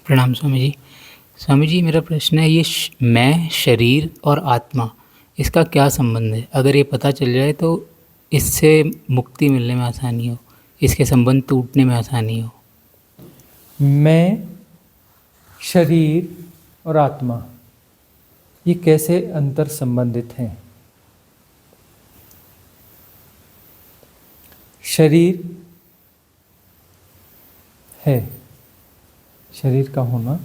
प्रणाम स्वामी जी। स्वामी जी, मेरा प्रश्न है ये मैं, शरीर और आत्मा, इसका क्या संबंध है? अगर ये पता चल जाए तो इससे मुक्ति मिलने में आसानी हो, इसके संबंध टूटने में आसानी हो। मैं, शरीर और आत्मा ये कैसे अंतर संबंधित हैं? शरीर है, शरीर का होना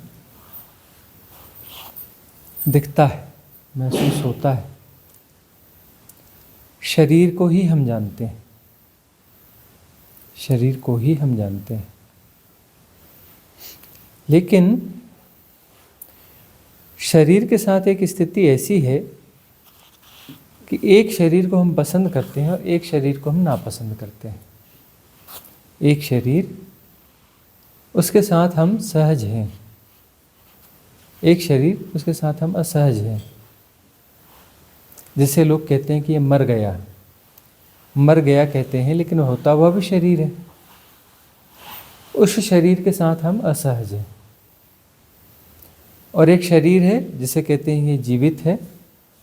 दिखता है, महसूस होता है। शरीर को ही हम जानते हैं, शरीर को ही हम जानते हैं। लेकिन शरीर के साथ एक स्थिति ऐसी है कि एक शरीर को हम पसंद करते हैं और एक शरीर को हम नापसंद करते हैं। एक शरीर, उसके साथ हम सहज हैं, एक शरीर, उसके साथ हम असहज हैं। जैसे लोग कहते हैं कि ये मर गया, मर गया कहते हैं, लेकिन होता हुआ भी शरीर है। उस शरीर के साथ हम असहज हैं। और एक शरीर है जिसे कहते हैं ये जीवित है,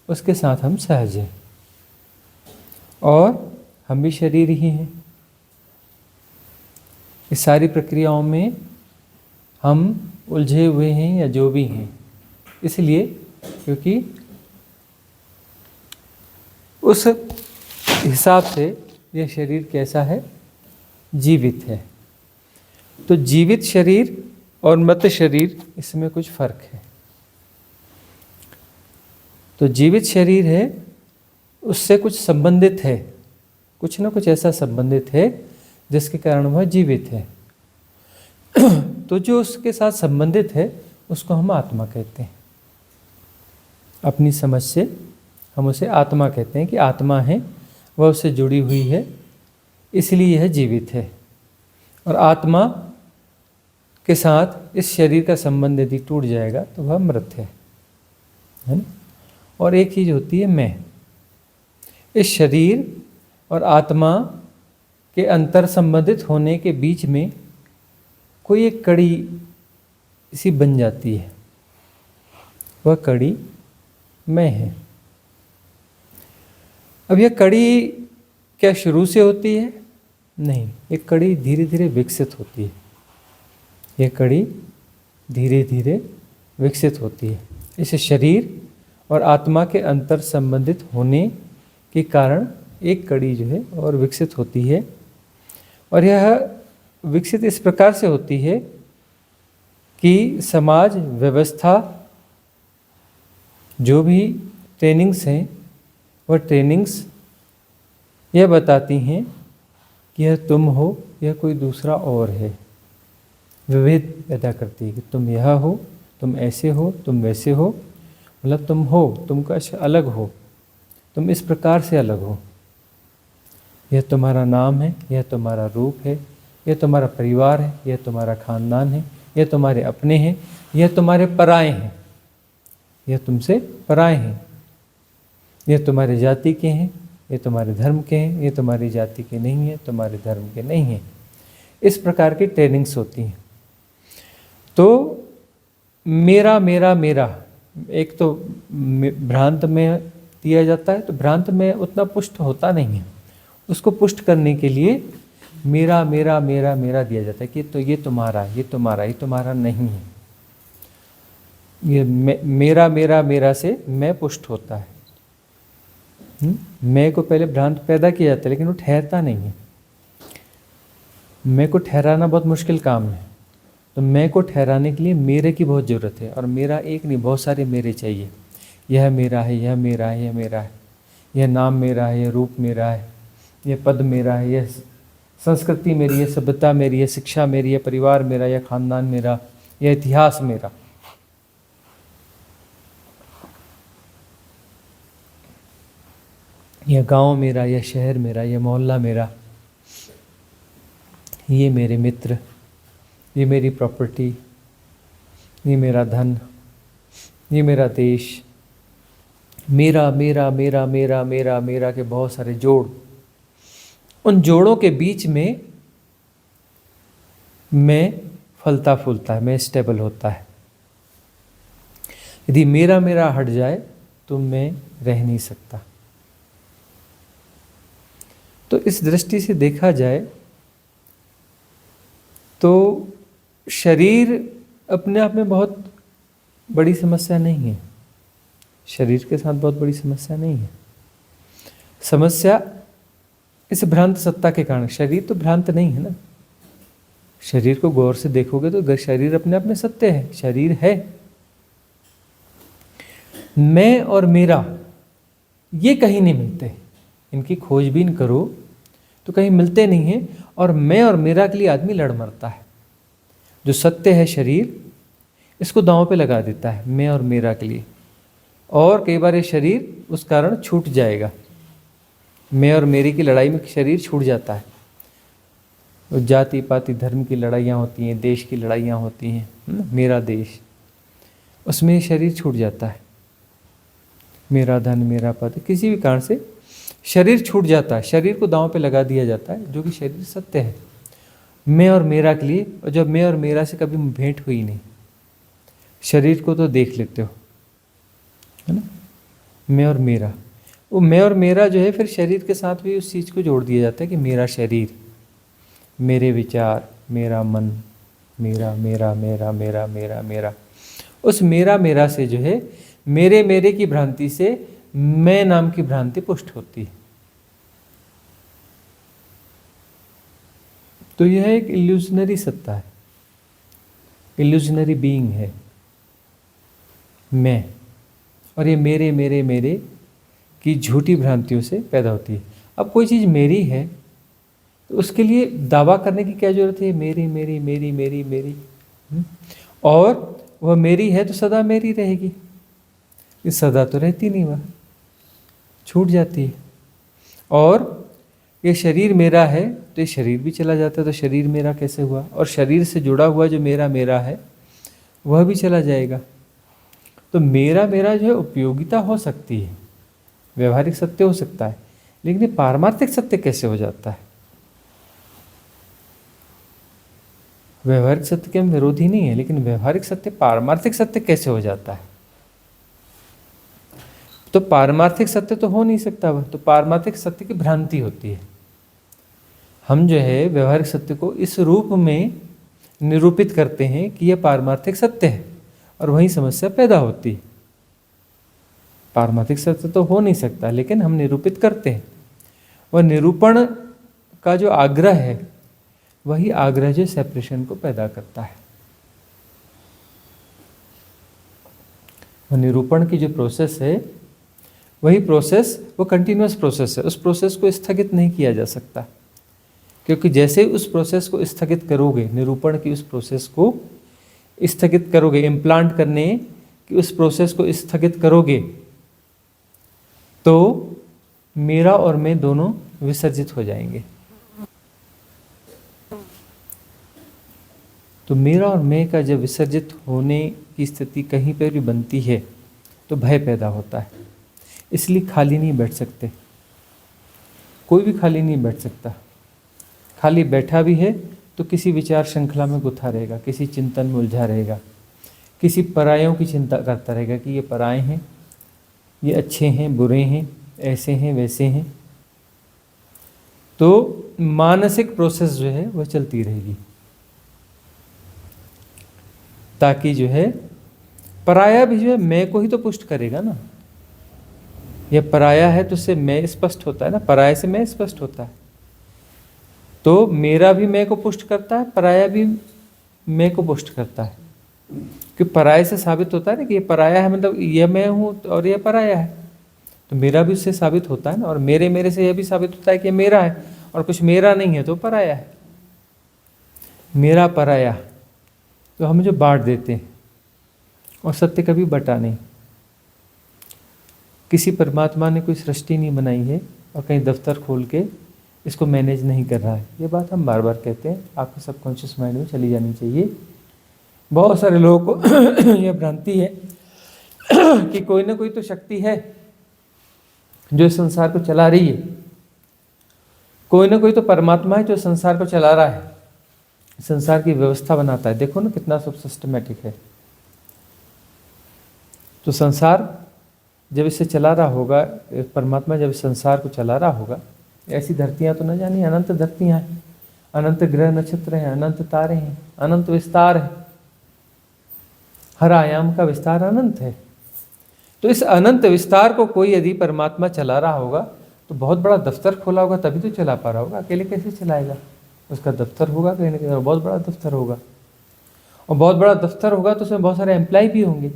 उसके साथ हम सहज हैं। और हम भी शरीर ही हैं। इस सारी प्रक्रियाओं में हम उलझे हुए हैं या जो भी हैं, इसलिए क्योंकि उस हिसाब से यह शरीर कैसा है? जीवित है। तो जीवित शरीर और मृत शरीर, इसमें कुछ फर्क है। तो जीवित शरीर है, उससे कुछ संबंधित है, कुछ ना कुछ ऐसा संबंधित है जिसके कारण वह जीवित है। तो जो उसके साथ संबंधित है उसको हम आत्मा कहते हैं। अपनी समझ से हम उसे आत्मा कहते हैं कि आत्मा है, वह उससे जुड़ी हुई है, इसलिए यह जीवित है। और आत्मा के साथ इस शरीर का संबंध यदि टूट जाएगा तो वह मृत है ना। और एक चीज़ होती है मैं। इस शरीर और आत्मा के अंतर संबंधित होने के बीच में कोई एक कड़ी सी बन जाती है, वह कड़ी मैं है। अब यह कड़ी क्या शुरू से होती है? नहीं, एक कड़ी धीरे धीरे विकसित होती है। यह कड़ी धीरे धीरे विकसित होती है। इस शरीर और आत्मा के अंतर संबंधित होने के कारण एक कड़ी जो है और विकसित होती है। और यह विकसित इस प्रकार से होती है कि समाज व्यवस्था, जो भी ट्रेनिंग्स हैं, वह ट्रेनिंग्स यह बताती हैं कि यह तुम हो, यह कोई दूसरा और है। विभेद पैदा करती है कि तुम यह हो, तुम ऐसे हो, तुम वैसे हो, मतलब तुम हो, तुम कैसे अलग हो, तुम इस प्रकार से अलग हो। यह तुम्हारा नाम है, यह तुम्हारा रूप है, यह तुम्हारा परिवार है, यह तुम्हारा खानदान है, यह तुम्हारे अपने हैं, यह तुम्हारे पराए हैं, यह तुमसे पराए हैं, यह तुम्हारे जाति के हैं, ये तुम्हारे धर्म के हैं, ये तुम्हारी जाति के नहीं हैं, तुम्हारे धर्म के नहीं हैं। इस प्रकार की ट्रेनिंग्स होती हैं। तो मेरा मेरा मेरा एक तो भ्रांत में दिया जाता है, तो भ्रांत में उतना पुष्ट होता नहीं है। उसको पुष्ट करने के लिए मेरा मेरा मेरा मेरा दिया जाता है कि तो ये तुम्हारा, ये तुम्हारा, ये तुम्हारा नहीं है। ये मेरा मेरा मेरा से मैं पुष्ट होता है। मैं को पहले भ्रांत पैदा किया जाता है, लेकिन वो ठहरता नहीं है। मैं को ठहराना बहुत मुश्किल काम है। तो मैं को ठहराने के लिए मेरे की बहुत ज़रूरत है। और मेरा एक नहीं, बहुत सारे मेरे चाहिए। यह मेरा है, यह मेरा है, यह मेरा है, यह नाम मेरा है, यह रूप मेरा है, यह पद मेरा है, यह संस्कृति मेरी है, सभ्यता मेरी है, शिक्षा मेरी है, परिवार मेरा, यह खानदान मेरा, यह इतिहास मेरा। यह गांव मेरा, यह शहर मेरा, यह मोहल्ला मेरा, ये मेरे मित्र, ये मेरी प्रॉपर्टी, ये मेरा धन, ये मेरा देश। मेरा मेरा मेरा मेरा मेरा मेरा के बहुत सारे जोड़। उन जोड़ों के बीच में मैं फलता फूलता है, मैं स्टेबल होता है। यदि मेरा मेरा हट जाए तो मैं रह नहीं सकता। तो इस दृष्टि से देखा जाए तो शरीर अपने आप में बहुत बड़ी समस्या नहीं है, शरीर के साथ बहुत बड़ी समस्या नहीं है। समस्या इस भ्रांत सत्ता के कारण, शरीर तो भ्रांत नहीं है ना। शरीर को गौर से देखोगे तो शरीर अपने आप में सत्य है, शरीर है। मैं और मेरा ये कहीं नहीं मिलते, इनकी खोजबीन करो तो कहीं मिलते नहीं हैं। और मैं और मेरा के लिए आदमी लड़ मरता है। जो सत्य है शरीर, इसको दांव पे लगा देता है मैं और मेरा के लिए, और कई बार ये शरीर उस कारण छूट जाएगा। मैं और मेरी की लड़ाई में शरीर छूट जाता है। जाति पाति धर्म की लड़ाइयाँ होती हैं, देश की लड़ाइयाँ होती हैं, मेरा देश, उसमें शरीर छूट जाता है। मेरा धन मेरा पद, किसी भी कारण से शरीर छूट जाता है, शरीर को दांव पे लगा दिया जाता है, जो कि शरीर सत्य है मैं और मेरा के लिए। और जब मैं और मेरा से कभी भेंट हुई नहीं, शरीर को तो देख लेते हो, है ना, मैं और मेरा। वो मैं और मेरा जो है फिर शरीर के साथ भी उस चीज़ को जोड़ दिया जाता है कि मेरा शरीर, मेरे विचार, मेरा मन, मेरा मेरा मेरा मेरा मेरा मेरा। उस मेरा मेरा से जो है मेरे मेरे की भ्रांति से मैं नाम की भ्रांति पुष्ट होती है। तो यह एक इल्यूजनरी सत्ता है, इल्यूजनरी बीइंग है मैं। और ये मेरे मेरे मेरे की झूठी भ्रांतियों से पैदा होती है। अब कोई चीज़ मेरी है तो उसके लिए दावा करने की क्या जरूरत है, मेरी मेरी मेरी मेरी मेरी। और वह मेरी है तो सदा मेरी रहेगी, ये सदा तो रहती नहीं, वह छूट जाती है। और ये शरीर मेरा है तो ये शरीर भी चला जाता है, तो शरीर मेरा कैसे हुआ। और शरीर से जुड़ा हुआ जो मेरा मेरा है वह भी चला जाएगा। तो मेरा मेरा जो है उपयोगिता हो सकती है, व्यवहारिक सत्य हो सकता है, लेकिन ये पारमार्थिक सत्य कैसे हो जाता है। व्यवहारिक सत्य के हम विरोधी नहीं है, लेकिन व्यवहारिक सत्य पारमार्थिक सत्य कैसे हो जाता है। तो पारमार्थिक सत्य तो हो नहीं सकता वह, तो पारमार्थिक सत्य की भ्रांति होती है। हम जो है व्यवहारिक सत्य को इस रूप में निरूपित करते हैं कि यह पारमार्थिक सत्य है, और वही समस्या पैदा होती है। पारमार्थिक सत्य तो हो नहीं सकता, लेकिन हम निरूपित करते हैं। वह निरूपण का जो आग्रह है, वही आग्रह जो सेपरेशन को पैदा करता है। वह निरूपण की जो प्रोसेस है, वही प्रोसेस वो कंटिन्यूअस प्रोसेस है। उस प्रोसेस को स्थगित नहीं किया जा सकता, क्योंकि जैसे उस प्रोसेस को स्थगित करोगे, निरूपण की उस प्रोसेस को स्थगित करोगे, इम्प्लांट करने की उस प्रोसेस को स्थगित करोगे, तो मेरा और मैं दोनों विसर्जित हो जाएंगे। तो मेरा और मैं का जब विसर्जित होने की स्थिति कहीं पर भी बनती है तो भय पैदा होता है। इसलिए खाली नहीं बैठ सकते, कोई भी खाली नहीं बैठ सकता। खाली बैठा भी है तो किसी विचार श्रृंखला में गुथा रहेगा, किसी चिंतन में उलझा रहेगा, किसी परायों की चिंता करता रहेगा कि ये पराये हैं, ये अच्छे हैं, बुरे हैं, ऐसे हैं, वैसे हैं। तो मानसिक प्रोसेस जो है वह चलती रहेगी, ताकि जो है पराया भी जो है मैं को ही तो पुष्ट करेगा ना। यह पराया है तो उससे मैं स्पष्ट होता है ना, पराया से मैं स्पष्ट होता है। तो मेरा भी मैं को पुष्ट करता है, पराया भी मैं को पुष्ट करता है। कि पराये से साबित होता है ना कि ये पराया है, मतलब यह मैं हूँ और यह पराया है, तो मेरा भी उससे साबित होता है ना। और मेरे मेरे से यह भी साबित होता है कि ये मेरा है, और कुछ मेरा नहीं है तो पराया है। मेरा पराया तो हम जो बांट देते हैं, और सत्य कभी बटा नहीं। किसी परमात्मा ने कोई सृष्टि नहीं बनाई है और कहीं दफ्तर खोल के इसको मैनेज नहीं कर रहा है। ये बात हम बार बार कहते हैं, आपके सबकॉन्शियस माइंड में चली जानी चाहिए। बहुत सारे लोगों को यह भ्रांति है कि कोई ना कोई तो शक्ति है जो इस संसार को चला रही है, कोई ना कोई तो परमात्मा है जो संसार को चला रहा है। संसार की व्यवस्था बनाता है। देखो ना कितना सब सिस्टमेटिक है। तो संसार जब इसे चला रहा होगा, परमात्मा जब इस संसार को चला रहा होगा, ऐसी धरतियां तो न जानी अनंत धरतियां हैं, अनंत ग्रह नक्षत्र हैं, अनंत तारे हैं, अनंत विस्तार है, हर आयाम का विस्तार अनंत है। तो इस अनंत विस्तार को कोई यदि परमात्मा चला रहा होगा तो बहुत बड़ा दफ्तर खोला होगा तभी तो चला पा रहा होगा, अकेले कैसे चलाएगा? उसका दफ्तर होगा कहीं ना कहीं, बहुत बड़ा दफ्तर होगा, और बहुत बड़ा दफ्तर होगा तो उसमें बहुत सारे एम्प्लॉय भी होंगे।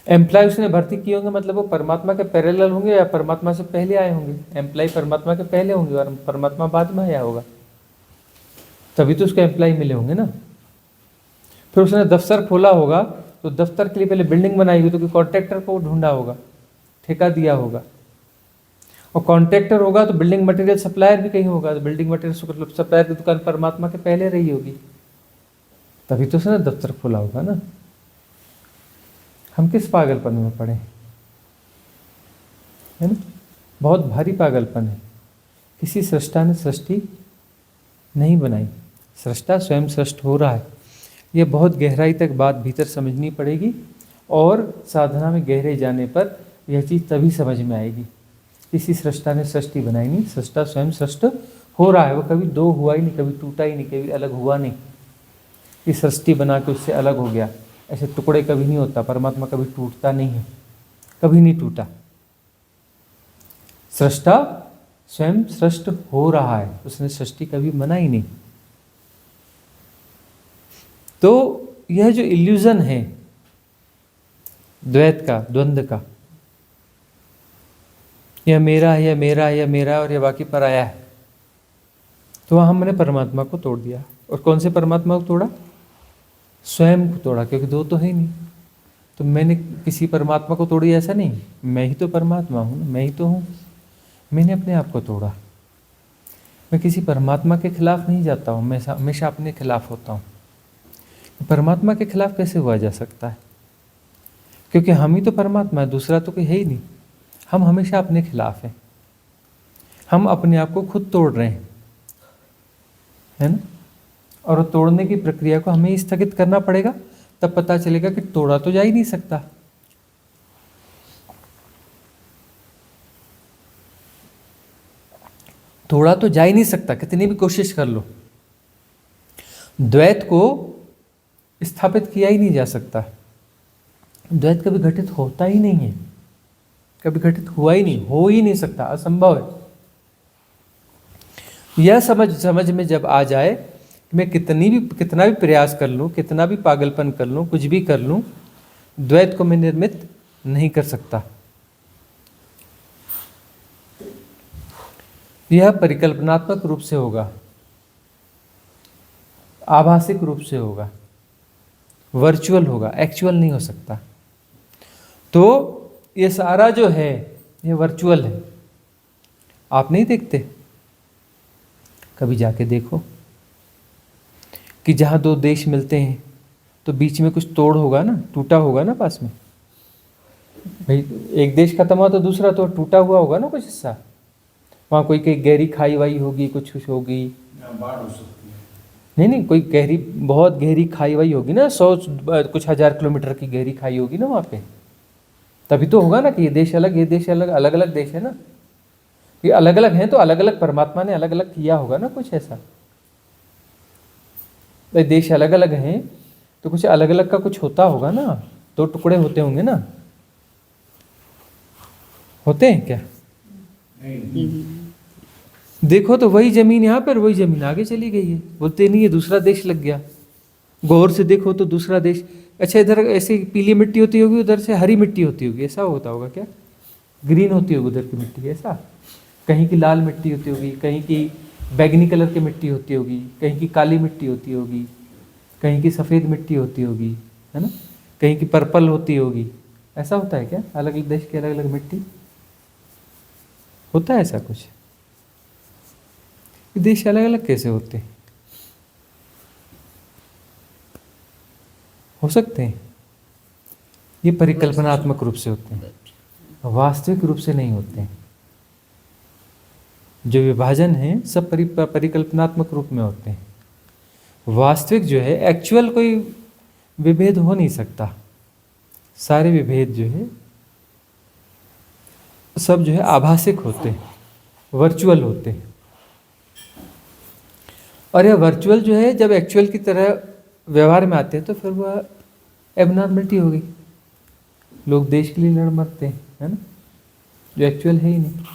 एम्प्लॉय उसने भर्ती किए होंगे, मतलब वो परमात्मा के पैरेलल होंगे या परमात्मा से पहले आए होंगे। एम्प्लॉय परमात्मा के पहले होंगे और परमात्मा बाद में आया होगा, तभी तो उसको एम्प्लॉय मिले होंगे ना। फिर उसने दफ्तर खोला होगा तो दफ्तर के लिए पहले बिल्डिंग बनाई होगी, तो कोई कॉन्ट्रैक्टर को ढूंढा होगा, ठेका दिया होगा, और कॉन्ट्रैक्टर होगा तो बिल्डिंग मटेरियल सप्लायर भी कहीं होगा, तो बिल्डिंग मटेरियल सप्लायर की दुकान परमात्मा के पहले रही होगी, तभी तो उसने दफ्तर खोला होगा ना। हम किस पागलपन में पड़े है ना? बहुत भारी पागलपन है। किसी सृष्टा ने सृष्टि नहीं बनाई, सृष्टा स्वयं सृष्ट हो रहा है। ये बहुत गहराई तक बात भीतर समझनी पड़ेगी, और साधना में गहरे जाने पर यह चीज़ तभी समझ में आएगी। किसी सृष्टा ने सृष्टि बनाई नहीं, सृष्टा स्वयं सृष्ट हो रहा है। वो कभी दो हुआ ही नहीं, कभी टूटा ही नहीं, कभी अलग हुआ नहीं कि सृष्टि बना के उससे अलग हो गया। ऐसे टुकड़े कभी नहीं होता। परमात्मा कभी टूटता नहीं है, कभी नहीं टूटा। सृष्टा स्वयं सृष्ट हो रहा है, उसने सृष्टि कभी बना ही नहीं। तो यह जो इल्यूजन है द्वैत का, द्वंद्व का, यह मेरा है, यह मेरा है, यह मेरा और यह बाकी पराया है, तो वहाँ हमने परमात्मा को तोड़ दिया। और कौन से परमात्मा को तोड़ा? स्वयं को तोड़ा, क्योंकि दो तो है नहीं। तो मैंने किसी परमात्मा को तोड़ी ऐसा नहीं, मैं ही तो परमात्मा हूँ, मैं ही तो हूँ। मैंने अपने आप को तोड़ा। मैं किसी परमात्मा के खिलाफ नहीं जाता हूँ, मैं हमेशा अपने खिलाफ होता हूँ। परमात्मा के खिलाफ कैसे हुआ जा सकता है? क्योंकि हम ही तो परमात्मा है, दूसरा तो कोई है ही नहीं। हम हमेशा अपने खिलाफ हैं, हम अपने आप को खुद तोड़ रहे हैं, है ना? और तोड़ने की प्रक्रिया को हमें स्थगित करना पड़ेगा, तब पता चलेगा कि तोड़ा तो जा ही नहीं सकता। तोड़ा तो जा ही नहीं सकता, कितनी भी कोशिश कर लो। द्वैत को स्थापित किया ही नहीं जा सकता। द्वैत कभी घटित होता ही नहीं है, कभी घटित हुआ ही नहीं, हो ही नहीं सकता, असंभव है। यह समझ में जब आ जाए कि मैं कितना भी प्रयास कर लूं, कितना भी पागलपन कर लूं, कुछ भी कर लूं, द्वैत को मैं निर्मित नहीं कर सकता। यह परिकल्पनात्मक रूप से होगा, आभासिक रूप से होगा, वर्चुअल होगा, एक्चुअल नहीं हो सकता। तो ये सारा जो है ये वर्चुअल है। आप नहीं देखते? कभी जाके देखो कि जहाँ दो देश मिलते हैं तो बीच में कुछ तोड़ होगा ना, टूटा होगा ना पास में। भाई एक देश खत्म हुआ तो दूसरा तो टूटा हुआ होगा ना कुछ हिस्सा। वहाँ कोई गहरी खाई वाई होगी, कुछ होगी, बाढ़ हो सकती है। नहीं कोई गहरी, बहुत गहरी खाई वाई होगी ना, 100 कुछ हजार किलोमीटर की गहरी खाई होगी ना वहाँ पे। तभी तो होगा ना कि ये देश अलग, ये देश अलग, अलग अलग देश है ना। ये अलग अलग हैं तो अलग अलग परमात्मा ने अलग अलग किया होगा ना कुछ ऐसा। भाई देश अलग अलग हैं तो कुछ अलग अलग का कुछ होता होगा ना, दो टुकड़े होते होंगे ना। होते हैं क्या? देखो तो वही जमीन यहाँ पर, वही जमीन आगे चली गई है। बोलते नहीं ये दूसरा देश लग गया। गौर से देखो तो दूसरा देश, अच्छा इधर ऐसी पीली मिट्टी होती होगी, उधर से हरी मिट्टी होती होगी, ऐसा होता होगा क्या? ग्रीन होती होगी उधर की मिट्टी, ऐसा? कहीं की लाल मिट्टी होती होगी, कहीं की बैगनी कलर की मिट्टी होती होगी, कहीं की काली मिट्टी होती होगी, कहीं की सफ़ेद मिट्टी होती होगी, है ना? कहीं की पर्पल होती होगी। ऐसा होता है क्या? अलग अलग देश की अलग अलग मिट्टी होता है ऐसा कुछ? देश अलग अलग कैसे होते हैं? हो सकते हैं। ये परिकल्पनात्मक रूप से होते हैं, वास्तविक रूप से नहीं होते हैं। जो विभाजन है सब परिकल्पनात्मक रूप में होते हैं। वास्तविक जो है, एक्चुअल कोई विभेद हो नहीं सकता। सारे विभेद जो है सब जो है आभासिक होते हैं, वर्चुअल होते हैं। और यह वर्चुअल जो है जब एक्चुअल की तरह व्यवहार में आते हैं तो फिर वह एबनॉर्मलिटी हो गई। लोग देश के लिए लड़ मरते हैं, है ना, जो एक्चुअल है ही नहीं।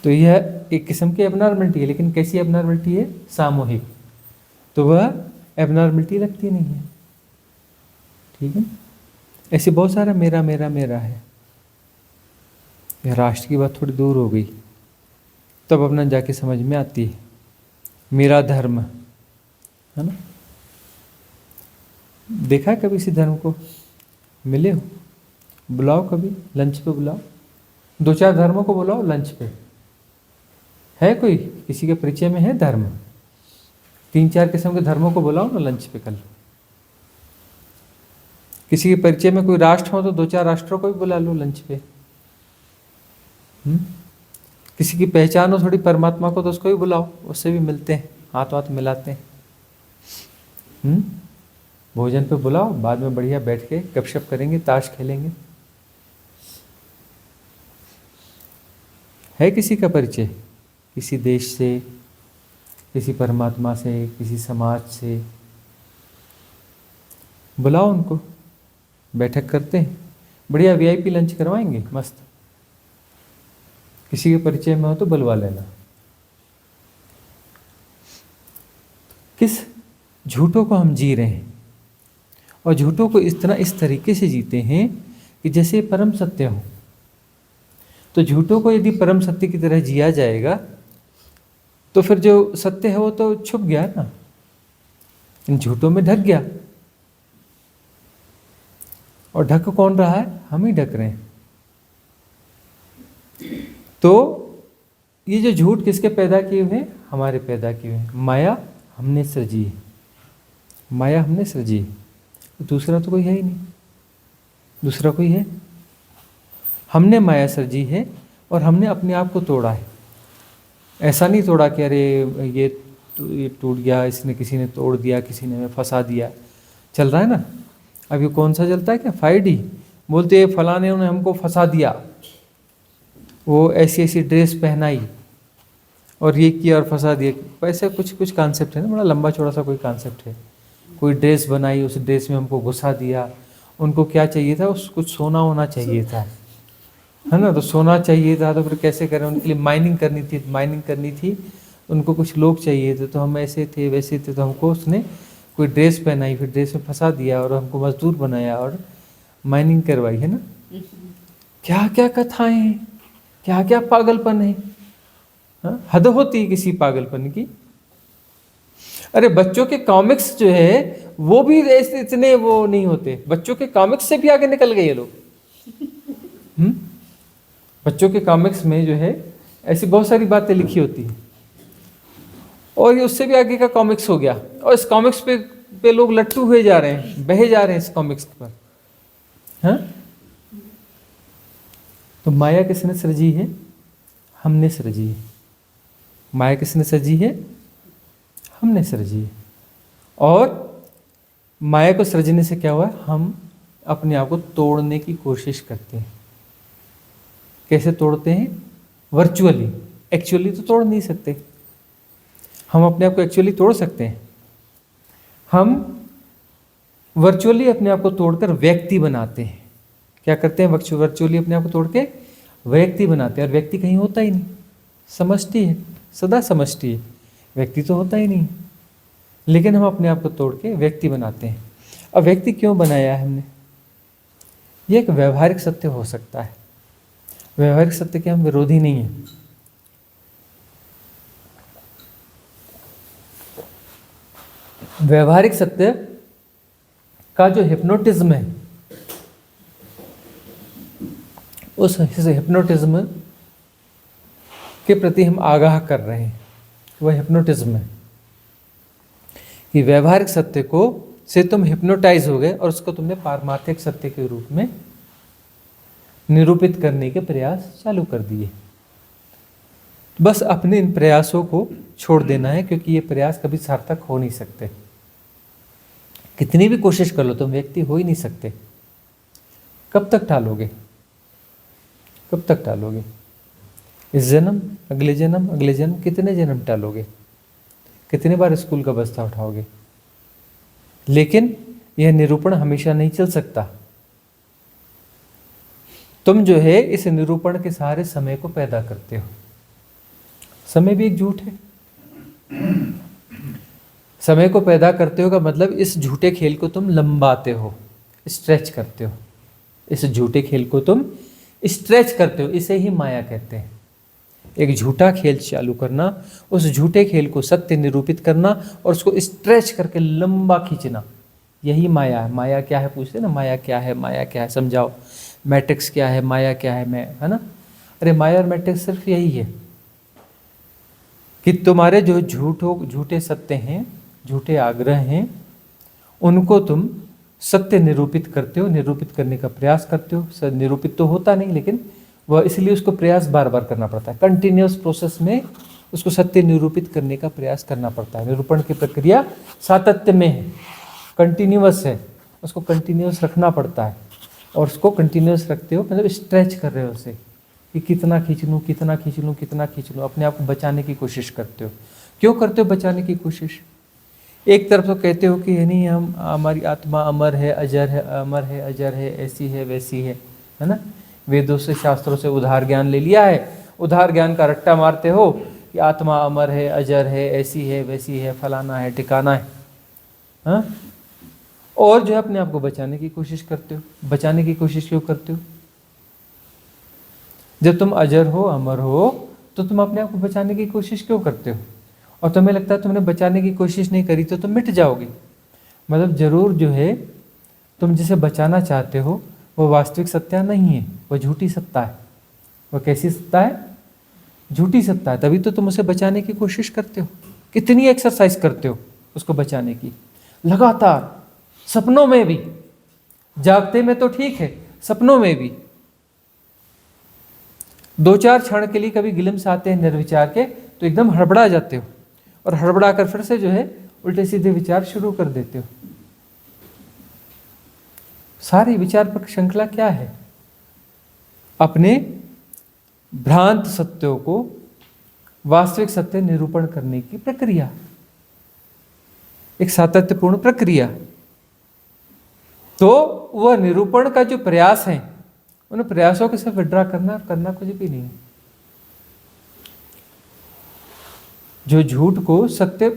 तो यह एक किस्म की एबनॉर्मलिटी है, लेकिन कैसी एबनॉर्मलिटी है? सामूहिक, तो वह एबनॉर्मलिटी लगती नहीं है। ठीक है, ऐसे बहुत सारा मेरा मेरा मेरा है। यह राष्ट्र की बात थोड़ी दूर हो गई, तब अपना जाके समझ में आती है मेरा धर्म, है ना। देखा है कभी इसी धर्म को? मिले हो? बुलाओ कभी, लंच पे बुलाओ, 2-4 धर्मों को बुलाओ लंच पे। है कोई किसी के परिचय में है धर्म? 3-4 किस्म के धर्मों को बुलाओ ना लंच पे कल। किसी के परिचय में कोई राष्ट्र हो तो 2-4 राष्ट्रों को भी बुला लो लंच पे। किसी की पहचान हो थोड़ी परमात्मा को तो उसको भी बुलाओ, उससे भी मिलते हैं, हाथ हाथ मिलाते हैं। भोजन पे बुलाओ, बाद में बढ़िया बैठ के गपशप करेंगे, ताश खेलेंगे। है किसी का परिचय किसी देश से, किसी परमात्मा से, किसी समाज से? बुलाओ उनको, बैठक करते हैं, बढ़िया वीआईपी लंच करवाएंगे मस्त। किसी के परिचय में हो तो बुलवा लेना। किस झूठों को हम जी रहे हैं, और झूठों को इस तरीके से जीते हैं कि जैसे परम सत्य हो। तो झूठों को यदि परम सत्य की तरह जिया जाएगा तो फिर जो सत्य है वो तो छुप गया ना, इन झूठों में ढक गया। और ढक कौन रहा है? हम ही ढक रहे हैं। तो ये जो झूठ किसके पैदा किए हुए? हमारे पैदा किए हुए। माया हमने सृजी है, माया हमने सृजी है। तो दूसरा तो कोई है ही नहीं, दूसरा कोई है? हमने माया सृजी है और हमने अपने आप को तोड़ा है। ऐसा नहीं तोड़ा कि अरे ये टूट गया, इसने किसी ने तोड़ दिया, किसी ने हमें फंसा दिया। चल रहा है ना अब, ये कौन सा चलता है क्या? 5D बोलते हैं फलाने ने हमको फंसा दिया, वो ऐसी ऐसी ड्रेस पहनाई और ये किया और फंसा दिया। वैसे कुछ कॉन्सेप्ट है ना, बड़ा लंबा चौड़ा सा कोई कॉन्सेप्ट है। कोई ड्रेस बनाई, उस ड्रेस में हमको घुसा दिया। उनको क्या चाहिए था? कुछ सोना होना चाहिए था, है ना। तो सोना चाहिए था तो फिर कैसे करें? उनके लिए माइनिंग करनी थी, उनको कुछ लोग चाहिए थे। तो हम ऐसे थे वैसे थे, तो हमको उसने कोई ड्रेस पहनाई, फिर ड्रेस में फंसा दिया और हमको मजदूर बनाया और माइनिंग करवाई, है ना। क्या क्या कथाएं हैं, क्या क्या पागलपन है। हद होती है किसी पागलपन की। अरे बच्चों के कॉमिक्स जो है वो भी ऐसे इतने वो नहीं होते, बच्चों के कॉमिक्स से भी आगे निकल गए ये लोग। बच्चों के कॉमिक्स में जो है ऐसी बहुत सारी बातें लिखी होती हैं, और ये उससे भी आगे का कॉमिक्स हो गया। और इस कॉमिक्स पे लोग लट्टू हुए जा रहे हैं, बहे जा रहे हैं इस कॉमिक्स पर। हाँ, तो माया किसने सृजी है? हमने सृजी है। माया किसने सृजी है? हमने सृजी है। और माया को सृजने से क्या हुआ? हम अपने आप को तोड़ने की कोशिश करते हैं। कैसे तोड़ते हैं? वर्चुअली, एक्चुअली तो तोड़ नहीं सकते। हम अपने आप को एक्चुअली तोड़ सकते हैं, हम वर्चुअली अपने आप को तोड़कर व्यक्ति बनाते हैं। क्या करते हैं? वर्चुअली अपने आप को तोड़ के व्यक्ति बनाते हैं। और व्यक्ति कहीं होता ही नहीं, समष्टि है, सदा समष्टि है, व्यक्ति तो होता ही नहीं। लेकिन हम अपने आप को तोड़ के व्यक्ति बनाते हैं। अब व्यक्ति क्यों बनाया है हमने? ये एक व्यवहारिक सत्य हो सकता है। व्यवहारिक सत्य के हम विरोधी नहीं हैं। व्यवहारिक सत्य का जो हिप्नोटिज्म है, उस हिप्नोटिज्म के प्रति हम आगाह कर रहे हैं। वह हिप्नोटिज्म है कि व्यवहारिक सत्य को से तुम हिप्नोटाइज हो गए और उसको तुमने पारमार्थिक सत्य के रूप में निरूपित करने के प्रयास चालू कर दिए। बस अपने इन प्रयासों को छोड़ देना है, क्योंकि ये प्रयास कभी सार्थक हो नहीं सकते। कितनी भी कोशिश कर लो तुम व्यक्ति हो ही नहीं सकते। कब तक टालोगे? कब तक टालोगे? इस जन्म, अगले जन्म, अगले जन्म, कितने जन्म टालोगे? कितने बार स्कूल का बस्ता उठाओगे? लेकिन यह निरूपण हमेशा नहीं चल सकता। तुम जो है इस निरूपण के सहारे समय को पैदा करते हो। समय भी एक झूठ है। समय को पैदा करते हो का मतलब इस झूठे खेल को तुम लंबाते हो, स्ट्रेच करते हो। इस झूठे खेल को तुम स्ट्रेच करते हो, इसे ही माया कहते हैं। एक झूठा खेल चालू करना, उस झूठे खेल को सत्य निरूपित करना और उसको स्ट्रेच करके लंबा खींचना, यही माया है। माया क्या है पूछते ना, माया क्या है, माया क्या है, समझाओ। मैट्रिक्स क्या है, माया क्या है, मैं, है ना। अरे माया और मैट्रिक्स सिर्फ यही है कि तुम्हारे जो झूठे सत्य हैं, झूठे आग्रह हैं, उनको तुम सत्य निरूपित करते हो, निरूपित करने का प्रयास करते हो। निरूपित तो होता नहीं, लेकिन वह इसलिए उसको प्रयास बार बार करना पड़ता है। कंटिन्यूअस प्रोसेस में उसको सत्य निरूपित करने का प्रयास करना पड़ता है। निरूपण की प्रक्रिया सातत्य में है, कंटिन्यूअस है, उसको कंटिन्यूअस रखना पड़ता है। और उसको कंटिन्यूअस रखते हो मतलब स्ट्रेच कर रहे हो उसे, कि कितना खींच लूँ, कितना खींच लूँ, कितना खींच लूँ। अपने आप को बचाने की कोशिश करते हो। क्यों करते हो बचाने की कोशिश? एक तरफ तो कहते हो कि नहीं, हम, हमारी आत्मा अमर है, अजर है, अमर है, अजर है, ऐसी है, वैसी है ना। वेदों से, शास्त्रों से उधार ज्ञान ले लिया है। उधार ज्ञान का रट्टा मारते हो कि आत्मा अमर है, अजर है, ऐसी है, वैसी है, फलाना है, ठिकाना है, हाँ। और जो है अपने आप को बचाने की कोशिश करते हो। बचाने की कोशिश क्यों करते हो? जब तुम अजर हो, अमर हो, तो तुम अपने आप को बचाने की कोशिश क्यों करते हो? और तुम्हें लगता है तुमने बचाने की कोशिश नहीं करी तो तुम मिट जाओगे। मतलब जरूर जो है तुम जिसे बचाना चाहते हो वो वास्तविक सत्ता नहीं है, वो झूठी सत्ता है। वो कैसी सत्ता है? झूठी सत्ता है। तभी तो तुम उसे बचाने की कोशिश करते हो। कितनी एक्सरसाइज करते हो उसको बचाने की, लगातार, सपनों में भी। जागते में तो ठीक है, सपनों में भी। 2-4 क्षण के लिए कभी गिलिम्स आते हैं निर्विचार के, तो एकदम हड़बड़ा जाते हो और हड़बड़ा कर फिर से जो है उल्टे सीधे विचार शुरू कर देते हो। सारी विचार पर श्रृंखला क्या है? अपने भ्रांत सत्यों को वास्तविक सत्य निरूपण करने की प्रक्रिया, एक सातत्यपूर्ण प्रक्रिया। तो वह निरूपण का जो प्रयास है, उन प्रयासों के से विड्रा करना कुछ भी नहीं। जो झूठ को सत्य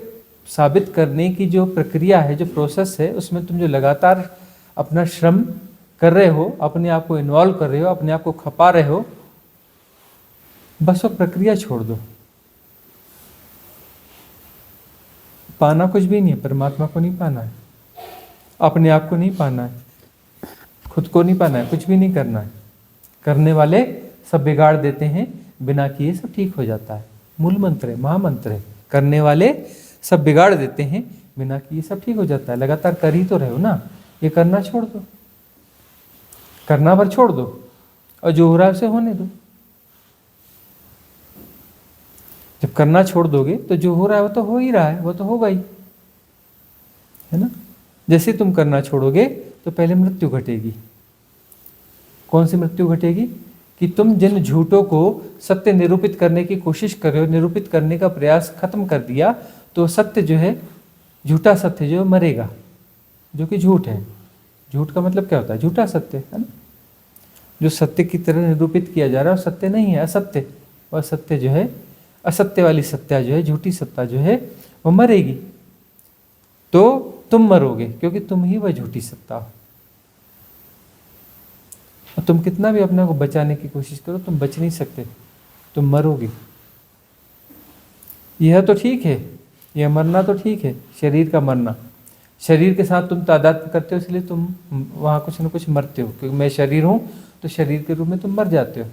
साबित करने की जो प्रक्रिया है, जो प्रोसेस है, उसमें तुम जो लगातार अपना श्रम कर रहे हो, अपने आप को इन्वॉल्व कर रहे हो, अपने आप को खपा रहे हो, बस वो प्रक्रिया छोड़ दो। पाना कुछ भी नहीं है, परमात्मा को नहीं पाना है, अपने आप को नहीं पाना है, खुद को नहीं पाना है, कुछ भी नहीं करना है। करने वाले सब बिगाड़ देते हैं, बिना किए सब ठीक हो जाता है। मूल मंत्र है, महामंत्र है। करने वाले सब बिगाड़ देते हैं, बिना किए सब ठीक हो जाता है। लगातार कर ही तो रहे हो ना, ये करना छोड़ दो, करना पर छोड़ दो, और जो हो रहा है उसे होने दो। जब करना छोड़ दोगे तो जो हो रहा है वो तो हो ही रहा है, वो तो होगा ही, है ना। जैसे तुम करना छोड़ोगे तो पहले मृत्यु घटेगी। कौन सी मृत्यु घटेगी? कि तुम जिन झूठों को सत्य निरूपित करने की कोशिश कर रहे हो, निरूपित करने का प्रयास खत्म कर दिया, तो सत्य जो है, झूठा सत्य जो मरेगा, जो कि झूठ है। झूठ का मतलब क्या होता है? झूठा सत्य, है ना। जो सत्य की तरह निरूपित किया जा रहा है वो सत्य नहीं है, असत्य। और सत्य जो है, असत्य वाली सत्ता जो है, झूठी सत्ता जो है, वो मरेगी। तो तुम मरोगे, क्योंकि तुम ही वह झूठी सत्ता हो। और तुम कितना भी अपने को बचाने की कोशिश करो, तुम बच नहीं सकते, तुम मरोगे। यह तो ठीक है, यह मरना तो ठीक है, शरीर का मरना। शरीर के साथ तुम तादाद करते हो, इसलिए तुम वहाँ कुछ न कुछ मरते हो, क्योंकि मैं शरीर हूँ, तो शरीर के रूप में तुम मर जाते हो।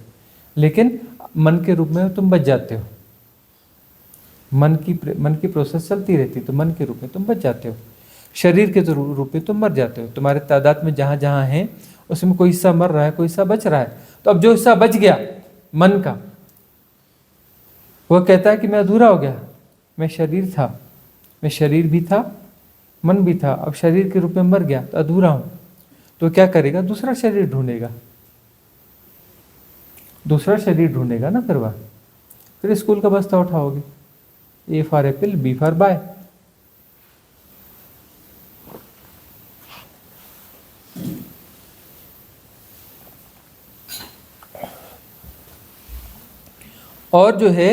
लेकिन मन के रूप में तुम बच जाते हो। मन की प्रोसेस चलती रहती है, तो मन के रूप में तुम बच जाते हो। शरीर के रूप में तुम मर जाते हो। तुम्हारे तादाद में जहाँ जहाँ है, उसमें कोई हिस्सा मर रहा है, कोई हिस्सा बच रहा है। तो अब जो हिस्सा बच गया मन का, वह कहता है कि मैं अधूरा हो गया, मैं शरीर था, मैं शरीर भी था, मन भी था, अब शरीर के रूप में मर गया तो अधूरा हूं। तो क्या करेगा? दूसरा शरीर ढूंढेगा, दूसरा शरीर ढूंढेगा ना। फिर स्कूल का बस्ता उठाओगे, A for apple, B for bye. और जो है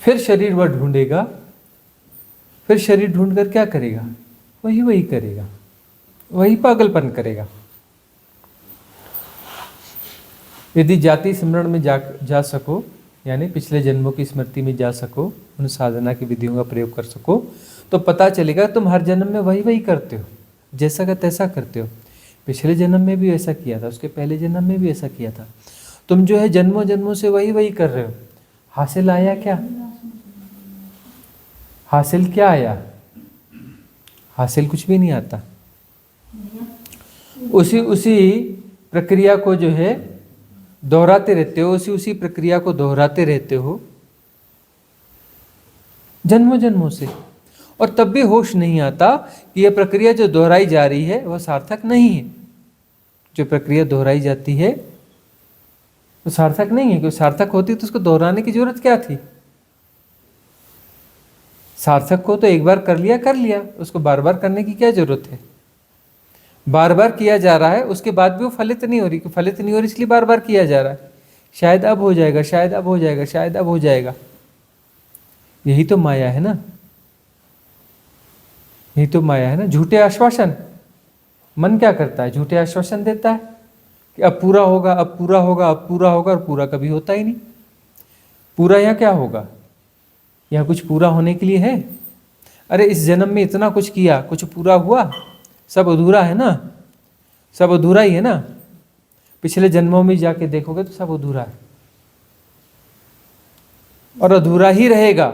फिर शरीर वह ढूंढेगा, फिर शरीर ढूंढ कर क्या करेगा? वही करेगा, वही पागलपन करेगा। यदि जाति स्मरण में जा सको, यानी पिछले जन्मों की स्मृति में जा सको, उन साधना की विधियों का प्रयोग कर सको, तो पता चलेगा तुम हर जन्म में वही करते हो, जैसा का तैसा करते हो। पिछले जन्म में भी ऐसा किया था, उसके पहले जन्म में भी ऐसा किया था। तुम जो है जन्मों जन्मों से वही कर रहे हो। हासिल आया क्या? हासिल क्या आया? हासिल कुछ भी नहीं आता। उसी प्रक्रिया को जो है दोहराते रहते हो, उसी प्रक्रिया को दोहराते रहते हो जन्मों जन्मों से, और तब भी होश नहीं आता कि यह प्रक्रिया जो दोहराई जा रही है वह सार्थक नहीं है। जो प्रक्रिया दोहराई जाती है वो सार्थक नहीं है, क्योंकि सार्थक होती तो उसको दोहराने की जरूरत क्या थी? सार्थक को तो एक बार कर लिया, उसको बार बार करने की क्या जरूरत है? बार बार किया जा रहा है, उसके बाद भी वो फलित नहीं हो रही, फलित नहीं हो रही इसलिए बार बार किया जा रहा है। शायद अब हो जाएगा, शायद अब हो जाएगा, शायद अब हो जाएगा। यही तो माया है ना, यही तो माया है ना। झूठे आश्वासन, मन क्या करता है? झूठे आश्वासन देता है कि अब पूरा होगा, अब पूरा होगा, अब पूरा होगा, और पूरा कभी होता ही नहीं। पूरा यहाँ क्या होगा? यहाँ कुछ पूरा होने के लिए है? अरे इस जन्म में इतना कुछ किया, कुछ पूरा हुआ? सब अधूरा है ना, सब अधूरा ही है ना। पिछले जन्मों में जाके देखोगे तो सब अधूरा है, और अधूरा ही रहेगा।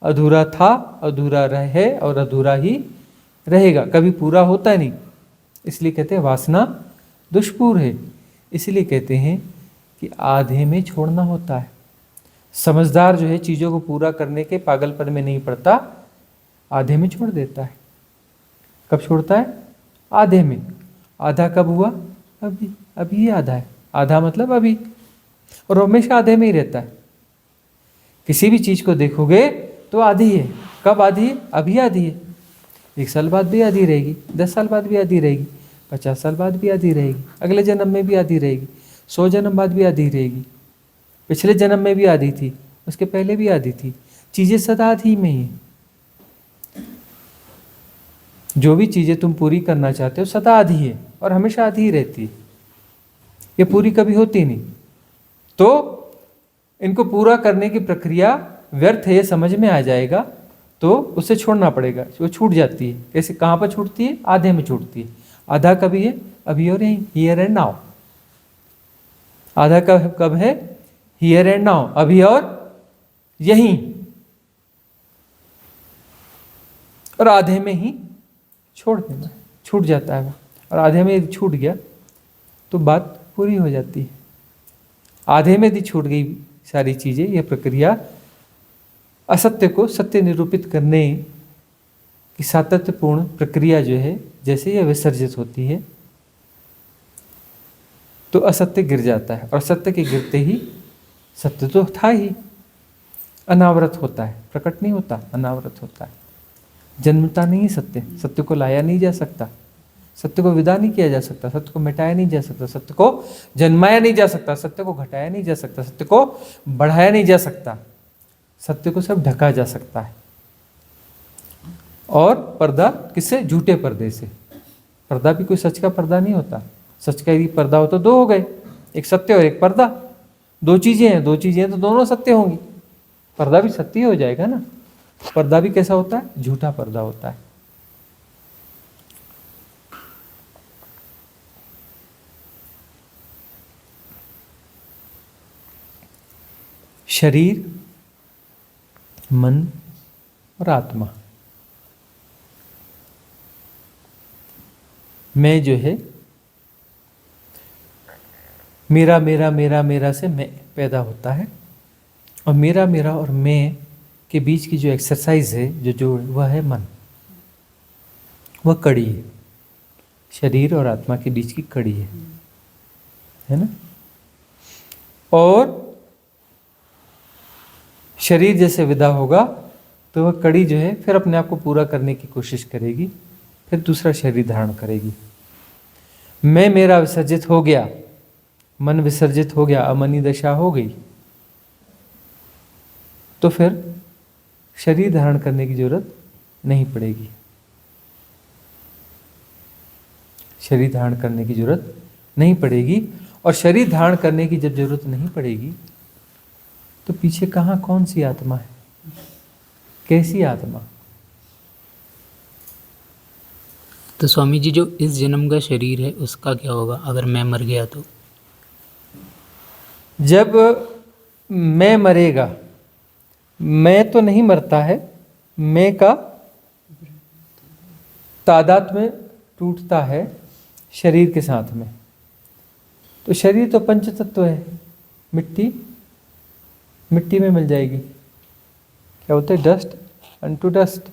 अधूरा था, अधूरा रहे, और अधूरा ही रहेगा, कभी पूरा होता नहीं। इसलिए कहते हैं वासना दुष्पूर है। इसलिए कहते हैं कि आधे में छोड़ना होता है। समझदार जो है चीज़ों को पूरा करने के पागलपन में नहीं पड़ता, आधे में छोड़ देता है। कब छोड़ता है? आधे में। आधा कब हुआ? अभी, अभी आधा है। आधा मतलब अभी, और हमेशा आधे में ही रहता है। किसी भी चीज़ को देखोगे तो आधी है। कब आधी है? अभी आधी है। 1 साल बाद भी आधी रहेगी, 10 साल बाद भी आधी रहेगी, 50 साल बाद भी आधी रहेगी, अगले जन्म में भी आधी रहेगी, 100 जन्म बाद भी आधी रहेगी। पिछले जन्म में भी आधी थी, उसके पहले भी आधी थी। चीज़ें सदा आधी में ही है। जो भी चीज़ें तुम पूरी करना चाहते हो सदा आधी है, और हमेशा आधी ही रहती है, ये पूरी कभी होती नहीं। तो इनको पूरा करने की प्रक्रिया व्यर्थ है, ये समझ में आ जाएगा तो उसे छोड़ना पड़ेगा। वो छूट जाती है। कैसे, कहाँ पर छूटती है? आधे में छूटती है। आधा कभी है? अभी और यहीं, हियर एंड नाउ। आधा कब है? हियर एंड नाउ, अभी और यहीं। और आधे में ही छोड़ देना, छूट जाता है वो। और आधे में यदि छूट गया तो बात पूरी हो जाती है। आधे में यदि छूट गई सारी चीज़ें, यह प्रक्रिया असत्य को सत्य निरूपित करने की सातत्यपूर्ण प्रक्रिया जो है, जैसे यह विसर्जित होती है तो असत्य गिर जाता है, और सत्य के गिरते ही सत्य तो था ही, अनावरत होता है, प्रकट नहीं होता, अनावरत होता है। जन्मता नहीं सत्य, सत्य को लाया नहीं जा सकता, सत्य को विदा नहीं किया जा सकता, सत्य को मिटाया नहीं जा सकता, सत्य को जन्माया नहीं जा सकता, सत्य को घटाया नहीं जा सकता, सत्य को बढ़ाया नहीं जा सकता। सत्य को सब ढका जा सकता है। और पर्दा किससे? झूठे पर्दे से। पर्दा भी कोई सच का पर्दा नहीं होता। सच का यदि पर्दा हो तो 2 हो गए, एक सत्य और एक पर्दा। 2 चीजें हैं, 2 चीजें तो दोनों सत्य होंगी। पर्दा भी सत्य हो जाएगा ना। पर्दा भी कैसा होता है? झूठा पर्दा होता है। शरीर, मन और आत्मा मैं जो है, मेरा मेरा मेरा मेरा से मैं पैदा होता है, और मेरा मेरा और मैं के बीच की जो एक्सरसाइज है, जो जोड़, वह है मन। वह कड़ी है, शरीर और आत्मा के बीच की कड़ी है ना। और शरीर जैसे विदा होगा तो वह कड़ी जो है फिर अपने आप को पूरा करने की कोशिश करेगी, फिर दूसरा शरीर धारण करेगी। मैं मेरा विसर्जित हो गया, मन विसर्जित हो गया, अमनी दशा हो गई, तो फिर शरीर धारण करने की जरूरत नहीं पड़ेगी। शरीर धारण करने की जरूरत नहीं पड़ेगी। और शरीर धारण करने की जब जरूरत नहीं पड़ेगी तो पीछे कहाँ कौन सी आत्मा है, कैसी आत्मा? तो स्वामी जी, जो इस जन्म का शरीर है उसका क्या होगा अगर मैं मर गया तो? जब मैं मरेगा, मैं तो नहीं मरता है, मैं का तादात्म्य टूटता है शरीर के साथ में। तो शरीर तो पंच तत्व है, मिट्टी मिट्टी में मिल जाएगी। क्या होता है? Dust unto dust.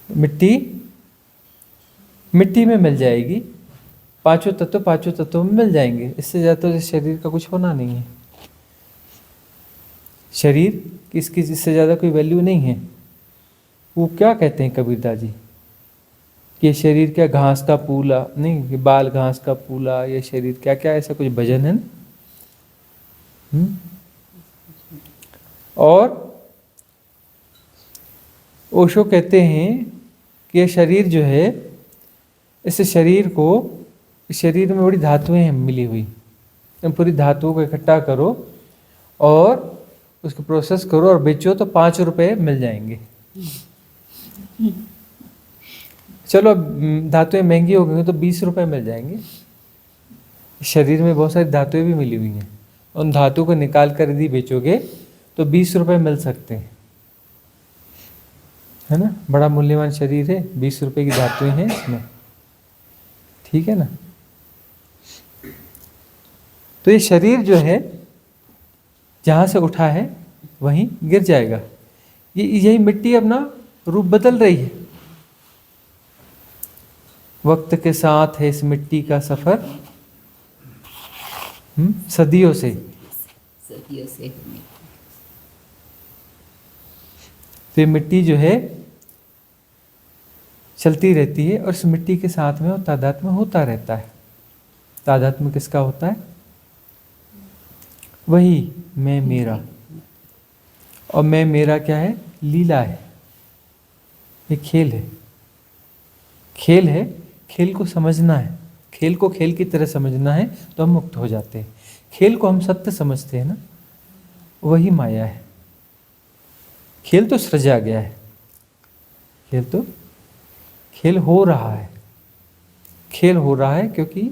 मिट्टी मिट्टी में मिल जाएगी, पांचों तत्वों में मिल जाएंगे। इससे ज़्यादा तो शरीर का कुछ होना नहीं है। शरीर किसकी इससे ज़्यादा कोई वैल्यू नहीं है। वो क्या कहते हैं कबीरदास जी कि ये शरीर क्या घास का पूला नहीं, ये बाल घास का पूला, ये शरीर क्या क्या, ऐसा कुछ भजन है ना। और ओशो कहते हैं कि ये शरीर जो है, इस शरीर को, इस शरीर में बड़ी धातुएं हैं मिली हुई, तुम पूरी धातुओं को इकट्ठा करो और उसको प्रोसेस करो और बेचो तो 5 रुपए मिल जाएंगे। चलो धातुएं महंगी हो गई तो 20 रुपए मिल जाएंगे। शरीर में बहुत सारी धातुएं भी मिली हुई हैं, उन धातु को निकाल कर यदि बेचोगे तो 20 रुपए मिल सकते हैं, है ना। बड़ा मूल्यवान शरीर है, 20 रुपए की धातुएं हैं इसमें, ठीक है ना। तो ये शरीर जो है जहाँ से उठा है वहीं गिर जाएगा। यही मिट्टी अपना रूप बदल रही है। वक्त के साथ है इस मिट्टी का सफर, सदियों से। तो ये मिट्टी जो है चलती रहती है और इस मिट्टी के साथ में वो तादात्म्य होता रहता है। तादात्म्य किसका होता है? वही मैं मेरा। और मैं मेरा क्या है? लीला है, ये खेल है। खेल है, खेल को समझना है, खेल को खेल की तरह समझना है तो हम मुक्त हो जाते हैं। खेल को हम सत्य समझते हैं ना, वही माया है। खेल तो सृजा गया है, खेल हो रहा है। खेल हो रहा है क्योंकि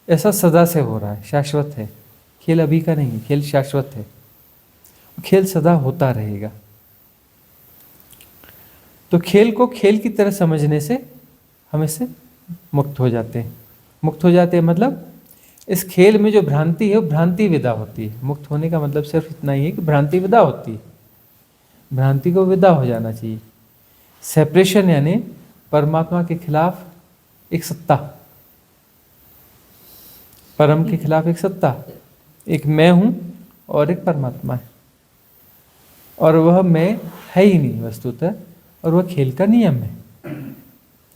ऐसा सदा से हो रहा है, शाश्वत है। खेल अभी का नहीं, खेल शाश्वत है, खेल सदा होता रहेगा। तो खेल को खेल की तरह समझने से हम इससे मुक्त हो जाते हैं। मुक्त हो जाते हैं मतलब इस खेल में जो भ्रांति है वो भ्रांति विदा होती है। मुक्त होने का मतलब सिर्फ इतना ही है कि भ्रांति विदा होती है, भ्रांति को विदा हो जाना चाहिए। सेपरेशन यानी परमात्मा के खिलाफ एक सत्ता, परम के खिलाफ एक सत्ता, एक मैं हूं और एक परमात्मा है, और वह मैं है ही नहीं वस्तुतः, और वह खेल का नियम है।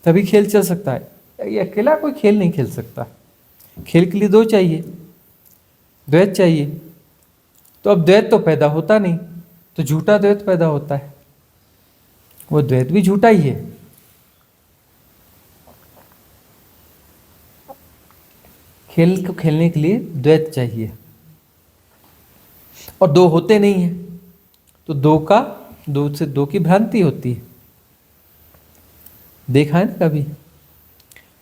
तभी खेल चल सकता है। ये अकेला कोई खेल नहीं खेल सकता। खेल के लिए दो चाहिए, द्वैत चाहिए। तो अब द्वैत तो पैदा होता नहीं, तो झूठा द्वैत पैदा होता है। वो द्वैत भी झूठा ही है। खेल को खेलने के लिए द्वैत चाहिए, और दो होते नहीं है, तो दो से दो की भ्रांति होती है। देखा है ना कभी?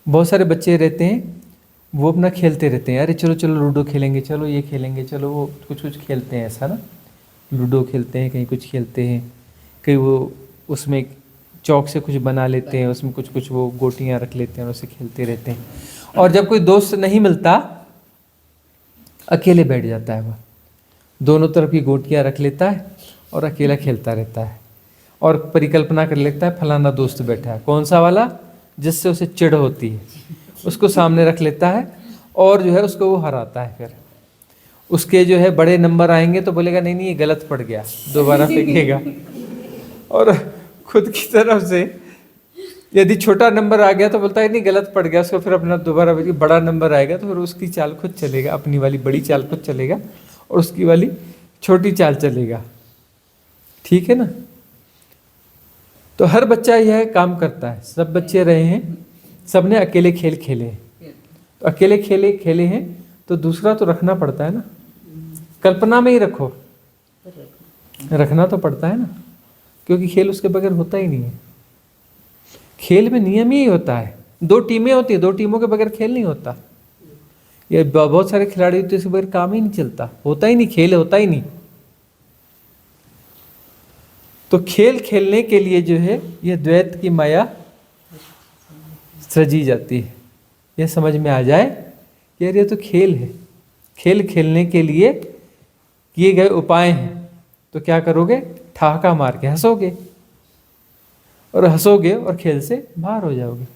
बहुत सारे बच्चे रहते हैं, वो अपना खेलते रहते हैं, अरे चलो चलो लूडो खेलेंगे, चलो ये खेलेंगे, चलो वो कुछ कुछ खेलते हैं, ऐसा ना। लूडो खेलते हैं, कहीं कुछ खेलते हैं, कहीं वो उसमें चौक से कुछ बना लेते हैं, उसमें कुछ कुछ वो गोटियां रख लेते हैं और उसे खेलते रहते हैं। और जब कोई दोस्त नहीं मिलता अकेले बैठ जाता है वह, दोनों तरफ की गोटियां रख लेता है और अकेला खेलता रहता है और परिकल्पना कर लेता है फलाना दोस्त बैठा है, कौन सा वाला, जिससे उसे चिढ़ होती है, उसको सामने रख लेता है और जो है उसको वो हराता है। फिर उसके जो है बड़े नंबर आएंगे तो बोलेगा नहीं नहीं ये गलत पड़ गया, दोबारा फेंकेगा। और खुद की तरफ से यदि छोटा नंबर आ गया तो बोलता है नहीं गलत पड़ गया, उसको फिर अपना दोबारा बड़ा नंबर आएगा तो फिर उसकी चाल खुद चलेगा, अपनी वाली बड़ी चाल खुद चलेगा और उसकी वाली छोटी चाल चलेगा। ठीक है ना। तो हर बच्चा यह काम करता है, सब बच्चे रहे हैं, सबने अकेले खेल खेले हैं। तो अकेले खेले हैं तो दूसरा तो रखना पड़ता है ना, कल्पना में ही रखो, रखना तो पड़ता है ना, क्योंकि खेल उसके बगैर होता ही नहीं है। खेल में नियम ही होता है, दो टीमें होती है, दो टीमों के बगैर खेल नहीं होता। ये बहुत सारे खिलाड़ी होते हैं, इसके बगैर काम ही नहीं चलता, होता ही नहीं, खेल होता ही नहीं। तो खेल खेलने के लिए जो है यह द्वैत की माया सजी जाती है। यह समझ में आ जाए कि यार ये तो खेल है, खेल खेलने के लिए किए गए उपाय हैं। तो क्या करोगे, ठहाका मार के हंसोगे और हंसोगे और खेल से बाहर हो जाओगे।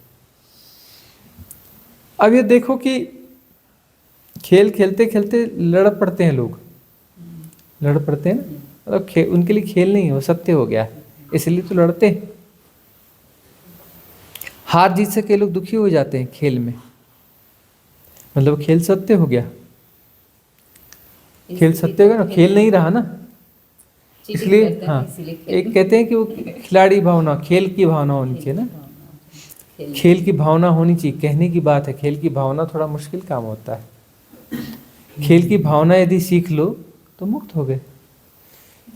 अब ये देखो कि खेल खेलते खेलते लड़ पड़ते हैं लोग, लड़ पड़ते हैं ना, मतलब उनके लिए खेल नहीं है, वो सत्य हो गया, इसलिए तो लड़ते हैं। हार जीत से कई लोग दुखी हो जाते हैं खेल में, मतलब खेल सत्य हो गया, खेल सत्य हो गया ना, खेल नहीं रहा ना, इसलिए हाँ एक कहते हैं कि वो खिलाड़ी भावना, खेल की भावना होनी चाहिए ना, खेल की भावना होनी चाहिए, कहने की बात है। खेल की भावना थोड़ा मुश्किल काम होता है। खेल की भावना यदि सीख लो तो मुक्त हो गए।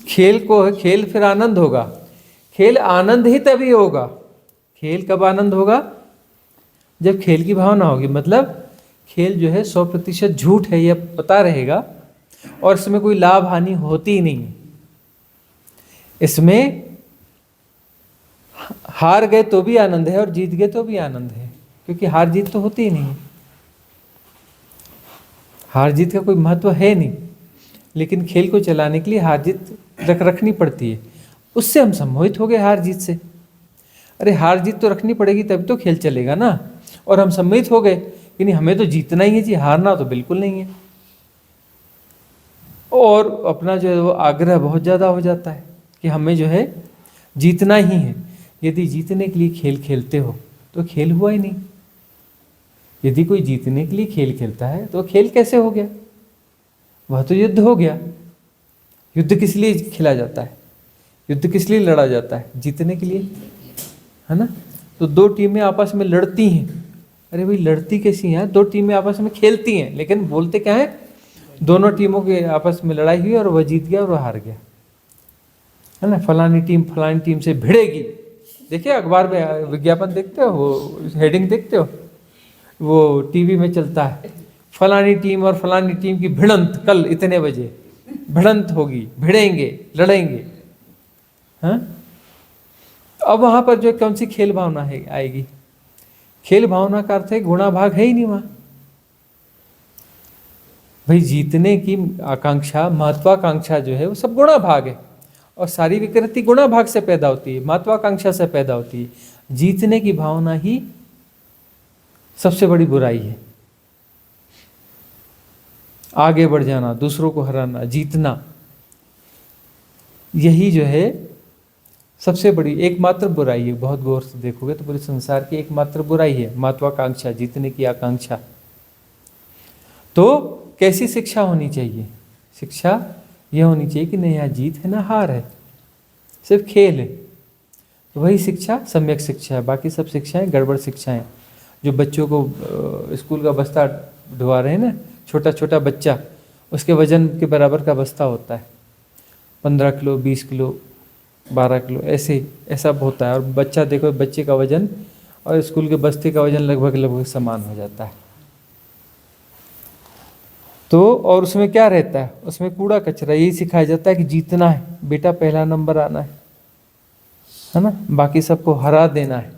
खेल फिर आनंद होगा, खेल आनंद ही तभी होगा। खेल कब आनंद होगा, जब खेल की भावना होगी, मतलब खेल जो है 100% झूठ है यह पता रहेगा और इसमें कोई लाभ हानि होती ही नहीं है। इसमें हार गए तो भी आनंद है और जीत गए तो भी आनंद है, क्योंकि हार जीत तो होती ही नहीं है, हार जीत का कोई महत्व है नहीं। लेकिन खेल को चलाने के लिए हार जीत रखनी पड़ती है, उससे हम सम्मोहित हो गए हार जीत से। अरे हार जीत तो रखनी पड़ेगी तभी तो खेल चलेगा ना, और हम सम्मोहित हो गए कि नहीं हमें तो जीतना ही है जी, हारना तो बिल्कुल नहीं है। और अपना जो है वो आग्रह बहुत ज़्यादा हो जाता है कि हमें जो है जीतना ही है। यदि जीतने के लिए खेल खेलते हो तो खेल हुआ ही नहीं। यदि कोई जीतने के लिए खेल खेलता है तो खेल कैसे हो गया, वह तो युद्ध हो गया। युद्ध किस लिए खेला जाता है, युद्ध किस लिए लड़ा जाता है, जीतने के लिए, है ना। तो दो टीमें आपस में लड़ती हैं, अरे भाई लड़ती कैसी हैं, दो टीमें आपस में खेलती हैं, लेकिन बोलते क्या है, दोनों टीमों के आपस में लड़ाई हुई और वह जीत गया और वह हार गया, है ना। फलानी टीम से भिड़ेगी, देखिए अखबार में विज्ञापन देखते हो, वो हेडिंग देखते हो, वो टीवी में चलता है, फलानी टीम और फलानी टीम की भिड़ंत कल इतने बजे, भिड़ंत होगी, भिड़ेंगे, लड़ेंगे, हाँ। अब वहां पर जो कौन सी खेल भावना है आएगी, खेल भावना का अर्थ है गुणा भाग है ही नहीं वहां। भाई जीतने की आकांक्षा, महत्वाकांक्षा जो है वो सब गुणा भाग है, और सारी विकृति गुणा भाग से पैदा होती है, महत्वाकांक्षा से पैदा होती है। जीतने की भावना ही सबसे बड़ी बुराई है। आगे बढ़ जाना, दूसरों को हराना, जीतना, यही जो है सबसे बड़ी एकमात्र बुराई है। बहुत गौर से देखोगे तो पूरे संसार की एकमात्र बुराई है महत्वाकांक्षा, जीतने की आकांक्षा। तो कैसी शिक्षा होनी चाहिए, शिक्षा यह होनी चाहिए कि नहीं यहाँ जीत है ना हार है, सिर्फ खेल है। तो वही शिक्षा सम्यक शिक्षा है। बाकी सब शिक्षाएं गड़बड़ शिक्षाएं। जो बच्चों को स्कूल का बस्ता ढुआ रहे हैं ना, छोटा छोटा बच्चा, उसके वजन के बराबर का बस्ता होता है, 15 किलो, 20 किलो, 12 किलो, ऐसा होता है। और बच्चा देखो, बच्चे का वजन और स्कूल के बस्ते का वजन लगभग समान हो जाता है। तो और उसमें क्या रहता है, उसमें कूड़ा कचरा, यही सिखाया जाता है कि जीतना है बेटा, पहला नंबर आना है ना, बाकी सबको हरा देना है,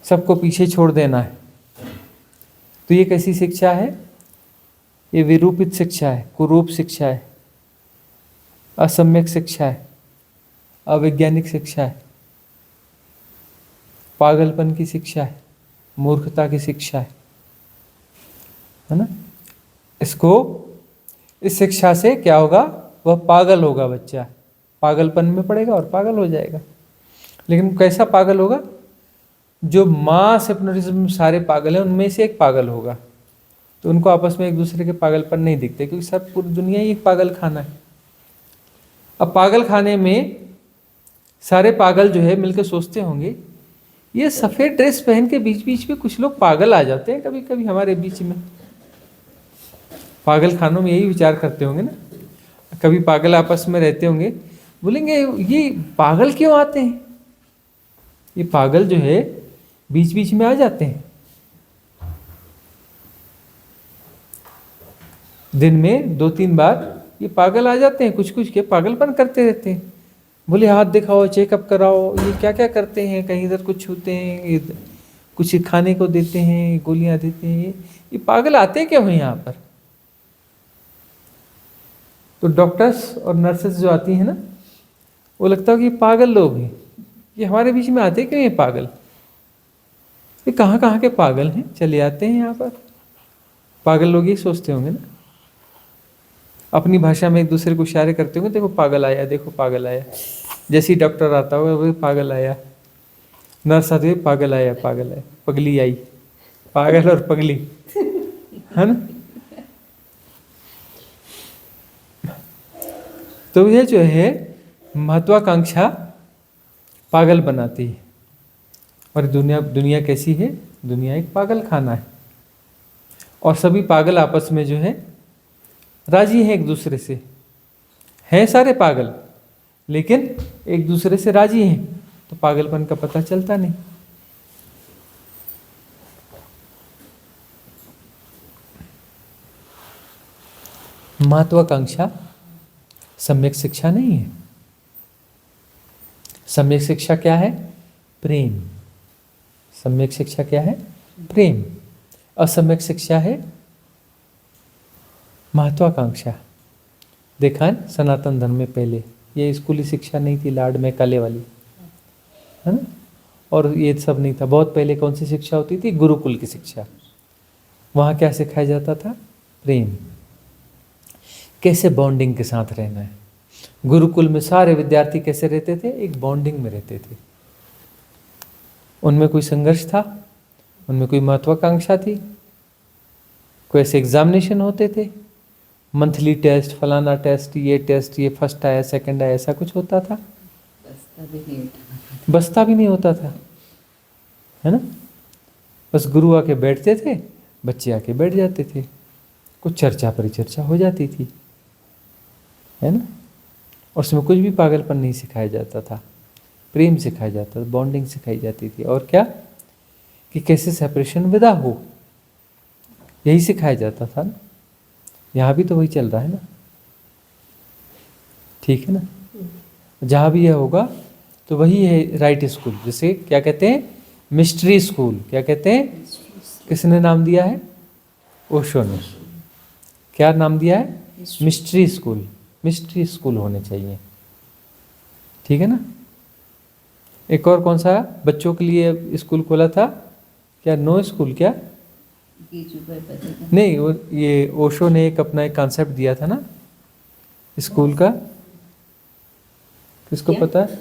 सबको पीछे छोड़ देना है। तो ये कैसी शिक्षा है, ये विरूपित शिक्षा है, कुरूप शिक्षा है, असम्यक शिक्षा है, अवैज्ञानिक शिक्षा है, पागलपन की शिक्षा है, मूर्खता की शिक्षा है ना। इस शिक्षा से क्या होगा, वह पागल होगा, बच्चा पागलपन में पड़ेगा और पागल हो जाएगा। लेकिन कैसा पागल होगा, जो मास हिप्नोटिज्म में सारे पागल हैं उनमें से एक पागल होगा, तो उनको आपस में एक दूसरे के पागलपन नहीं दिखते, क्योंकि सब पूरी दुनिया ही एक पागल खाना है। अब पागल खाने में सारे पागल जो है मिलकर सोचते होंगे, ये सफ़ेद ड्रेस पहन के बीच बीच में कुछ लोग पागल आ जाते हैं कभी कभी हमारे बीच में। पागल खानों में यही विचार करते होंगे ना, कभी पागल आपस में रहते होंगे, बोलेंगे ये पागल क्यों आते हैं, ये पागल जो है बीच बीच में आ जाते हैं, दिन में 2-3 बार ये पागल आ जाते हैं, कुछ कुछ के पागलपन करते रहते हैं। बोले हाथ दिखाओ, चेकअप कराओ, ये क्या क्या करते हैं, कहीं इधर कुछ छूते हैं, कुछ खाने को देते हैं, गोलियां देते हैं, ये पागल आते क्यों हैं यहाँ पर। तो डॉक्टर्स और नर्सेस जो आती हैं ना, वो लगता है कि ये पागल लोग हैं, ये हमारे बीच में आते क्यों ये पागल, ये कहाँ कहाँ के पागल हैं, चले आते हैं यहाँ पर। पागल लोग ही सोचते होंगे ना, अपनी भाषा में एक दूसरे को इशारे करते होंगे, देखो पागल आया, देखो पागल आया। जैसे ही डॉक्टर आता होगा वो पागल आया, नर्स आती है पागल आया, पागल आया, पगली आई, पागल और पगली, है ना। तो यह जो है महत्वाकांक्षा पागल बनाती है। और दुनिया कैसी है, दुनिया एक पागल खाना है, और सभी पागल आपस में जो है राजी हैं एक दूसरे से, हैं सारे पागल, लेकिन एक दूसरे से राजी हैं, तो पागलपन का पता चलता नहीं। महत्वाकांक्षा सम्यक शिक्षा नहीं है। सम्यक शिक्षा क्या है, प्रेम। सम्यक शिक्षा क्या है, प्रेम। असम्यक शिक्षा है महत्वाकांक्षा। देखा है सनातन धर्म में पहले ये स्कूली शिक्षा नहीं थी, लाड में काले वाली, है ना, और ये सब नहीं था। बहुत पहले कौन सी शिक्षा होती थी, गुरुकुल की शिक्षा। वहाँ क्या सिखाया जाता था, प्रेम, कैसे बॉन्डिंग के साथ रहना है। गुरुकुल में सारे विद्यार्थी कैसे रहते थे, एक बॉन्डिंग में रहते थे। उनमें कोई संघर्ष था, उनमें कोई महत्वाकांक्षा थी, कोई ऐसे एग्जामिनेशन होते थे, मंथली टेस्ट, फलाना टेस्ट, ये फर्स्ट आया, सेकंड आया, ऐसा कुछ होता था, बस्ता भी नहीं होता था, है ना। बस गुरु आके बैठते थे, बच्चे आके बैठ जाते थे, कुछ चर्चा परिचर्चा हो जाती थी, है ना। और उसमें कुछ भी पागलपन नहीं सिखाया जाता था, प्रेम सिखाया जाता था, बॉन्डिंग सिखाई जाती थी, और क्या कि कैसे सेपरेशन विदा हो, यही सिखाया जाता था ना। यहाँ भी तो वही चल रहा है ना, ठीक है ना। जहाँ भी यह होगा तो वही है राइट स्कूल, जिसे क्या कहते हैं, मिस्ट्री स्कूल। क्या कहते हैं, किसने नाम दिया है, ओशो ने। क्या नाम दिया है, मिस्ट्री स्कूल। मिस्ट्री स्कूल होने चाहिए, ठीक है ना। एक और कौन सा बच्चों के लिए स्कूल खोला था, क्या नो स्कूल, क्या नहीं, वो ये ओशो ने एक अपना एक कॉन्सेप्ट दिया था ना स्कूल का, किसको पता है,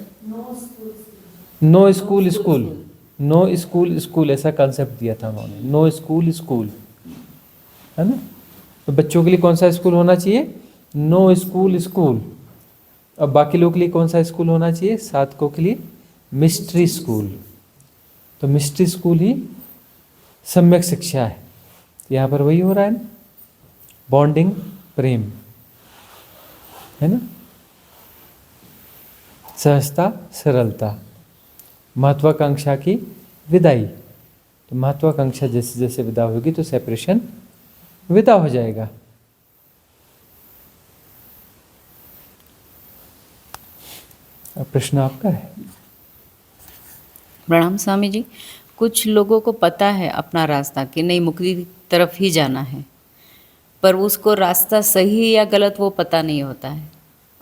no school school, no school school, ऐसा कॉन्सेप्ट दिया था उन्होंने, नो स्कूल स्कूल, है ना। तो बच्चों के लिए कौन सा स्कूल होना चाहिए, नो स्कूल स्कूल। अब बाकी लोगों के लिए कौन सा स्कूल होना चाहिए, साधकों के लिए मिस्ट्री स्कूल। तो मिस्ट्री स्कूल ही सम्यक शिक्षा है। यहाँ पर वही हो रहा है ना, बॉन्डिंग, प्रेम, है ना, सहजता, सरलता, महत्वाकांक्षा की विदाई। तो महत्वाकांक्षा जैसे जैसे विदा होगी तो सेपरेशन विदा हो जाएगा। अब प्रश्न आपका है। प्रणाम स्वामी जी। कुछ लोगों को पता है अपना रास्ता कि नहीं, मुक्ति की तरफ ही जाना है, पर उसको रास्ता सही या गलत वो पता नहीं होता है,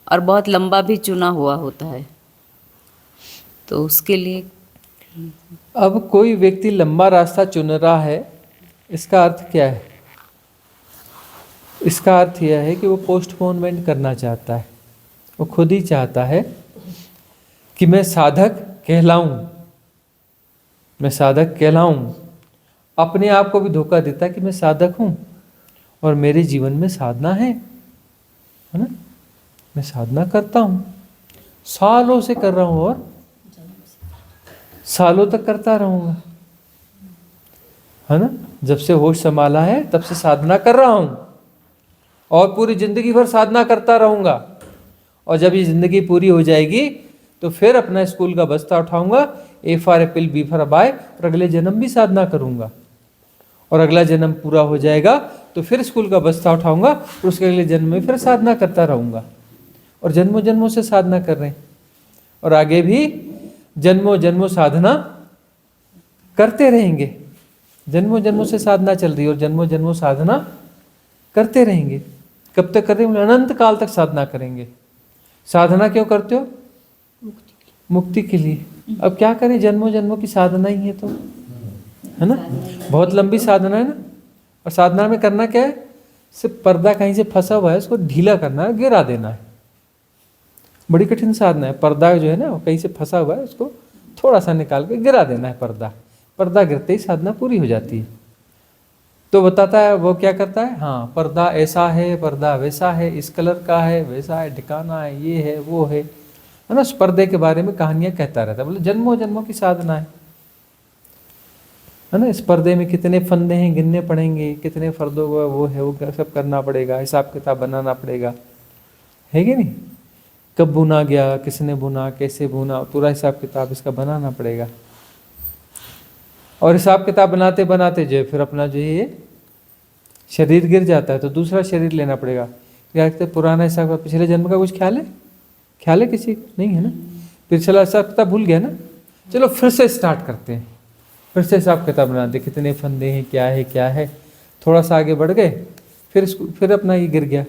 और बहुत लंबा भी चुना हुआ होता है। तो उसके लिए अब कोई व्यक्ति लंबा रास्ता चुन रहा है, इसका अर्थ क्या है? इसका अर्थ यह है कि वो पोस्टपोनमेंट करना चाहता है। वो खुद ही चाहता है कि मैं साधक कहलाऊं, मैं साधक कहलाऊं। अपने आप को भी धोखा देता है कि मैं साधक हूं और मेरे जीवन में साधना है ना, मैं साधना करता हूं, सालों से कर रहा हूं और सालों तक करता रहूंगा, है ना। जब से होश संभाला है तब से साधना कर रहा हूं और पूरी जिंदगी भर साधना करता रहूंगा। और जब ये जिंदगी पूरी हो जाएगी तो फिर अपना स्कूल का बस्ता उठाऊंगा, A for apple, B for bye, और अगले जन्म भी साधना करूंगा। और अगला जन्म पूरा हो जाएगा तो फिर स्कूल का बस्ता उठाऊंगा और उसके अगले जन्म में फिर साधना करता रहूंगा। और जन्मों जन्मों से साधना कर रहे हैं और आगे भी जन्मों जन्मों साधना करते रहेंगे। जन्मों जन्मों से साधना चल रही है और जन्मों जन्मों साधना करते रहेंगे। कब तक कर रहे हैं? अनंत काल तक साधना करेंगे। साधना क्यों करते हो? मुक्ति के लिए। अब क्या करें, जन्मों जन्मों की साधना ही है तो, है ना। बहुत लंबी साधना है ना। और साधना में करना क्या है? सिर्फ पर्दा कहीं से फंसा हुआ है उसको ढीला करना है, गिरा देना है। बड़ी कठिन साधना है। पर्दा जो है ना कहीं से फंसा हुआ है उसको थोड़ा सा निकाल के गिरा देना है। पर्दा गिरते ही साधना पूरी हो जाती है। तो बताता है वो क्या करता है, हाँ पर्दा ऐसा है, पर्दा वैसा है, इस कलर का है, वैसा है, ठिकाना है, ये है, वो है ना। उस पर्दे के बारे में कहानियां कहता रहता है। बोले जन्मों जन्मों की साधना है ना। इस पर्दे में कितने फंदे हैं गिनने पड़ेंगे, कितने फर्दों का वो है, वो सब करना पड़ेगा, हिसाब किताब बनाना पड़ेगा, है कि नहीं। कब बुना गया, किसने बुना, कैसे बुना, पूरा हिसाब किताब इसका बनाना पड़ेगा। और हिसाब किताब बनाते बनाते जो है फिर अपना जो है ये शरीर गिर जाता है तो दूसरा शरीर लेना पड़ेगा। क्या कहते हैं, पुराना हिसाब का पिछले जन्म का कुछ ख्याल है किसी को? नहीं है ना। पिछला हिसाब किताब भूल गया ना। चलो फिर से स्टार्ट करते हैं, फिर से हिसाब किताब बनाते, कितने फंदे हैं, क्या है। थोड़ा सा आगे बढ़ गए, फिर अपना ये गिर गया,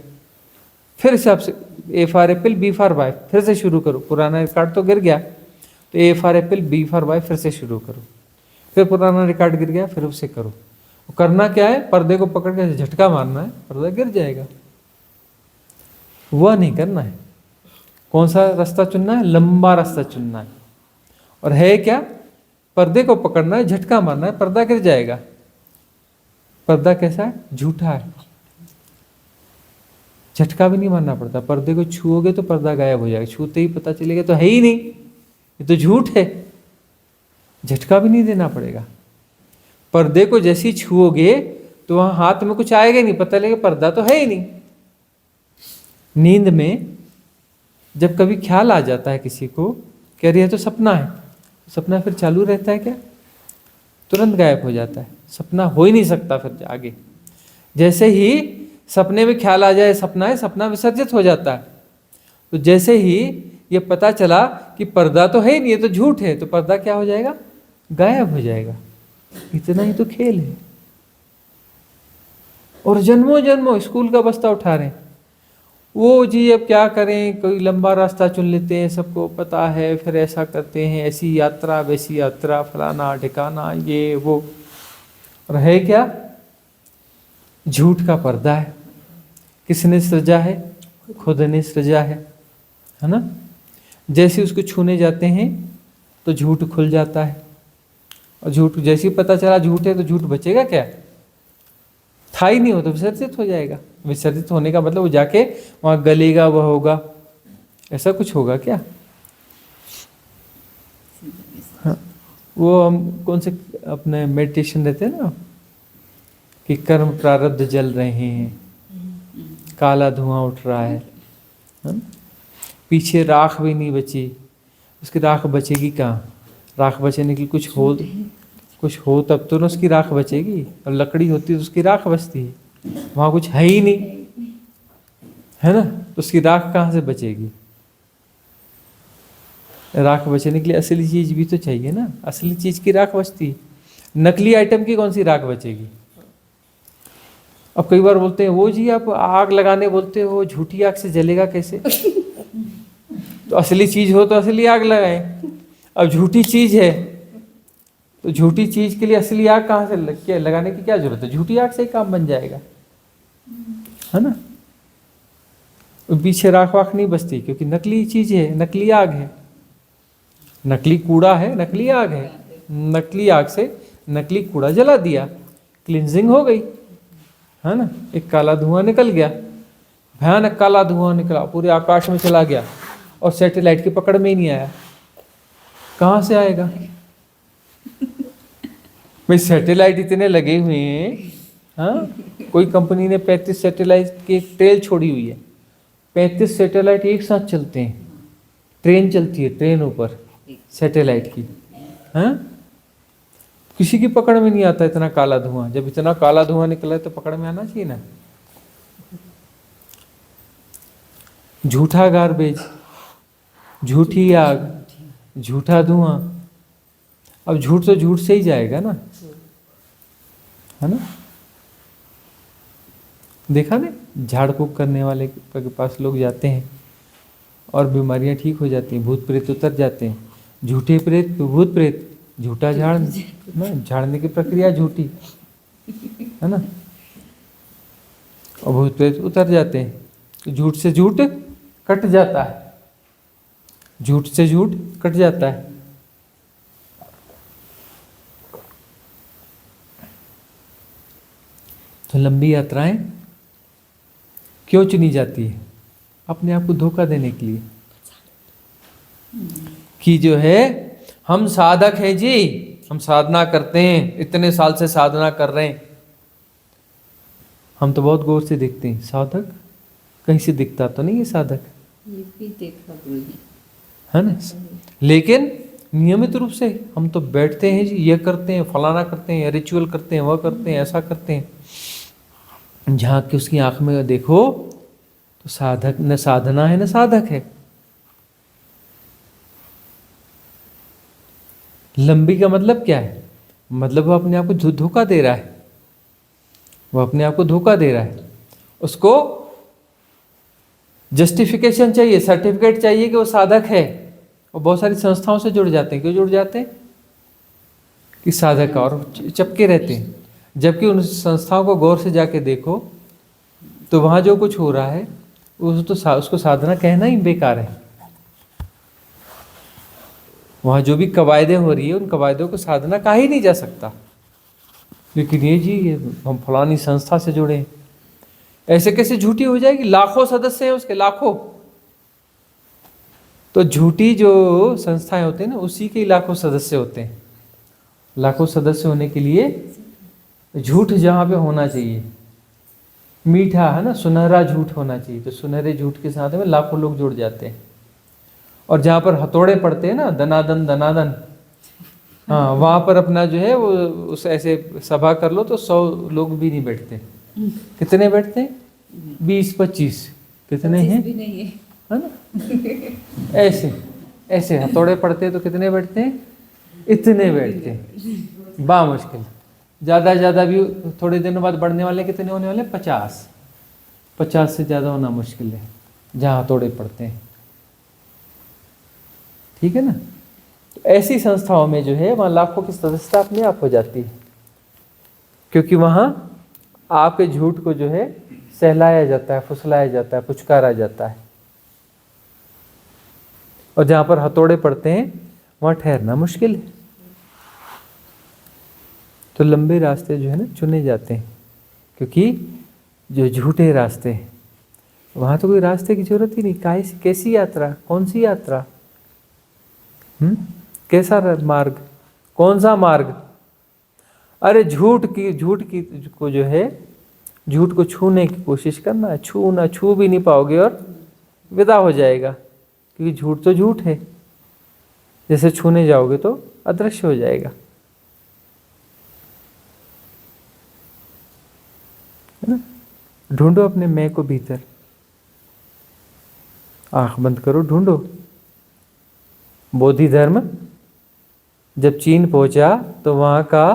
फिर हिसाब से A for apple, B for bye, फिर से शुरू करो। पुराना रिकॉर्ड तो गिर गया तो A for apple, B for bye, फिर से शुरू करो। फिर पुराना रिकॉर्ड गिर गया, फिर उससे करो। करना क्या है, पर्दे को पकड़ के झटका मारना है, पर्दा गिर जाएगा। वह नहीं करना है। कौन सा रास्ता चुनना है? लंबा रास्ता चुनना है। और है क्या? पर्दे को पकड़ना है, झटका मारना है, पर्दा गिर जाएगा। पर्दा कैसा है? झूठा है। झटका भी नहीं मारना पड़ता। पर्दे को छुओगे तो पर्दा गायब हो जाएगा, छूते ही पता चलेगा तो है ही नहीं, ये तो झूठ है। झटका भी नहीं देना पड़ेगा। पर्दे को जैसे ही छुओगे तो वहां हाथ में कुछ आएगा नहीं, पता लगेगा पर्दा तो है ही नहीं। नींद में जब कभी ख्याल आ जाता है किसी को, कह रही है तो सपना है, सपना फिर चालू रहता है क्या? तुरंत गायब हो जाता है। सपना हो ही नहीं सकता फिर आगे। जैसे ही सपने में ख्याल आ जाए सपना है, सपना विसर्जित हो जाता है। तो जैसे ही ये पता चला कि पर्दा तो है ही नहीं, ये तो झूठ है, तो पर्दा क्या हो जाएगा? गायब हो जाएगा। इतना ही तो खेल है। और जन्मों जन्मों स्कूल का बस्ता उठा रहे हैं। वो जी अब क्या करें, कोई लंबा रास्ता चुन लेते हैं, सबको पता है, फिर ऐसा करते हैं, ऐसी यात्रा वैसी यात्रा, फलाना ठिकाना, ये वो। और है क्या? झूठ का पर्दा है। किसने सृजा है? खुद ने सृजा है ना। जैसे उसको छूने जाते हैं तो झूठ खुल जाता है। और झूठ जैसे ही पता चला झूठ है तो झूठ बचेगा क्या? था ही नहीं हो तो विसर्जित हो जाएगा। विसर्जित होने का मतलब वो जाके वहां गलेगा, वह होगा, ऐसा कुछ होगा क्या? हाँ, वो हम कौन से अपने मेडिटेशन रहते हैं ना कि कर्म प्रारब्ध जल रहे हैं, काला धुआं उठ रहा है, पीछे राख भी नहीं बची। उसकी राख बचेगी कहाँ? राख बचने की कुछ हो तब तो ना उसकी राख बचेगी। और लकड़ी होती है तो उसकी राख बचती है, वहाँ कुछ है ही नहीं, है ना। तो उसकी राख कहाँ से बचेगी? राख बचने के लिए असली चीज भी तो चाहिए ना। असली चीज की राख बचती है, नकली आइटम की कौन सी राख बचेगी? अब कई बार बोलते हैं वो जी आप आग लगाने बोलते हो, झूठी आग से जलेगा कैसे? तो असली चीज हो तो असली आग लगाएं। अब झूठी चीज है तो झूठी चीज के लिए असली आग कहाँ से लगाने की क्या जरूरत है? झूठी आग से ही काम बन जाएगा, है ना। पीछे राख वाख नहीं बचती, क्योंकि नकली चीज है, नकली आग है, नकली कूड़ा है, नकली आग है। नकली आग से नकली कूड़ा जला दिया, क्लिनजिंग हो गई, है ना। एक काला धुआं निकल गया, भयानक काला धुआं निकला, पूरे आकाश में चला गया और सैटेलाइट की पकड़ में ही नहीं आया। कहाँ से आएगा भाई? सैटेलाइट इतने लगे हुए हैं, हाँ। कोई कंपनी ने 35 सैटेलाइट की ट्रेल छोड़ी हुई है। 35 सैटेलाइट एक साथ चलते हैं, ट्रेन चलती है, ट्रेन ऊपर सैटेलाइट की, हाँ। किसी की पकड़ में नहीं आता इतना काला धुआं। जब इतना काला धुआं निकला है तो पकड़ में आना चाहिए ना। झूठा गार्बेज, झूठी आग, झूठा धुआं। अब झूठ तो झूठ से ही जाएगा ना, है ना। देखा ना, झाड़ फूक करने वाले के पास लोग जाते हैं और बीमारियां ठीक हो जाती हैं, भूत प्रेत उतर जाते हैं। झूठे प्रेत, भूत प्रेत, झूठा झाड़ ना, झाड़ने की प्रक्रिया झूठी, है ना। और भूत प्रेत उतर जाते हैं। तो झूठ से झूठ कट जाता है, झूठ से झूठ कट जाता है। तो लंबी यात्राएं क्यों चुनी जाती है? अपने आप को धोखा देने के लिए कि जो है हम साधक हैं जी, हम साधना करते हैं, इतने साल से साधना कर रहे हैं। हम तो बहुत गौर से देखते हैं, साधक कहीं से दिखता तो नहीं है साधक, ये भी देखा गुरुजी, है ना। लेकिन नियमित रूप से हम तो बैठते हैं जी, ये करते हैं, फलाना करते हैं, रिचुअल करते हैं, वह करते हैं, ऐसा करते हैं। झांक के उसकी आंख में देखो तो साधक न साधना है न साधक है। लंबी का मतलब क्या है? मतलब वो अपने आप को धोखा दे रहा है, वो अपने आप को धोखा दे रहा है। उसको जस्टिफिकेशन चाहिए, सर्टिफिकेट चाहिए कि वो साधक है। और बहुत सारी संस्थाओं से जुड़ जाते हैं। क्यों जुड़ जाते हैं? कि साधक और चपके रहते हैं। जबकि उन संस्थाओं को गौर से जाके देखो तो वहाँ जो कुछ हो रहा है उसको साधना कहना ही बेकार है। वहाँ जो भी कवायदे हो रही है उन कवायदों को साधना कहा ही नहीं जा सकता। लेकिन ये जी हम फलानी संस्था से जुड़े हैं, ऐसे कैसे झूठी हो जाएगी? लाखों सदस्य हैं उसके, लाखों। तो झूठी जो संस्थाएं होती हैं ना, उसी के लाखों सदस्य होते हैं। लाखों सदस्य होने के लिए झूठ जहाँ पे होना चाहिए, मीठा है ना, सुनहरा झूठ होना चाहिए। तो सुनहरे झूठ के साथ में लाखों लोग जुड़ जाते हैं। और जहाँ पर हथौड़े पड़ते हैं ना, दनादन दनादन, हाँ, वहाँ पर अपना जो है वो उस ऐसे सभा कर लो तो 100 लोग भी नहीं बैठते। कितने बैठते हैं? 20-25। कितने हैं? भी नहीं है ना। ऐसे ऐसे हथौड़े पड़ते हैं तो कितने बैठते हैं? इतने बैठते हैं, बा मुश्किल। ज़्यादा ज़्यादा भी थोड़े दिनों बाद बढ़ने वाले कितने होने वाले? 50 से ज़्यादा होना मुश्किल है जहाँ हथौड़े पड़ते हैं। ठीक है ना। तो ऐसी संस्थाओं में जो है वहाँ लाखों की सदस्यता अपने आप हो जाती है, क्योंकि वहाँ आपके झूठ को जो है सहलाया जाता है, फुसलाया जाता है, पुचकारा जाता है। और जहाँ पर हथौड़े पड़ते हैं वहाँ ठहरना मुश्किल है। तो लंबे रास्ते जो है ना चुने जाते हैं, क्योंकि जो झूठे रास्ते हैं वहाँ तो कोई रास्ते की जरूरत ही नहीं। कैसी यात्रा? कौन सी यात्रा? कैसा मार्ग? कौन सा मार्ग? अरे झूठ की को जो है, झूठ को छूने की कोशिश करना है। छू भी नहीं पाओगे और विदा हो जाएगा, क्योंकि झूठ तो झूठ है। जैसे छूने जाओगे तो अदृश्य हो जाएगा, है ना। ढूंढो अपने मैं को भीतर, आंख बंद करो, ढूंढो। बोधि धर्म जब चीन पहुंचा तो वहाँ का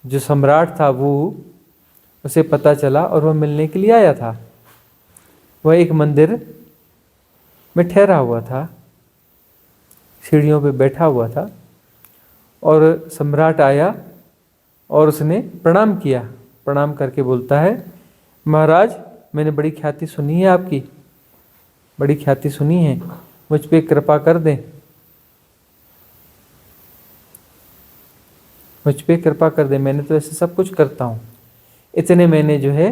जो सम्राट था वो उसे पता चला और वह मिलने के लिए आया था। वह एक मंदिर में ठहरा हुआ था, सीढ़ियों पे बैठा हुआ था, और सम्राट आया और उसने प्रणाम किया। प्रणाम करके बोलता है, महाराज मैंने बड़ी ख्याति सुनी है आपकी, बड़ी ख्याति सुनी है, मुझ पे कृपा कर दें, मुझ पे कृपा कर दें, मैंने तो ऐसे सब कुछ करता हूँ, इतने मैंने जो है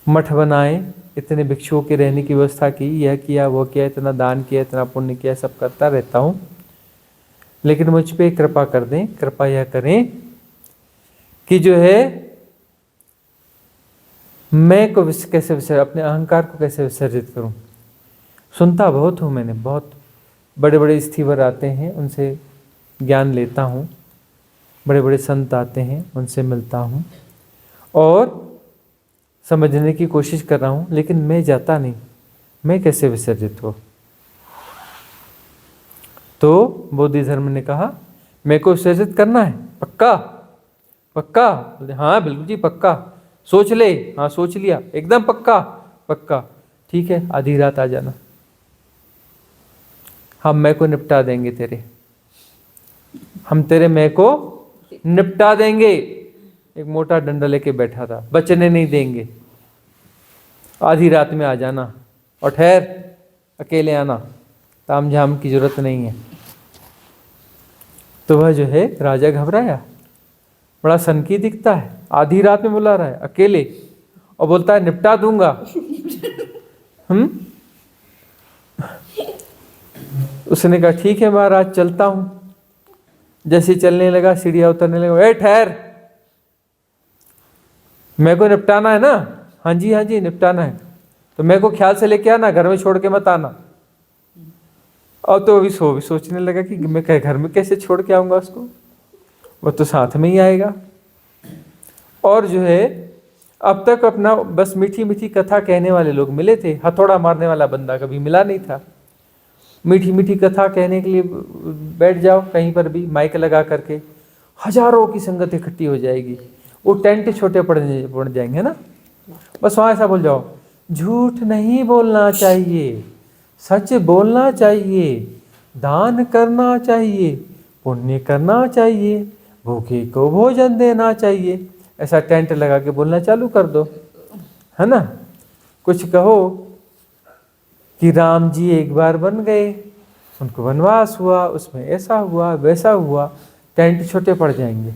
मठ बनाए, इतने भिक्षुओं के रहने की व्यवस्था की, यह किया वो किया, इतना दान किया, इतना पुण्य किया, सब करता रहता हूँ, लेकिन मुझ पे कृपा कर दें, कृपा यह करें कि जो है मैं को कैसे विसर्जित, अपने अहंकार को कैसे विसर्जित करूं। सुनता बहुत हूँ मैंने, बहुत बड़े बड़े स्थिवर आते हैं, उनसे ज्ञान लेता हूँ, बड़े बड़े संत आते हैं, उनसे मिलता हूँ और समझने की कोशिश कर रहा हूँ, लेकिन मैं जाता नहीं, मैं कैसे विसर्जित हो। तो बोधि धर्म ने कहा, मेरे को विसर्जित करना है, पक्का पक्का? बोले हाँ बिल्कुल जी पक्का। सोच ले? हाँ सोच लिया, एकदम पक्का? पक्का। ठीक है, आधी रात आ जाना, हम मैं को निपटा देंगे तेरे, हम तेरे मैं को निपटा देंगे। एक मोटा डंडा लेके बैठा था, बचने नहीं देंगे, आधी रात में आ जाना, और ठहर अकेले आना, ताम झाम की जरूरत नहीं है। तो वह जो है राजा घबराया, बड़ा सनकी दिखता है, आधी रात में बुला रहा है अकेले, और बोलता है निपटा दूंगा। उसने कहा ठीक है महाराज चलता हूं। जैसे चलने लगा, सीढ़ियां उतरने लगा, ए ठहर, मेरे को निपटाना है ना? हाँ जी निपटाना है, तो मेरे को ख्याल से लेके आना, घर में छोड़ के मत आना। और तो अभी सोचने लगा कि मैं घर में कैसे छोड़ के आऊंगा उसको, वो तो साथ में ही आएगा। और जो है अब तक अपना बस मीठी मीठी कथा कहने वाले लोग मिले थे, हथौड़ा मारने वाला बंदा कभी मिला नहीं था। मीठी मीठी कथा कहने के लिए बैठ जाओ कहीं पर भी माइक लगा करके, हजारों की संगत इकट्ठी हो जाएगी, वो टेंट छोटे पड़ जाएंगे ना, बस वहाँ ऐसा बोल जाओ, झूठ नहीं बोलना चाहिए, सच बोलना चाहिए, दान करना चाहिए, पुण्य करना चाहिए, भूखे को भोजन देना चाहिए, ऐसा टेंट लगा के बोलना चालू कर दो, है ना। कुछ कहो कि राम जी एक बार बन गए, उनको वनवास हुआ, उसमें ऐसा हुआ वैसा हुआ, टेंट छोटे पड़ जाएंगे,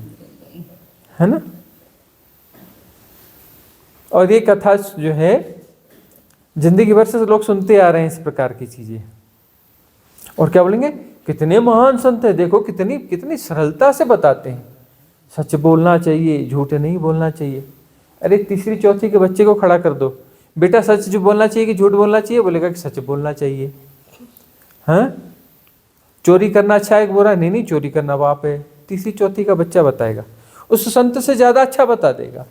है ना। और ये कथा जो है जिंदगी भर से लोग सुनते आ रहे हैं इस प्रकार की चीजें, और क्या बोलेंगे, कितने महान संत है, देखो कितनी कितनी सरलता से बताते हैं, सच बोलना चाहिए, झूठ नहीं बोलना चाहिए। अरे तीसरी चौथी के बच्चे को खड़ा कर दो, बेटा सच जो बोलना चाहिए कि झूठ बोलना चाहिए, बोलेगा कि सच बोलना चाहिए। हाँ, चोरी करना अच्छा है कि बुरा? नहीं चोरी करना पाप है। तीसरी चौथी का बच्चा बताएगा, उस संत से ज्यादा अच्छा बता देगा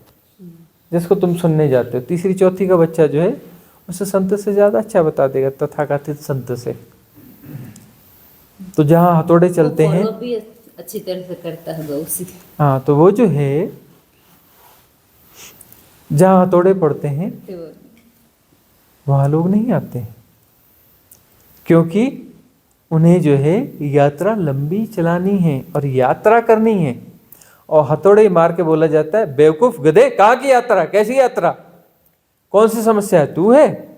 जिसको तुम सुनने जाते हो। तीसरी चौथी का बच्चा जो है उस संत से ज्यादा अच्छा बता देगा, तथाकथित संत से। तो जहाँ हथौड़े चलते हैं, भी अच्छी तरह से करता है उसी। हाँ, तो वो जो है जहाँ हथौड़े पड़ते हैं वहाँ लोग नहीं आते हैं, क्योंकि उन्हें जो है यात्रा लंबी चलानी है और यात्रा करनी है। और हथौड़े मार के बोला जाता है, बेवकूफ गधे, कहाँ की यात्रा, कैसी यात्रा, कौन सी समस्या है, तू है?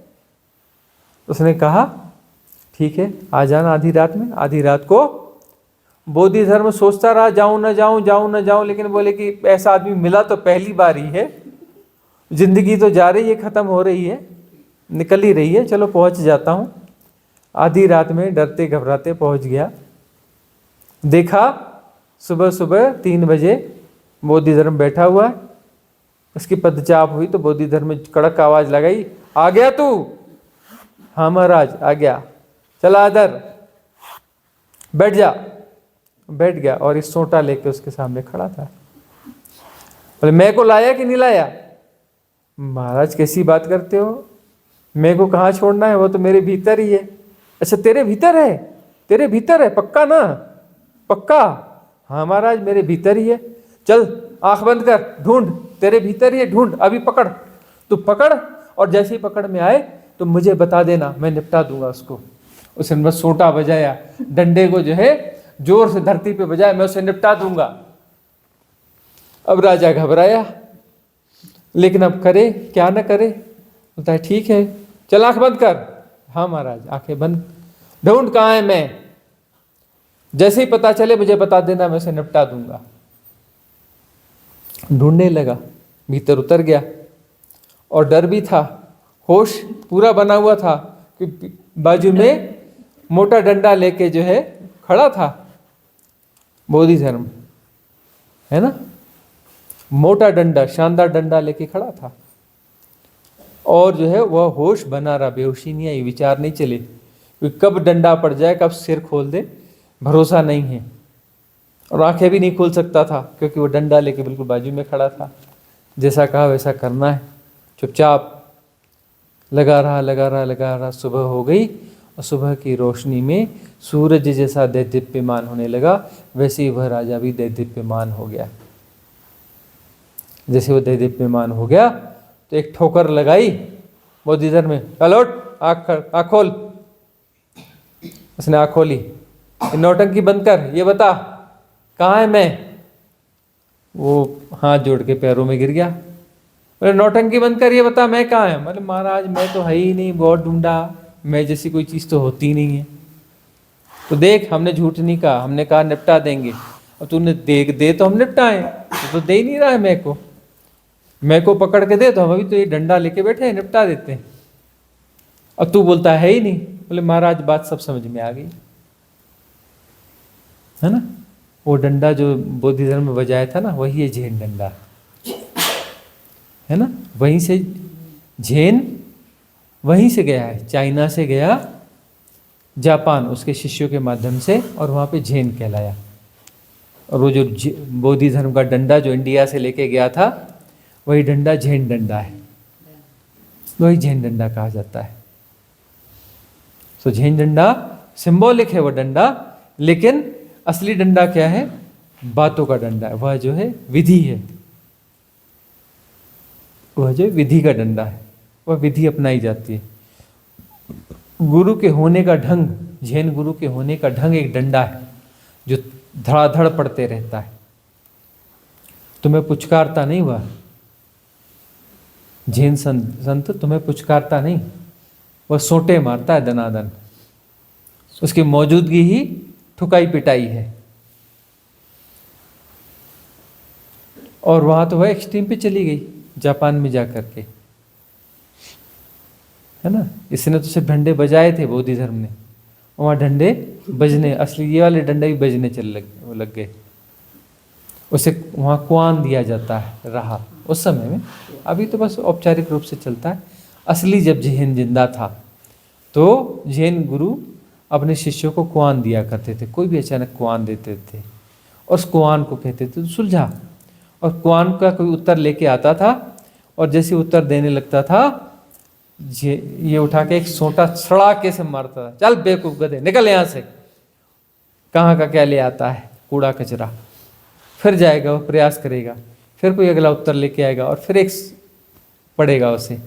उसने कहा ठीक है आ जाना आधी रात में। आधी रात को बोधि धर्म सोचता रहा, जाऊं ना जाऊं, जाऊं ना जाऊं, लेकिन बोले कि ऐसा आदमी मिला तो पहली बार ही है, जिंदगी तो जा रही है, खत्म हो रही है, निकल ही रही है, चलो पहुंच जाता हूं। आधी रात में डरते घबराते पहुंच गया। देखा सुबह सुबह 3 बजे बोधि धर्म बैठा हुआ है, उसकी पदचाप हुई तो बोधि धर्म में कड़क आवाज लगाई, आ गया तू? हाँ महाराज आ गया। चला इधर बैठ जा। बैठ गया और इस सोटा लेके उसके सामने खड़ा था। बोले मैं को लाया कि नहीं लाया? महाराज कैसी बात करते हो, मैं को कहाँ छोड़ना है, वो तो मेरे भीतर ही है। अच्छा तेरे भीतर है, तेरे भीतर है, पक्का ना? पक्का? हाँ महाराज मेरे भीतर ही है। चल आंख बंद कर, ढूंढ, तेरे भीतर ये ढूंढ, अभी पकड़, तू पकड़, और जैसे ही पकड़ में आए तो मुझे बता देना, मैं निपटा दूंगा उसको। उसने बस सोटा बजाया, डंडे को जो है जोर से धरती पे बजाया, मैं उसे निपटा दूंगा। अब राजा घबराया, लेकिन अब करे क्या न करे। बोलता है ठीक है, चल आंख बंद कर। हाँ महाराज, आंखें बंद। ढूंढ कहाँ है मैं, जैसे ही पता चले मुझे बता देना, मैं उसे निपटा दूंगा। ढूंढने लगा, भीतर उतर गया, और डर भी था, होश पूरा बना हुआ था कि बाजू में मोटा डंडा लेके जो है खड़ा था बोधि धर्म, है ना, मोटा डंडा, शानदार डंडा लेके खड़ा था। और जो है वह होश बना रहा, बेहोशी नहीं आई, विचार नहीं चले, क्योंकि कब डंडा पड़ जाए, कब सिर खोल दे, भरोसा नहीं है। और आंखें भी नहीं खोल सकता था, क्योंकि वो डंडा लेके बिल्कुल बाजू में खड़ा था। जैसा कहा वैसा करना है, चुपचाप लगा रहा। सुबह हो गई, और सुबह की रोशनी में सूरज जैसा दैदीप्यमान होने लगा, वैसे ही वह राजा भी दैदीप्यमान हो गया। जैसे वो दैदीप्यमान हो गया तो एक ठोकर लगाई बोधिधर्म में, लौट, आँख खोल। उसने आँख खोली, नौटंकी बंद कर, ये बता कहाँ है मैं। वो हाथ जोड़ के पैरों में गिर गया, बोले नौटंकी बंद कर, ये बता मैं कहाँ है। मतलब महाराज मैं तो है ही नहीं, बहुत ढूंढा, मैं जैसी कोई चीज़ तो होती नहीं है। तो देख, हमने झूठ नहीं कहा, हमने कहा निपटा देंगे, और तूने दे तो हम निपटाएं, तो दे ही नहीं रहा है मैं को पकड़ के दे, तो हम अभी तो ये डंडा लेके बैठे हैं, निपटा देते हैं। अब तू बोलता है ही नहीं। बोले महाराज बात सब समझ में आ गई, है ना। वो डंडा जो बोधि धर्म में बजाया था ना, वही है झेन डंडा, है ना। वहीं से झेन वहीं से गया है, चाइना से गया जापान उसके शिष्यों के माध्यम से, और वहाँ पे झेन कहलाया। और वो जो बोधि धर्म का डंडा जो इंडिया से लेके गया था, वही डंडा झेन डंडा है, वही झेन डंडा कहा जाता है। तो झेन डंडा सिंबॉलिक है वो डंडा, लेकिन असली डंडा क्या है, बातों का डंडा है। वह जो है विधि है, वह जो विधि का डंडा है, वह विधि अपनाई जाती है। गुरु के होने का ढंग, झेन गुरु के होने का ढंग एक डंडा है जो धड़ाधड़ पड़ते रहता है। तुम्हें पुचकारता नहीं, वह झेन संत तुम्हें पुचकारता नहीं, वह सोटे मारता है दनादन। उसकी मौजूदगी ही ठुकाई पिटाई है। और वहां तो वह एक्सट्रीम पे चली गई, जापान में जाकर के, है ना। इसने तो सिर्फ डंडे बजाए थे बोधि धर्म ने, वहाँ डंडे बजने, असली ये वाले डंडे भी बजने लग गए। उसे वहाँ कुआन दिया जाता है रहा उस समय में, अभी तो बस औपचारिक रूप से चलता है। असली जब झेन जिंदा था तो झेन गुरु अपने शिष्यों को कुआन दिया करते थे, कोई भी अचानक कुआन देते थे, और उस कुआन को कहते थे सुलझा। और कुआन का कोई उत्तर लेके आता था, और जैसे उत्तर देने लगता था, ये उठा के एक सोटा सड़ाके से मारता था, चल बेवकूफ गधे निकल यहाँ से, कहाँ का क्या ले आता है, कूड़ा कचरा। फिर जाएगा, वो प्रयास करेगा, फिर कोई अगला उत्तर लेके आएगा, और फिर एक पड़ेगा उसे,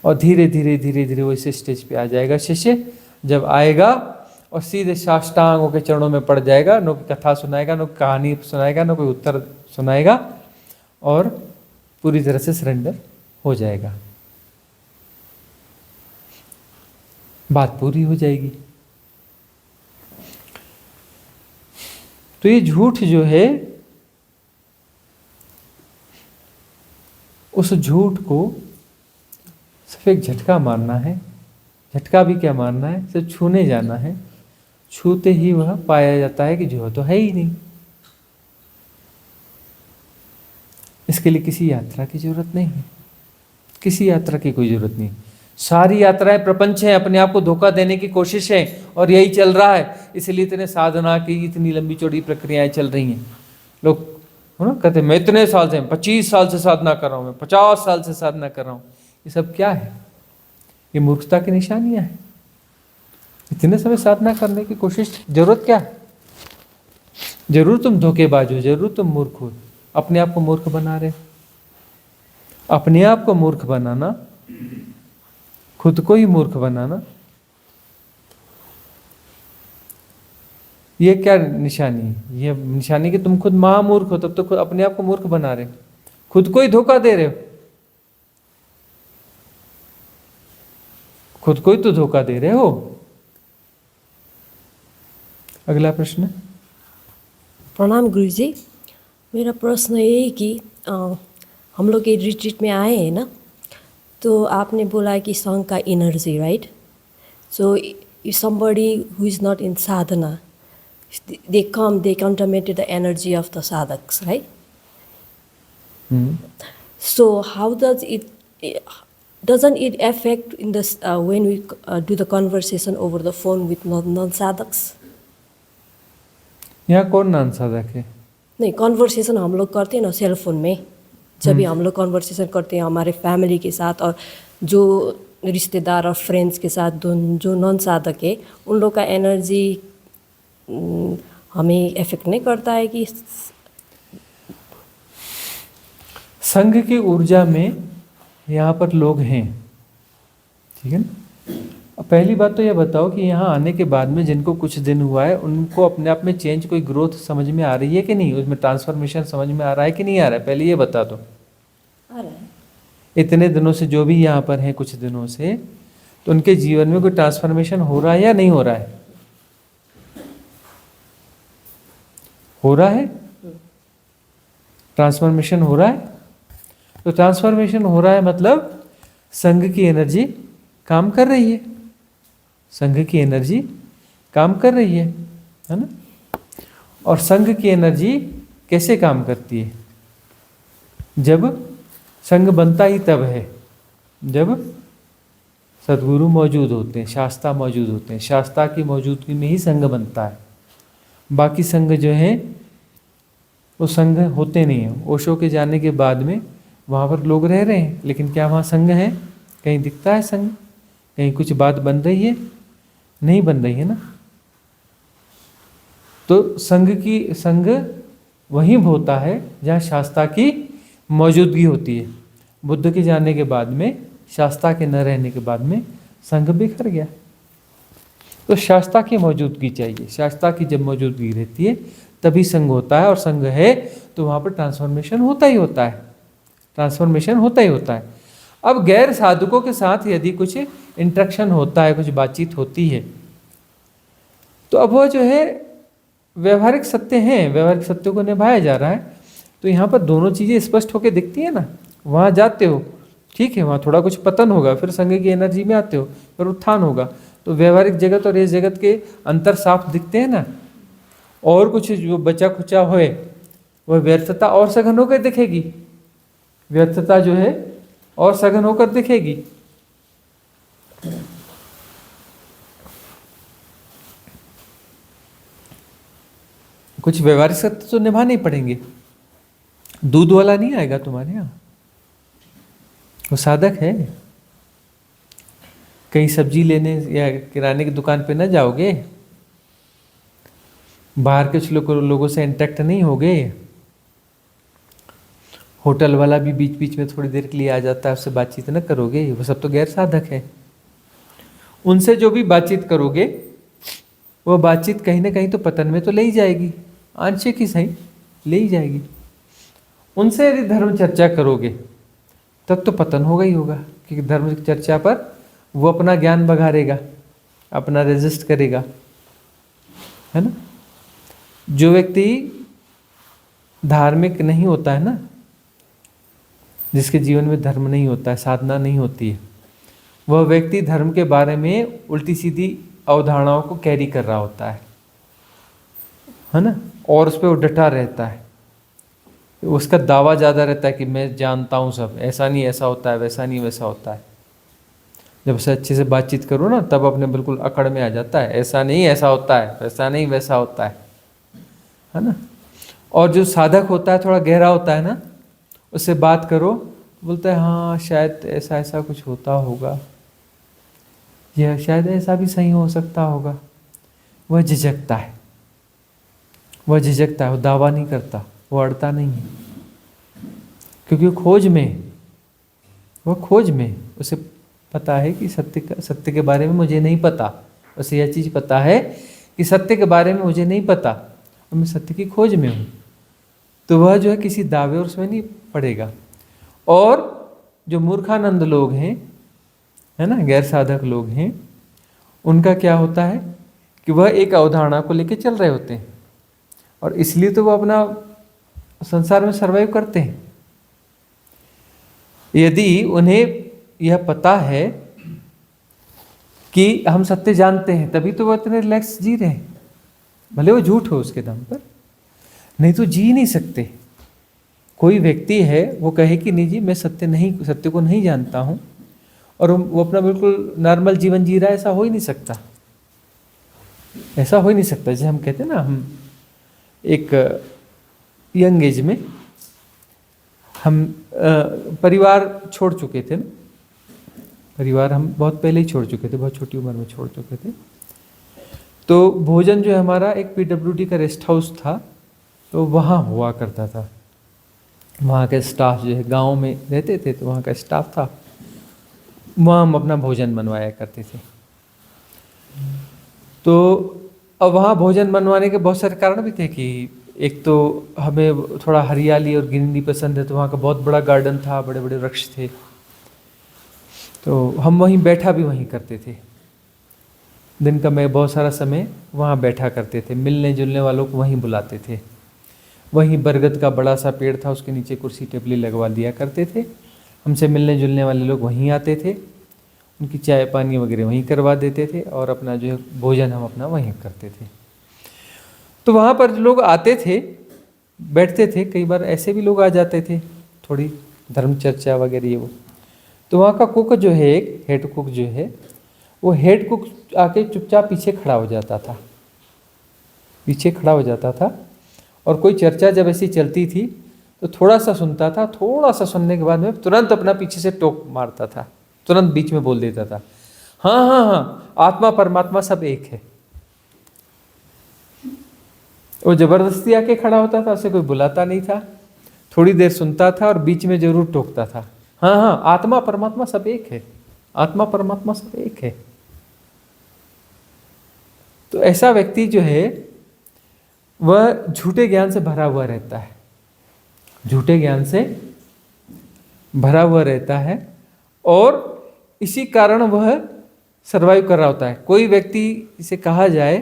और धीरे धीरे धीरे धीरे वो इस स्टेज पे आ जाएगा शिष्य। जब आएगा और सीधे साष्टांग के चरणों में पड़ जाएगा, न कोई कथा सुनाएगा, न कहानी सुनाएगा, न कोई उत्तर सुनाएगा, और पूरी तरह से सरेंडर हो जाएगा, बात पूरी हो जाएगी। तो ये झूठ जो है, उस झूठ को सिर्फ एक झटका मारना है। झटका भी क्या मारना है, सिर्फ छूने जाना है। छूते ही वह पाया जाता है कि जो तो है ही नहीं। इसके लिए किसी यात्रा की जरूरत नहीं है, किसी यात्रा की कोई जरूरत नहीं। सारी यात्राएं प्रपंच हैं, अपने आप को धोखा देने की कोशिश है, और यही चल रहा है। इसलिए इतने साधना की इतनी लंबी चौड़ी प्रक्रियाएं चल रही हैं। लोग है ना कहते मैं इतने साल से, 25 साल से साधना कर रहा हूँ, मैं 50 साल से साधना कर रहा हूँ। ये सब क्या है, ये मूर्खता की निशानियां हैं। इतने समय साधना करने की कोशिश, जरूरत क्या है? जरूर तुम धोखेबाज हो, जरूर तुम मूर्ख हो, अपने आप को मूर्ख बना रहे हो। अपने आप को मूर्ख बनाना, खुद को ही मूर्ख बनाना, ये क्या निशानी है? ये निशानी कि तुम खुद महामूर्ख हो, तब तो खुद अपने आप को मूर्ख बना रहे हो, खुद को ही धोखा दे रहे हो, खुद को ही तो धोखा दे रहे हो। अगला प्रश्न। प्रणाम गुरुजी। मेरा प्रश्न यही कि हम लोग ये रिट्रीट में आए हैं ना, तो आपने बोला कि संघ का energy, right? So if somebody who is not in sadhana, they contaminated the energy of the sadhaks, right? So how doesn't it affect in this when we do the conversation over the phone with non-sadhaks? यहाँ कौन नान साधक है? नहीं, conversation हम लोग करते हैं ना सेल फोन में, जब भी हम लोग कॉन्वर्सेशन करते हैं हमारे फैमिली के साथ और जो रिश्तेदार और फ्रेंड्स के साथ, जो नॉन साधक है उन लोग का एनर्जी हमें इफेक्ट नहीं करता है कि? संघ की ऊर्जा में यहाँ पर लोग हैं, ठीक है ना। अब पहली बात तो ये बताओ कि यहाँ आने के बाद में जिनको कुछ दिन हुआ है उनको अपने आप में चेंज, कोई ग्रोथ समझ में आ रही है कि नहीं? उसमें ट्रांसफॉर्मेशन समझ में आ रहा है कि नहीं आ रहा है? पहले ये बता दो। आ रहा है। इतने दिनों से जो भी यहाँ पर हैं, कुछ दिनों से, तो उनके जीवन में कोई ट्रांसफॉर्मेशन हो रहा है या नहीं हो रहा है? हो रहा है, ट्रांसफॉर्मेशन हो रहा है। तो ट्रांसफॉर्मेशन हो रहा है मतलब संघ की एनर्जी काम कर रही है, संघ की एनर्जी काम कर रही है ना। और संघ की एनर्जी कैसे काम करती है? जब संघ बनता ही तब है जब सद्गुरु मौजूद होते हैं, शास्त्रा मौजूद होते हैं। शास्त्रा की मौजूदगी में ही संघ बनता है। बाकी संघ जो है वो संघ होते नहीं हैं। ओशो के जाने के बाद में वहाँ पर लोग रह रहे हैं, लेकिन क्या वहाँ संघ है? कहीं दिखता है संघ? कहीं कुछ बात बन रही है? नहीं बन रही है ना। तो संघ वहीं होता है जहाँ शास्त्रा की मौजूदगी होती है। बुद्ध के जाने के बाद में, शास्त्रा के न रहने के बाद में संघ बिखर गया। तो शास्त्रा की मौजूदगी चाहिए। शास्त्रा की जब मौजूदगी रहती है तभी संघ होता है, और संघ है तो वहाँ पर ट्रांसफॉर्मेशन होता ही होता है, ट्रांसफॉर्मेशन होता ही होता है। अब गैर साधकों के साथ यदि कुछ इंटरेक्शन होता है, कुछ बातचीत होती है, तो अब वो जो है व्यवहारिक सत्य हैं, व्यवहारिक सत्य को निभाया जा रहा है। तो यहाँ पर दोनों चीज़ें स्पष्ट होकर दिखती है ना। वहाँ जाते हो, ठीक है, वहाँ थोड़ा कुछ पतन होगा, फिर संघ की एनर्जी में आते हो, फिर उत्थान होगा। तो व्यवहारिक जगत और इस जगत के अंतर साफ दिखते हैं ना। और कुछ जो बचा खुचा होए वह व्यर्थता और सघन होकर दिखेगी, व्यर्थता जो है और सघन होकर दिखेगी। कुछ व्यवहारिक सत्य तो निभाने ही पड़ेंगे। दूध वाला नहीं आएगा तुम्हारे यहाँ, वो साधक है। कहीं सब्जी लेने या किराने की दुकान पे ना जाओगे, बाहर के लोगों से इंटरेक्ट नहीं होगे। होटल वाला भी बीच बीच में थोड़ी देर के लिए आ जाता है, उससे बातचीत न करोगे, वो सब तो गैर साधक है। उनसे जो भी बातचीत करोगे वो बातचीत कहीं ना कहीं तो पतन में तो ले ही जाएगी, आंशिक ही सही ले ही जाएगी। उनसे यदि धर्म चर्चा करोगे तब तो पतन होगा ही होगा, क्योंकि धर्म चर्चा पर वो अपना ज्ञान बघारेगा, अपना रेजिस्ट करेगा, है ना। जो व्यक्ति धार्मिक नहीं होता है ना, जिसके जीवन में धर्म नहीं होता है, साधना नहीं होती है, वह व्यक्ति धर्म के बारे में उल्टी सीधी अवधारणाओं को कैरी कर रहा होता है ना, और उस पर वो डटा रहता है। उसका दावा ज़्यादा रहता है कि मैं जानता हूँ सब, ऐसा नहीं ऐसा होता है, वैसा नहीं वैसा होता है। जब से अच्छे से बातचीत करो ना, तब अपने बिल्कुल अकड़ में आ जाता है, ऐसा नहीं ऐसा होता है, वैसा नहीं वैसा होता है ना। और जो साधक होता है थोड़ा गहरा होता है ना, उससे बात करो, बोलता है हाँ शायद ऐसा ऐसा कुछ होता होगा, यह शायद ऐसा भी सही हो सकता होगा। वह झिझकता है, वह झिझकता है, वो दावा नहीं करता, वो अड़ता नहीं है, क्योंकि वो खोज में है। वह खोज में, उसे पता है कि सत्य के बारे में मुझे नहीं पता, उसे यह चीज़ पता है कि सत्य के बारे में मुझे नहीं पता और मैं सत्य की खोज में हूँ। तो वह जो है किसी दावे और उसमें नहीं पड़ेगा। और जो मूर्खानंद लोग हैं, है ना, गैर साधक लोग हैं, उनका क्या होता है कि वह एक अवधारणा को लेकर चल रहे होते हैं और इसलिए तो वह अपना संसार में सर्वाइव करते हैं। यदि उन्हें यह पता है कि हम सत्य जानते हैं, तभी तो वह इतने रिलैक्स जी रहे हैं, भले वो झूठ हो उसके दम पर, नहीं तो जी नहीं सकते। कोई व्यक्ति है वो कहे कि नहीं जी मैं सत्य को नहीं जानता हूँ और वो अपना बिल्कुल नॉर्मल जीवन जी रहा है, ऐसा हो ही नहीं सकता। ऐसा हो ही नहीं सकता। जैसे हम कहते हैं ना, हम एक यंग एज में हम परिवार छोड़ चुके थे ना, परिवार हम बहुत पहले ही छोड़ चुके थे, बहुत छोटी उम्र में छोड़ चुके थे। तो भोजन जो है हमारा एक PWD का रेस्ट हाउस था, तो वहाँ हुआ करता था। वहाँ के स्टाफ जो है, गांव में रहते थे तो वहाँ का स्टाफ था, वहाँ हम अपना भोजन बनवाया करते थे। तो अब वहाँ भोजन बनवाने के बहुत सारे कारण भी थे कि एक तो हमें थोड़ा हरियाली और ग्रीनरी पसंद है, तो वहाँ का बहुत बड़ा गार्डन था, बड़े बड़े वृक्ष थे, तो हम वहीं बैठा भी वहीं करते थे। दिन का मैं बहुत सारा समय वहाँ बैठा करते थे, मिलने जुलने वालों को वहीं बुलाते थे। वहीं बरगद का बड़ा सा पेड़ था, उसके नीचे कुर्सी टेबली लगवा दिया करते थे। हमसे मिलने जुलने वाले लोग वहीं आते थे, उनकी चाय पानी वगैरह वहीं करवा देते थे और अपना जो है भोजन हम अपना वहीं करते थे। तो वहाँ पर लोग आते थे, बैठते थे, कई बार ऐसे भी लोग आ जाते थे, थोड़ी धर्म चर्चा वगैरह ये वो। तो वहाँ का कुक जो है, एक हेड कुक जो है, वो हेड कुक आके चुपचाप पीछे खड़ा हो जाता था, पीछे खड़ा हो जाता था और कोई चर्चा जब ऐसी चलती थी तो थोड़ा सा सुनता था, थोड़ा सा सुनने के बाद में तुरंत अपना पीछे से टोक मारता था, तुरंत बीच में बोल देता था, हाँ हाँ हाँ, आत्मा परमात्मा सब एक है। वो जबरदस्ती आके खड़ा होता था, उसे कोई बुलाता नहीं था, थोड़ी देर सुनता था और बीच में जरूर टोकता था, हाँ हाँ, आत्मा परमात्मा सब एक है, आत्मा परमात्मा सब एक है। तो ऐसा व्यक्ति जो है वह झूठे ज्ञान से भरा हुआ रहता है, झूठे ज्ञान से भरा हुआ रहता है और इसी कारण वह सर्वाइव कर रहा होता है। कोई व्यक्ति इसे कहा जाए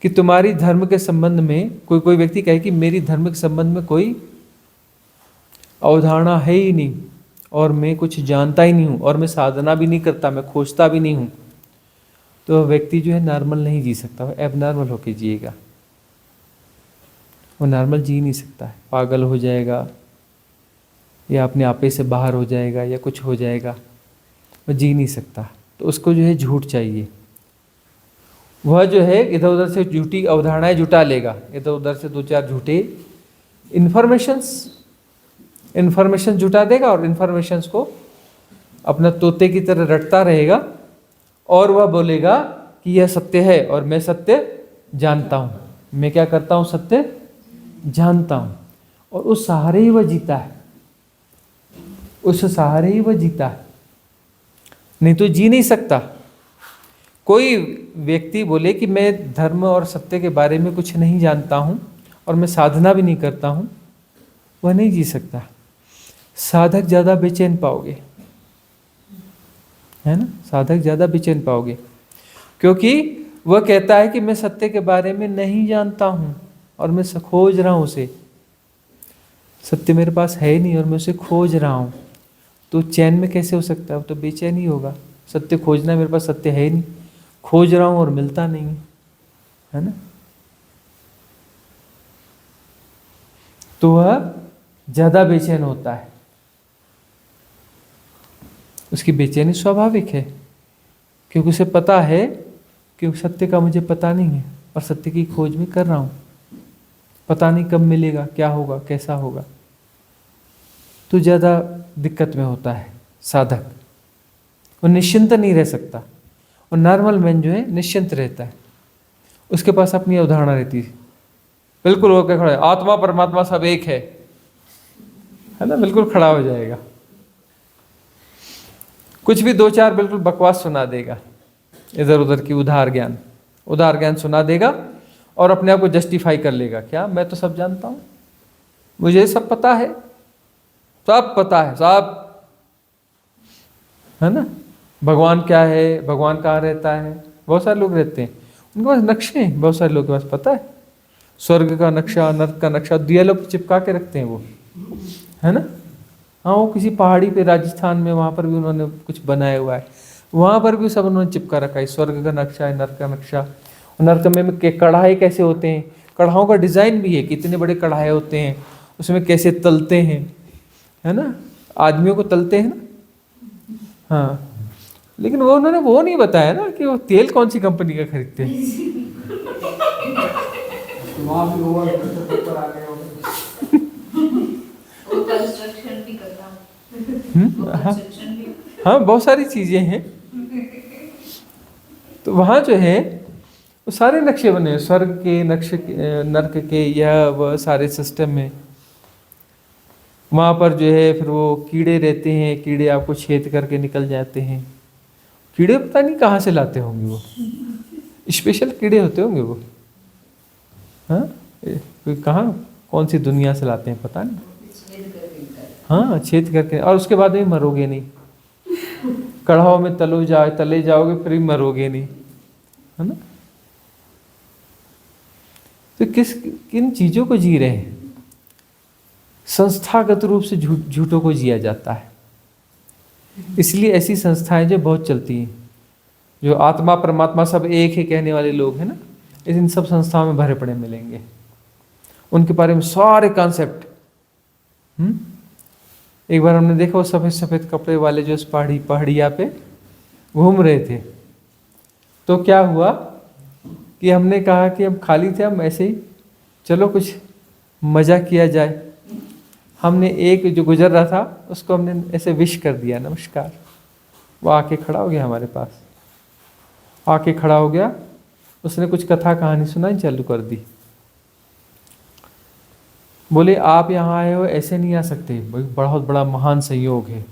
कि तुम्हारी धर्म के संबंध में, कोई व्यक्ति कहे कि मेरी धर्म के संबंध में कोई अवधारणा है ही नहीं और मैं कुछ जानता ही नहीं हूँ और मैं साधना भी नहीं करता, मैं खोजता भी नहीं हूँ, तो व्यक्ति जो है नॉर्मल नहीं जी सकता, वो एबनॉर्मल होकर जिएगा, वो नॉर्मल जी नहीं सकता है, पागल हो जाएगा या अपने आपे से बाहर हो जाएगा या कुछ हो जाएगा, वो जी नहीं सकता। तो उसको जो है झूठ चाहिए। वह जो है इधर उधर से झूठी अवधारणाएं जुटा लेगा, इधर उधर से दो चार झूठे इन्फॉर्मेशन जुटा देगा और इन्फॉर्मेशंस को अपना तोते की तरह रटता रहेगा और वह बोलेगा कि यह सत्य है और मैं सत्य जानता हूँ। मैं क्या करता हूँ? सत्य जानता हूँ। और उस सहारे ही वह जीता है, उस सहारे ही वह जीता है, नहीं तो जी नहीं सकता। कोई व्यक्ति बोले कि मैं धर्म और सत्य के बारे में कुछ नहीं जानता हूँ और मैं साधना भी नहीं करता हूँ, वह नहीं जी सकता। साधक ज़्यादा बेचैन पाओगे, है ना, साधक ज़्यादा बेचैन पाओगे, क्योंकि वह कहता है कि मैं सत्य के बारे में नहीं जानता हूँ और मैं खोज रहा हूँ उसे, सत्य मेरे पास है नहीं और मैं उसे खोज रहा हूँ। तो चैन में कैसे हो सकता है? वो तो बेचैन ही होगा। सत्य खोजना, मेरे पास सत्य है नहीं, खोज रहा हूँ और मिलता नहीं है ना, तो वह ज़्यादा बेचैन होता है। उसकी बेचैनी स्वाभाविक है, क्योंकि उसे पता है कि सत्य का मुझे पता नहीं है और सत्य की खोज में कर रहा हूँ, पता नहीं कब मिलेगा, क्या होगा, कैसा होगा, तो ज़्यादा दिक्कत में होता है साधक। वो निश्चिंत नहीं रह सकता। और नॉर्मल मैन जो है निश्चिंत रहता है, उसके पास अपनी अवधारणा रहती है, बिल्कुल होकर खड़ा है, आत्मा परमात्मा सब एक है ना, बिल्कुल खड़ा हो जाएगा। कुछ भी दो चार बिल्कुल बकवास सुना देगा, इधर उधर की उधार ज्ञान सुना देगा और अपने आप को जस्टिफाई कर लेगा, क्या मैं तो सब जानता हूं, मुझे सब पता है, सब पता है सब, है ना। भगवान क्या है, भगवान कहाँ रहता है, बहुत सारे लोग रहते हैं उनके पास नक्शे हैं, बहुत सारे लोगों के पास पता है, स्वर्ग का नक्शा, नर्क का नक्शा, दिया लोग चिपका के रखते हैं वो, है ना। हाँ, वो किसी पहाड़ी पे राजस्थान में, वहाँ पर भी उन्होंने कुछ बनाया हुआ है, वहाँ पर भी सब उन्होंने चिपका रखा है, स्वर्ग का नक्शा है, नर्क का नक्शा। नर्क में कढ़ाई कैसे होते हैं, कढ़ाओं का डिज़ाइन भी है, कितने बड़े कढ़ाई होते हैं, उसमें कैसे तलते हैं, है ना, आदमियों को तलते हैं ना। हाँ, लेकिन वो उन्होंने वो नहीं बताया ना कि वो तेल कौन सी कंपनी का खरीदते हैं। हाँ, हाँ, बहुत सारी चीजें हैं। तो वहाँ जो है वो सारे नक्शे बने, स्वर्ग के नक्शे, नर्क के, यह वह सारे सिस्टम में। वहाँ पर जो है फिर वो कीड़े रहते हैं, कीड़े आपको छेद करके निकल जाते हैं। कीड़े पता नहीं कहाँ से लाते होंगे, वो स्पेशल कीड़े होते होंगे वो, हाँ, कोई कहाँ कौन सी दुनिया से लाते हैं पता नहीं। हाँ, छेद करके, और उसके बाद भी मरोगे नहीं, कढ़ाओ में तले जाओगे फिर भी मरोगे नहीं, है ना। तो किन चीजों को जी रहे हैं, संस्थागत रूप से झूठों को जिया जाता है। इसलिए ऐसी संस्थाएं जो बहुत चलती हैं, जो आत्मा परमात्मा सब एक है कहने वाले लोग हैं ना, इन सब संस्थाओं में भरे पड़े मिलेंगे। उनके बारे में सारे कॉन्सेप्ट। एक बार हमने देखा वो सफेद सफेद कपड़े वाले जो इस पहाड़िया पे घूम रहे थे, तो क्या हुआ कि हमने कहा कि हम खाली थे, हम ऐसे ही चलो कुछ मजा किया जाए। हमने एक जो गुजर रहा था उसको हमने ऐसे विश कर दिया, नमस्कार। वो आके खड़ा हो गया हमारे पास, आके खड़ा हो गया, उसने कुछ कथा कहानी सुनाई चालू कर दी। बोले आप यहाँ आए हो ऐसे नहीं आ सकते, बहुत बड़ा महान संयोग है,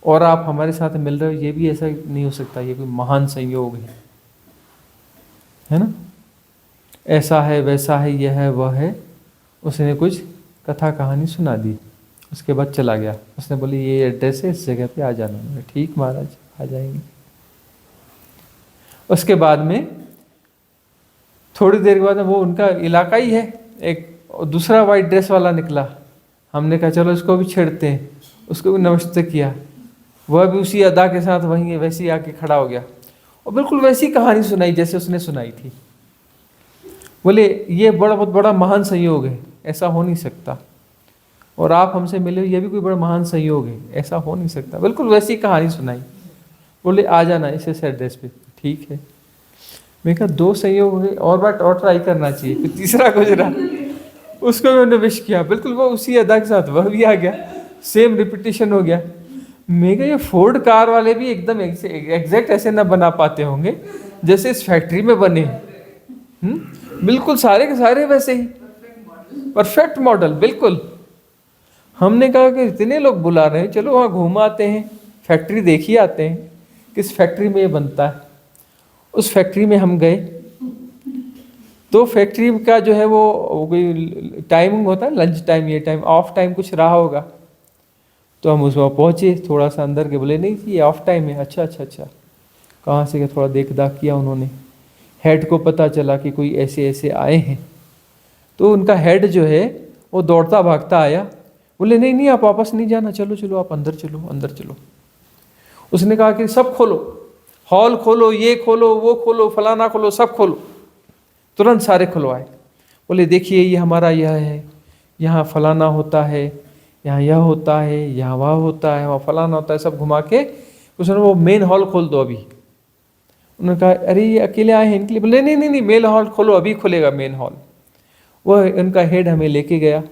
और आप हमारे साथ मिल रहे हो ये भी ऐसा नहीं हो सकता, ये कोई महान संयोग है ना, ऐसा है वैसा है यह है वह है। उसने कुछ कथा कहानी सुना दी, उसके बाद चला गया। उसने बोली ये एड्रेस है, इस जगह पे आ जाना। मैंने ठीक महाराज, आ जाएंगे। उसके बाद में थोड़ी देर के बाद वो उनका इलाका ही है, एक दूसरा वाइट ड्रेस वाला निकला। हमने कहा चलो इसको भी छेड़ते हैं, उसको भी नमस्ते किया, वह भी उसी अदा के साथ वहीं वैसे ही आके खड़ा हो गया और बिल्कुल वैसी कहानी सुनाई जैसे उसने सुनाई थी। बोले ये बहुत बड़ा महान संयोग है, ऐसा हो नहीं सकता, और आप हमसे मिले ये भी कोई बड़ा महान संयोग है, ऐसा हो नहीं सकता। बिल्कुल वैसी कहानी सुनाई। बोले आ जाना इस एड्रेस पे। ठीक है। मैं कहा 2 संयोग हो गए, और बार और ट्राई करना चाहिए। फिर तीसरा गुजरा, उसको भी मैंने विश किया, बिल्कुल वो उसी अदा के साथ वह भी आ गया, सेम रिपीटिशन हो गया। मैं कहा ये फोर्ड कार वाले भी एकदम एग्जैक्ट ऐसे ना बना पाते होंगे जैसे इस फैक्ट्री में बने। बिल्कुल सारे के सारे वैसे ही परफेक्ट मॉडल, बिल्कुल। हमने कहा कि इतने लोग बुला रहे हैं, चलो वहाँ घूम आते हैं, फैक्ट्री देख ही आते हैं किस फैक्ट्री में ये बनता है। उस फैक्ट्री में हम गए तो फैक्ट्री का जो है वो कोई टाइमिंग होता है, लंच टाइम, ये टाइम, ऑफ टाइम कुछ रहा होगा। तो हम उसमें पहुँचे, थोड़ा सा अंदर के, बोले नहीं जी ये ऑफ टाइम है। अच्छा अच्छा अच्छा, कहाँ से, थोड़ा देख दाख किया उन्होंने। हेड को पता चला कि कोई ऐसे ऐसे आए हैं, तो उनका हेड जो है वो दौड़ता भागता आया। बोले नहीं नहीं आप वापस नहीं जाना, चलो चलो आप अंदर चलो, अंदर चलो। उसने कहा कि सब खोलो, हॉल खोलो, ये खोलो, वो खोलो, फलाना खोलो, सब खोलो। तुरंत सारे खुलवाए। बोले देखिए ये हमारा यह है, यहाँ फलाना होता है, यहाँ यह होता है, यहाँ वह होता है, वहाँ फलाना होता है, सब घुमा के उसने वो मेन हॉल खोल दो अभी। उन्होंने कहा अरे ये अकेले आए हैं इनके लिए। बोले नहीं नहीं नहीं मेन हॉल खोलो, अभी खुलेगा मेन हॉल। वह उनका हेड हमें लेके गया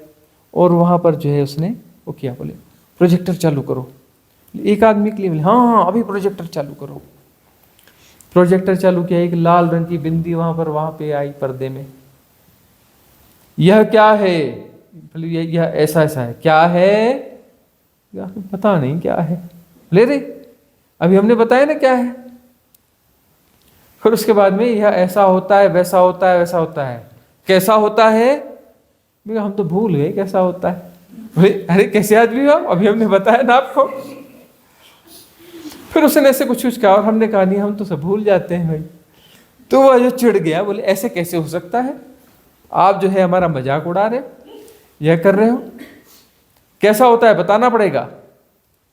और वहाँ पर जो है उसने वो किया, बोले प्रोजेक्टर चालू करो। एक आदमी के लिए बोले हाँ हाँ अभी प्रोजेक्टर चालू करो। प्रोजेक्टर चालू किया, एक लाल रंग की बिंदी वहाँ पे आई पर्दे में। यह क्या है, बोले यह ऐसा ऐसा है, क्या है, या पता नहीं क्या है। ले रे अभी हमने बताया ना क्या है। फिर उसके बाद में यह ऐसा होता है, वैसा होता है, वैसा होता है, कैसा होता है, हम तो भूल गए कैसा होता है। बोले अरे कैसे आदमी हो, अभी हमने बताया ना आपको। फिर उसने ऐसे कुछ कहा और हमने कहा नहीं हम तो सब भूल जाते हैं भाई। तो वह जो चिढ़ गया, बोले ऐसे कैसे हो सकता है, आप जो है हमारा मजाक उड़ा रहे हो, यह कर रहे हो, कैसा होता है बताना पड़ेगा।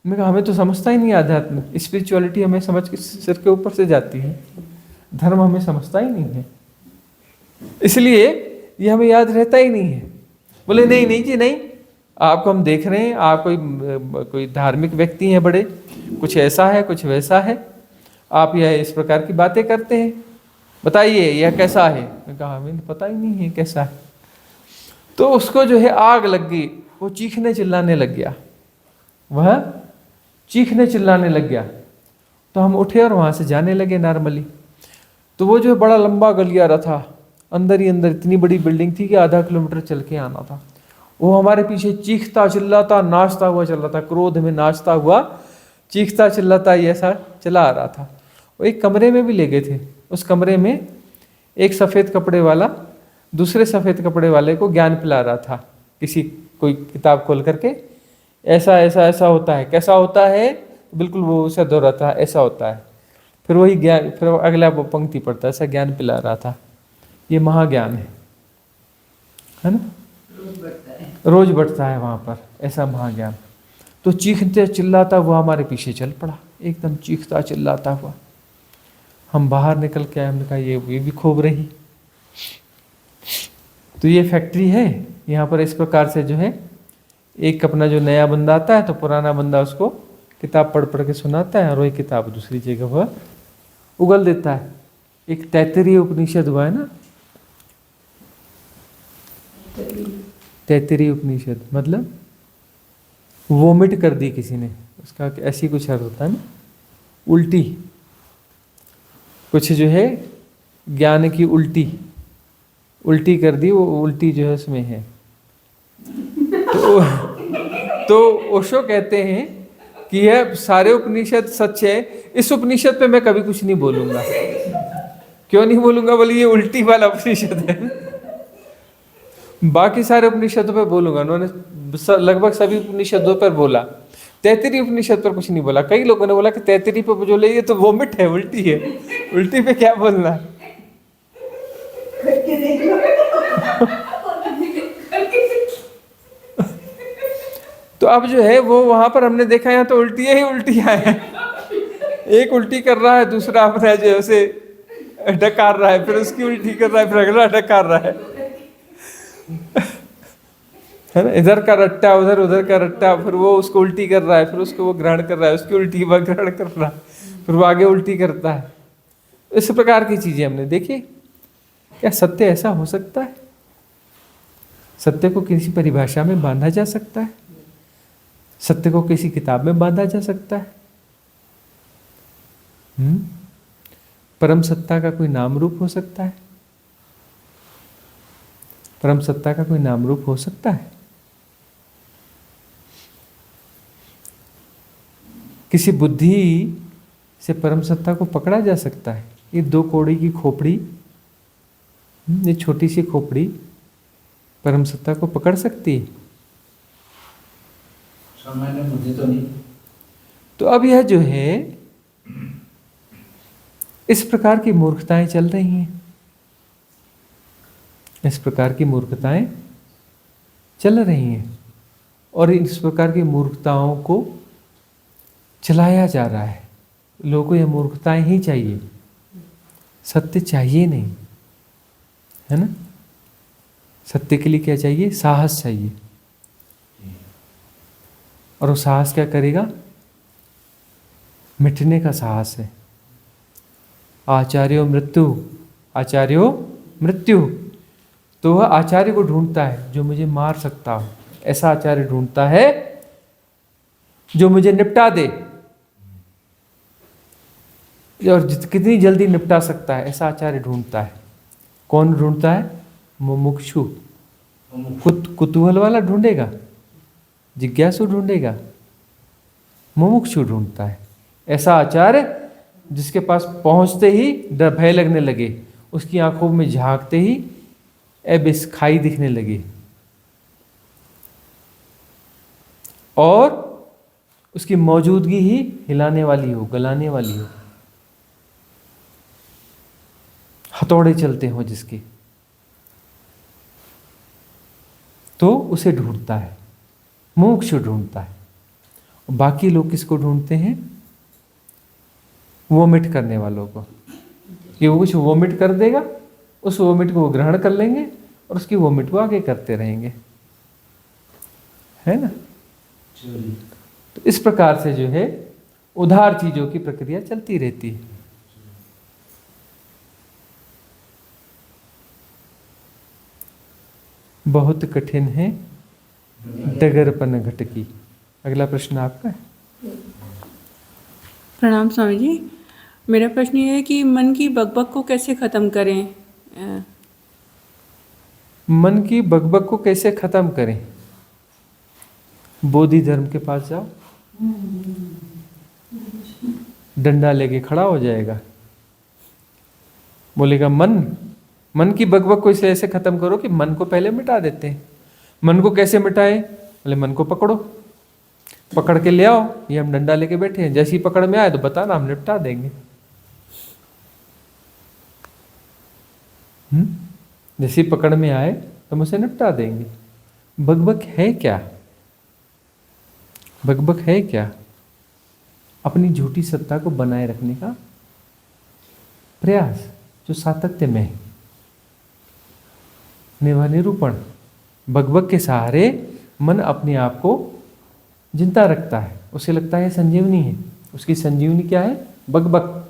मैं कहा हमें तो समझता ही नहीं आध्यात्म, स्पिरिचुअलिटी हमें समझ के सिर के ऊपर से जाती है, धर्म हमें समझता ही नहीं है, इसलिए ये हमें याद रहता ही नहीं है। बोले नहीं नहीं जी नहीं, आपको हम देख रहे हैं, आप कोई धार्मिक व्यक्ति हैं बड़े, कुछ ऐसा है कुछ वैसा है, आप यह इस प्रकार की बातें करते हैं, बताइए यह कैसा है। मैं कहा हमें पता ही नहीं है कैसा है। तो उसको जो है आग लग गई, वो चीखने चिल्लाने लग गया, वह चीखने चिल्लाने लग गया। तो हम उठे और वहाँ से जाने लगे नॉर्मली। तो वो जो बड़ा लंबा गलियारा था, अंदर ही अंदर इतनी बड़ी बिल्डिंग थी कि आधा किलोमीटर चल के आना था। वो हमारे पीछे चीखता चिल्लाता नाचता हुआ चल रहा था, क्रोध में नाचता हुआ चीखता चिल्लाता ये ऐसा चला आ रहा था। वो एक कमरे में भी ले गए थे, उस कमरे में एक सफ़ेद कपड़े वाला दूसरे सफ़ेद कपड़े वाले को ज्ञान पिला रहा था, किसी कोई किताब खोल करके, ऐसा ऐसा ऐसा होता है, कैसा होता है, बिल्कुल वो उसे दोहराता है, ऐसा होता है। फिर वही ज्ञान, फिर अगला वो पंक्ति पढ़ता, ऐसा ज्ञान पिला रहा था। ये महाज्ञान है ना, रोज बढ़ता है वहाँ पर ऐसा महाज्ञान। तो चीखते चिल्लाता हुआ हमारे पीछे चल पड़ा, एकदम चीखता चिल्लाता हुआ। हम बाहर निकल के आए, हमने कहा ये भी खूब रही। तो ये फैक्ट्री है, यहाँ पर इस प्रकार से जो है एक अपना जो नया बंदा आता है तो पुराना बंदा उसको किताब पढ़ पढ़ के सुनाता है और वही किताब दूसरी जगह वह उगल देता है। एक तैत्तिरीय उपनिषद हुआ है ना, तैत्तिरीय उपनिषद मतलब वोमिट कर दी किसी ने, उसका ऐसी कुछ अर्थ होता है ना, उल्टी, कुछ जो है ज्ञान की उल्टी कर दी, वो उल्टी जो है उसमें है। तो ओशो कहते हैं कि यह सारे उपनिषद सच है, इस उपनिषद पे मैं कभी कुछ नहीं बोलूंगा। क्यों नहीं बोलूंगा, बोले ये उल्टी वाला उपनिषद है, बाकी सारे उपनिषदों पे बोलूंगा। उन्होंने लगभग सभी उपनिषदों पर बोला, तैत्तिरीय उपनिषद पर कुछ नहीं बोला। कई लोगों ने बोला कि तैत्तिरीय पे जो ले ये तो वोमिट है, उल्टी है, उल्टी पे क्या बोलना। तो अब जो है वो वहां पर हमने देखा, यहाँ तो उल्टियां ही उल्टियां हैं। एक उल्टी कर रहा है, दूसरा अपना जो है उसे डकार रहा है, फिर उसकी उल्टी कर रहा है, फिर अगला डकार रहा है ना, इधर का रट्टा उधर का रट्टा, फिर वो उसको उल्टी कर रहा है, फिर उसको वो ग्रहण कर रहा है, उसकी उल्टी वह ग्रहण कर रहा है, फिर वो आगे उल्टी करता है। इस प्रकार की चीजें हमने देखी। क्या सत्य ऐसा हो सकता है? सत्य को किसी परिभाषा में बांधा जा सकता है? सत्य को किसी किताब में बांधा जा सकता है? परम सत्ता का कोई नाम रूप हो सकता है? परम सत्ता का कोई नाम रूप हो सकता है? किसी बुद्धि से परम सत्ता को पकड़ा जा सकता है? ये 2 कौड़ी की खोपड़ी, ये छोटी सी खोपड़ी परम सत्ता को पकड़ सकती है? सामान्य बुद्धि तो नहीं। तो अब यह जो है इस प्रकार की मूर्खताएं चल रही हैं, इस प्रकार की मूर्खताएं चल रही हैं, और इस प्रकार की मूर्खताओं को चलाया जा रहा है। लोगों को यह मूर्खताएं ही चाहिए, सत्य चाहिए नहीं, है ना। सत्य के लिए क्या चाहिए? साहस चाहिए। और वो साहस क्या करेगा? मिटने का साहस है। आचार्यो मृत्यु, आचार्यो मृत्यु। तो वह आचार्य को ढूंढता है जो मुझे मार सकता हो, ऐसा आचार्य ढूंढता है जो मुझे निपटा दे, और कितनी जल्दी निपटा सकता है, ऐसा आचार्य ढूंढता है। कौन ढूंढता है? मुमुक्षु, कुतूहल वाला ढूंढेगा, जिज्ञासु ढूंढेगा, मुमुक्षु ढूंढता है। ऐसा आचार्य जिसके पास पहुंचते ही डर भय लगने लगे, उसकी आंखों में झांकते ही एबिस खाई दिखने लगी, और उसकी मौजूदगी ही हिलाने वाली हो, गलाने वाली हो, हथौड़े चलते हो जिसके, तो उसे ढूंढता है, मुमुक्षु ढूंढता है। और बाकी लोग किसको ढूंढते हैं? वोमिट करने वालों को, कि वो कुछ वोमिट कर देगा, उस वोमिट को वो ग्रहण कर लेंगे और उसकी वोमिट को आगे करते रहेंगे, है ना। तो इस प्रकार से जो है उधार चीजों की प्रक्रिया चलती रहती है। बहुत कठिन है डगरपन घटकी। अगला प्रश्न आपका है। प्रणाम स्वामी जी, मेरा प्रश्न ये है कि मन की बकबक को कैसे ख़त्म करें? मन की बकबक को कैसे खत्म करें? बोधि धर्म के पास जाओ, डंडा लेके खड़ा हो जाएगा, बोलेगा मन की बकबक को इसलिए ऐसे खत्म करो कि मन को पहले मिटा देते हैं। मन को कैसे मिटाए? बोले मन को पकड़ो, पकड़ के ले आओ, ये हम डंडा लेके बैठे हैं, जैसी पकड़ में आए तो बताना, हम निपटा देंगे। जैसी पकड़ में आए तो हम उसे निपटा देंगे। बकबक है क्या? बकबक है क्या? अपनी झूठी सत्ता को बनाए रखने का प्रयास, जो सातत्य में है, निरूपण। बकबक के सहारे मन अपने आप को जिंदा रखता है, उसे लगता है संजीवनी है। उसकी संजीवनी क्या है? बकबक।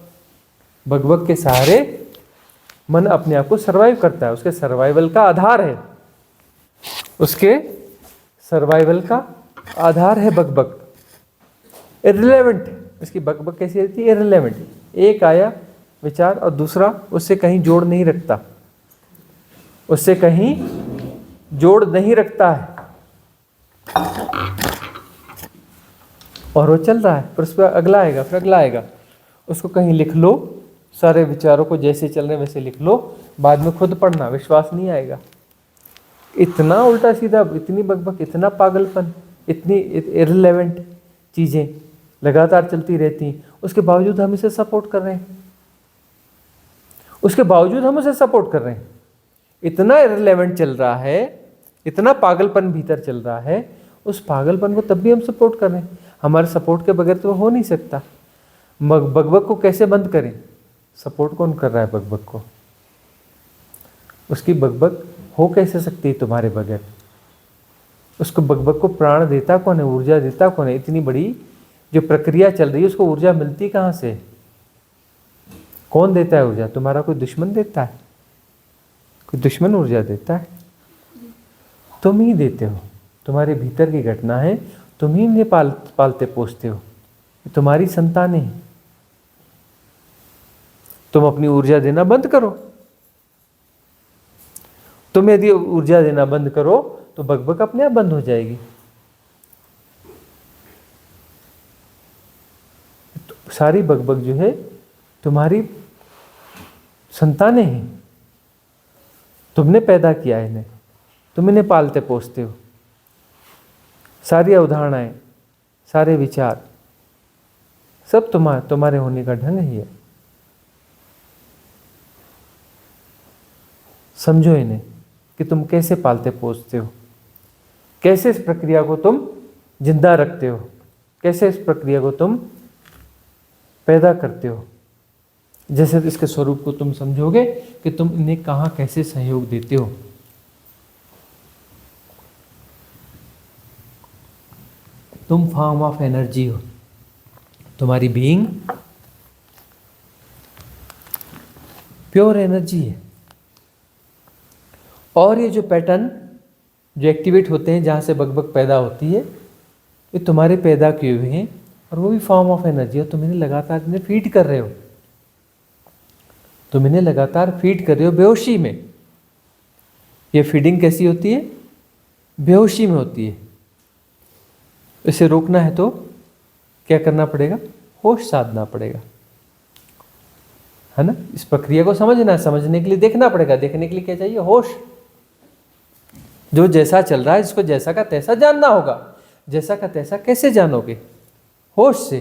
बकबक के सहारे मन अपने आप को सर्वाइव करता है, उसके सर्वाइवल का आधार है, उसके सर्वाइवल का आधार है बकबक। इररिलेवेंट, इसकी बकबक कैसी रहती है? इररिलेवेंट। एक आया विचार और दूसरा उससे कहीं जोड़ नहीं रखता, उससे कहीं जोड़ नहीं रखता है, और वो चल रहा है, फिर उस पर अगला आएगा, फिर अगला आएगा। उसको कहीं लिख लो, सारे विचारों को जैसे चल रहे वैसे लिख लो, बाद में खुद पढ़ना, विश्वास नहीं आएगा। इतना उल्टा सीधा, इतनी बकबक, इतना पागलपन, इतनी इररिलेवेंट चीज़ें लगातार चलती रहती हैं, उसके बावजूद हम इसे सपोर्ट कर रहे हैं, उसके बावजूद हम उसे सपोर्ट कर रहे हैं। इतना इररिलेवेंट चल रहा है, इतना पागलपन भीतर चल रहा है, उस पागलपन को तब भी हम सपोर्ट कर रहे हैं। हमारे सपोर्ट के बगैर तो हो नहीं सकता। बकबक को कैसे बंद करें? सपोर्ट कौन कर रहा है बकबक को? उसकी बकबक हो कैसे सकती है तुम्हारे बगैर? उसको बकबक को प्राण देता कौन है? ऊर्जा देता कौन है? इतनी बड़ी जो प्रक्रिया चल रही है उसको ऊर्जा मिलती कहाँ से? कौन देता है ऊर्जा? तुम्हारा कोई दुश्मन देता है? कोई दुश्मन ऊर्जा देता है? तुम ही देते हो। तुम्हारे भीतर की घटना है, तुम ही इन्हें पालते पोसते हो, तुम्हारी संतानें हैं। तुम अपनी ऊर्जा देना बंद करो। तुम यदि ऊर्जा देना बंद करो तो बकबक अपने आप बंद हो जाएगी। तो सारी बकबक जो है तुम्हारी संतानें हैं, तुमने पैदा किया है इन्हें, तुम इन्हें पालते पोसते हो। सारी अवधारणाएं, सारे विचार, सब तुम्हारे होने का ढंग ही है। समझो इन्हें कि तुम कैसे पालते पोसते हो, कैसे इस प्रक्रिया को तुम जिंदा रखते हो, कैसे इस प्रक्रिया को तुम पैदा करते हो। जैसे इसके स्वरूप को तुम समझोगे कि तुम इन्हें कहाँ कैसे सहयोग देते हो। तुम फॉर्म ऑफ एनर्जी हो, तुम्हारी बीइंग प्योर एनर्जी है। और ये जो पैटर्न जो एक्टिवेट होते हैं, जहाँ से बकबक पैदा होती है, ये तुम्हारे पैदा किए हुए हैं, और वो भी फॉर्म ऑफ एनर्जी है। तुम इन्हें लगातार इन्हें फीड कर रहे हो, तुम इन्हें लगातार फीड कर रहे हो बेहोशी में। ये फीडिंग कैसी होती है? बेहोशी में होती है। इसे रोकना है तो क्या करना पड़ेगा? होश साधना पड़ेगा, है ना। इस प्रक्रिया को समझना है, समझने के लिए देखना पड़ेगा, देखने के लिए क्या चाहिए? होश। जो जैसा चल रहा है इसको जैसा का तैसा जानना होगा। जैसा का तैसा कैसे जानोगे? होश से।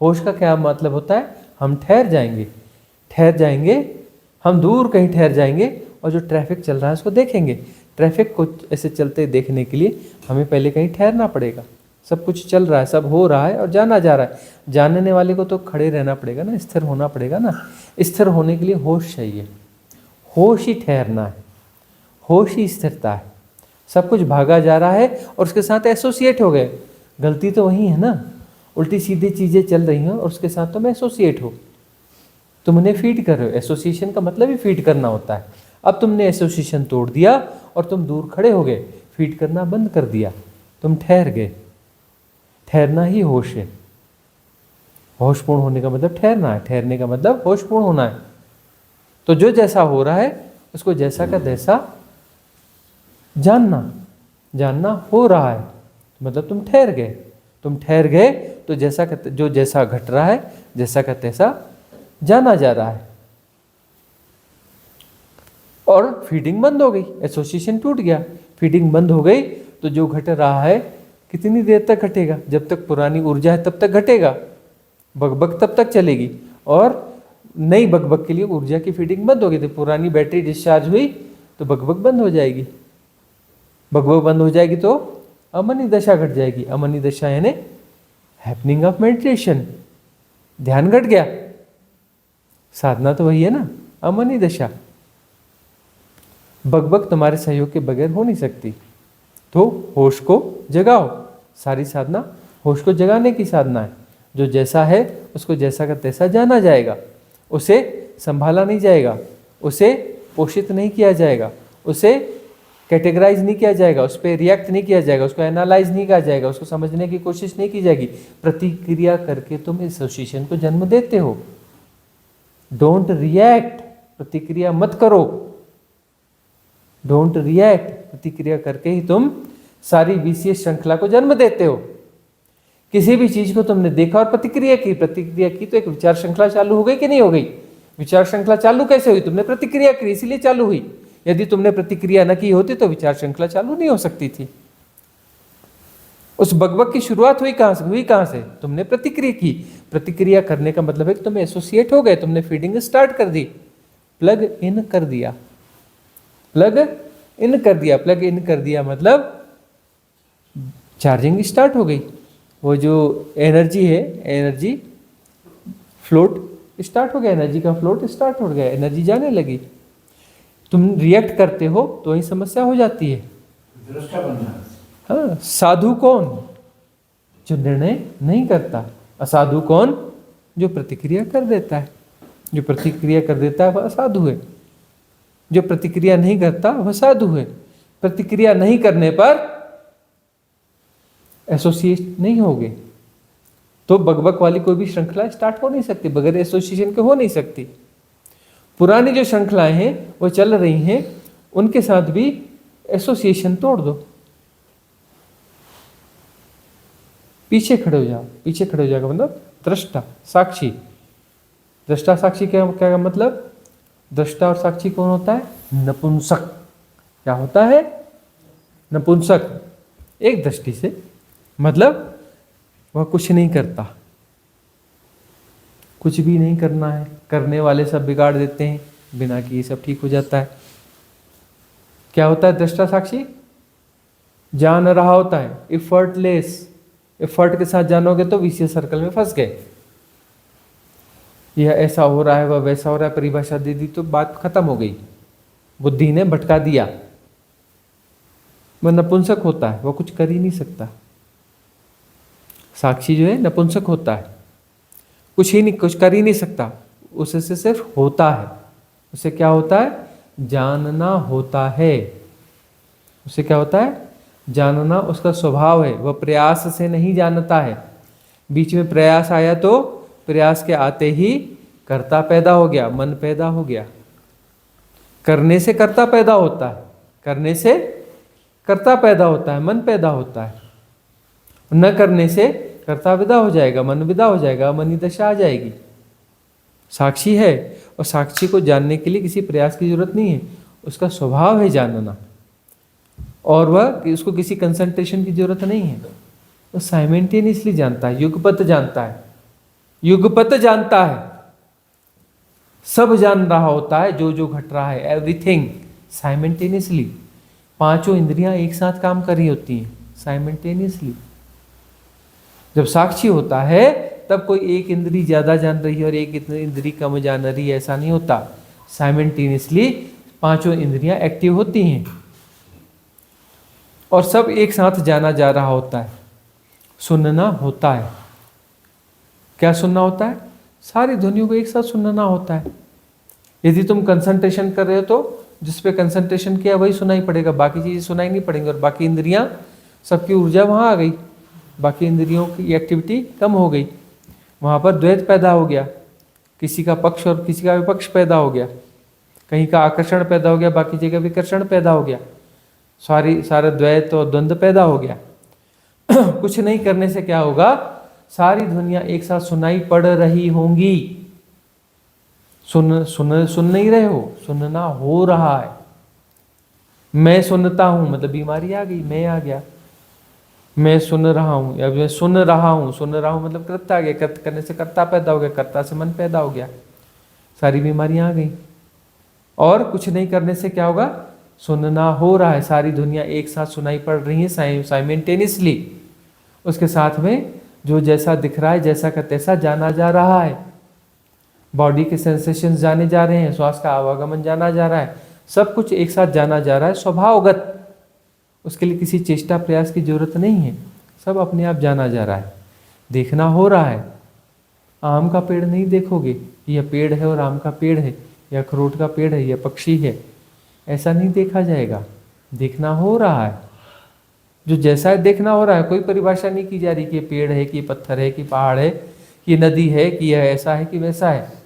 होश का क्या मतलब होता है? हम ठहर जाएंगे, ठहर जाएंगे, हम दूर कहीं ठहर जाएंगे और जो ट्रैफिक चल रहा है उसको देखेंगे। ट्रैफिक को ऐसे चलते देखने के लिए हमें पहले कहीं ठहरना पड़ेगा। सब कुछ चल रहा है, सब हो रहा है और जाना जा रहा है। जानने वाले को तो खड़े रहना पड़ेगा ना, स्थिर होना पड़ेगा ना। स्थिर होने के लिए होश चाहिए। होश ही ठहरना है, होश ही स्थिरता है। सब कुछ भागा जा रहा है और उसके साथ एसोसिएट हो गए। गलती तो वही है ना, उल्टी सीधी चीज़ें चल रही हैं और उसके साथ तुम एसोसिएट हो, तुम उन्हें फीड कर रहे हो। एसोसिएशन का मतलब ही फीड करना होता है। अब तुमने एसोसिएशन तोड़ दिया और तुम दूर खड़े हो गए, फीड करना बंद कर दिया, तुम ठहर गए। ठहरना ही होश है। होशपूर्ण होने का मतलब ठहरना है, ठहरने का मतलब होशपूर्ण होना है। तो जो जैसा हो रहा है उसको जैसा का तैसा जानना। जानना हो रहा है मतलब तुम ठहर गए। तुम ठहर गए तो जैसा का जो जैसा घट रहा है जैसा का तैसा जाना जा रहा है और फीडिंग बंद हो गई, एसोसिएशन टूट गया। फीडिंग बंद हो गई तो जो घट रहा है कितनी देर तक घटेगा? जब तक पुरानी ऊर्जा है तब तक घटेगा, बकबक तब तक चलेगी। और नई बकबक के लिए ऊर्जा की फीडिंग बंद हो गई, तो पुरानी बैटरी डिस्चार्ज हुई तो बकबक बंद हो जाएगी। बकबक बंद हो जाएगी तो अमनी दशा घट जाएगी। अमनी दशा यानी हैपनिंग ऑफ मेडिटेशन, ध्यान घट गया। साधना तो वही है ना, अमनी दशा। बकबक तुम्हारे सहयोग के बगैर हो नहीं सकती। तो होश को जगाओ। सारी साधना होश को जगाने की साधना है। जो जैसा है उसको जैसा का तैसा जाना जाएगा, उसे संभाला नहीं जाएगा, उसे पोषित नहीं किया जाएगा, उसे कैटेगराइज नहीं किया जाएगा, उस पर रिएक्ट नहीं किया जाएगा, उसको एनालाइज नहीं किया जाएगा, उसको समझने की कोशिश नहीं की जाएगी। प्रतिक्रिया करके तुम एसोसिएशन को जन्म देते हो। डोंट रिएक्ट, प्रतिक्रिया मत करो। डोंट रिएक्ट, प्रतिक्रिया करके ही तुम सारी विशेष श्रृंखला को जन्म देते हो। किसी भी चीज को तुमने देखा और प्रतिक्रिया की तो एक विचार श्रृंखला चालू हो गई कि नहीं हो गई? विचार श्रृंखला चालू कैसे हुई? तुमने प्रतिक्रिया की, इसीलिए चालू हुई। यदि तुमने प्रतिक्रिया न की होती तो विचार श्रृंखला चालू नहीं हो सकती थी। उस बकबक की शुरुआत हुई कहां से? तुमने प्रतिक्रिया की। प्रतिक्रिया करने का मतलब है कि तुम एसोसिएट हो गए, तुमने फीडिंग स्टार्ट कर दी, प्लग इन कर दिया। प्लग इन कर दिया, प्लग इन कर दिया मतलब चार्जिंग स्टार्ट हो गई। वो जो एनर्जी है, एनर्जी फ्लोट स्टार्ट हो गया, एनर्जी का फ्लोट स्टार्ट हो गया, एनर्जी जाने लगी। तुम रिएक्ट करते हो तो ही समस्या हो जाती है। हाँ, साधु कौन? जो निर्णय नहीं करता। असाधु कौन? जो प्रतिक्रिया कर देता है। जो प्रतिक्रिया कर देता है वह असाधु है। जो प्रतिक्रिया नहीं करता वह साधु है। प्रतिक्रिया नहीं करने पर एसोसिएट नहीं होगे तो बकबक वाली कोई भी श्रृंखला स्टार्ट हो नहीं सकती, बगैर एसोसिएशन के हो नहीं सकती। पुरानी जो श्रृंखलाएं हैं वो चल रही हैं, उनके साथ भी एसोसिएशन तोड़ दो। पीछे खड़े हो जाओ। पीछे खड़े हो जाएगा मतलब दृष्टा साक्षी। दृष्टा साक्षी क्या मतलब? दृष्टा और साक्षी कौन होता है? नपुंसक। क्या होता है? नपुंसक। एक दृष्टि से मतलब वह कुछ नहीं करता, कुछ भी नहीं करना है। करने वाले सब बिगाड़ देते हैं, बिना किए सब ठीक हो जाता है। क्या होता है दृष्टा साक्षी? जान रहा होता है, एफर्टलेस। एफर्ट के साथ जानोगे तो विशेष सर्कल में फंस गए। यह ऐसा हो रहा है, वह वैसा हो रहा है, परिभाषा दे दी तो बात खत्म हो गई। बुद्धि ने भटका दिया। वह नपुंसक होता है, वह कुछ कर ही नहीं सकता। साक्षी जो है नपुंसक होता है, कुछ कर ही नहीं सकता। उससे सिर्फ होता है। उसे क्या होता है? जानना होता है। उसे क्या होता है? जानना उसका स्वभाव है। वह प्रयास से नहीं जानता है। बीच में प्रयास आया तो प्रयास के आते ही कर्ता पैदा हो गया, मन पैदा हो गया। करने से कर्ता पैदा होता है, करने से कर्ता पैदा होता है, मन पैदा होता है। न करने से कर्ता विदा हो जाएगा, मन विदा हो जाएगा, मनी दशा आ जाएगी। साक्षी है और साक्षी को जानने के लिए किसी प्रयास की जरूरत नहीं है, उसका स्वभाव है जानना, और वह उसको किसी कंसंट्रेशन की जरूरत नहीं है, वो साइमेंटेनियसली जानता है, युगपत जानता है, युगपत जानता है, सब जान रहा होता है, जो जो घट रहा है, एवरीथिंग साइमेंटेनियसली। पांचों इंद्रियां एक साथ काम कर रही होती हैं साइमेंटेनियसली। जब साक्षी होता है तब कोई एक इंद्री ज्यादा जान रही है और एक इंद्री कम जान रही है, ऐसा नहीं होता। साइमेंटेनियसली पांचों इंद्रियां एक्टिव होती हैं और सब एक साथ जाना जा रहा होता है। सुनना होता है। क्या सुनना होता है? सारी ध्वनियों को एक साथ सुनना होता है। यदि तुम कंसंट्रेशन कर रहे हो तो जिस पे कंसंट्रेशन किया वही सुनाई पड़ेगा, बाकी चीजें सुनाई नहीं पड़ेंगी, और बाकी इंद्रियां, सबकी ऊर्जा वहां आ गई, बाकी इंद्रियों की एक्टिविटी कम हो गई, वहां पर द्वैत पैदा हो गया, किसी का पक्ष और किसी का विपक्ष पैदा हो गया, कहीं का आकर्षण पैदा हो गया, बाकी जगह विकर्षण पैदा हो गया, सारा द्वैत और द्वंद्व पैदा हो गया। कुछ नहीं करने से क्या होगा? सारी ध्वनियां एक साथ सुनाई पड़ रही होंगी। सुन नहीं रहे हो, सुनना हो रहा है। मैं सुनता हूं मतलब बीमारी आ गई, मैं आ गया। मैं सुन रहा हूं या मैं सुन रहा हूं मतलब कर्ता आ गया, कर्त करने से कर्ता पैदा हो गया, कर्ता से मन पैदा हो गया, सारी बीमारियां आ गई। और कुछ नहीं करने से क्या होगा? सुनना हो रहा है, सारी दुनिया एक साथ सुनाई पड़ रही है साइमेंटेनियसली। उसके साथ में जो जैसा दिख रहा है, जैसा का तैसा जाना जा रहा है। बॉडी के सेंसेशंस जाने जा रहे हैं, श्वास का आवागमन जाना जा रहा है, सब कुछ एक साथ जाना जा रहा है स्वभावगत। उसके लिए किसी चेष्टा प्रयास की जरूरत नहीं है, सब अपने आप जाना जा रहा है। देखना हो रहा है। आम का पेड़ नहीं देखोगे, यह पेड़ है और आम का पेड़ है, या अखरोट का पेड़ है, यह पक्षी है, ऐसा नहीं देखा जाएगा। देखना हो रहा है, जो जैसा है देखना हो रहा है। कोई परिभाषा नहीं की जा रही कि ये पेड़ है, कि ये पत्थर है, कि पहाड़ है, कि नदी है, कि यह ऐसा है कि वैसा है।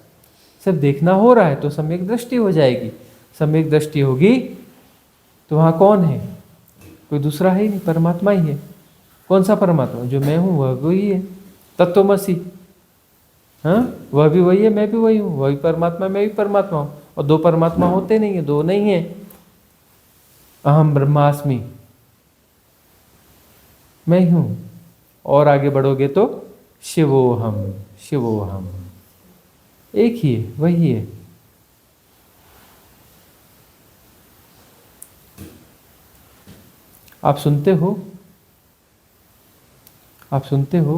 सब देखना हो रहा है तो सम्यक दृष्टि हो जाएगी। सम्यक दृष्टि होगी तो वहाँ कौन है? कोई दूसरा है ही नहीं, परमात्मा ही है। कौन सा परमात्मा? जो मैं हूँ वह वही है, तत्वमसि। हाँ, वह भी वही है, मैं भी वही हूँ, वही परमात्मा, मैं भी परमात्मा हूँ। और दो परमात्मा होते नहीं है, दो नहीं है। अहम ब्रह्मास्मि, मैं ही हूँ। और आगे बढ़ोगे तो शिवोहम, शिवोहम, एक ही है, वही है। आप सुनते हो? आप सुनते हो?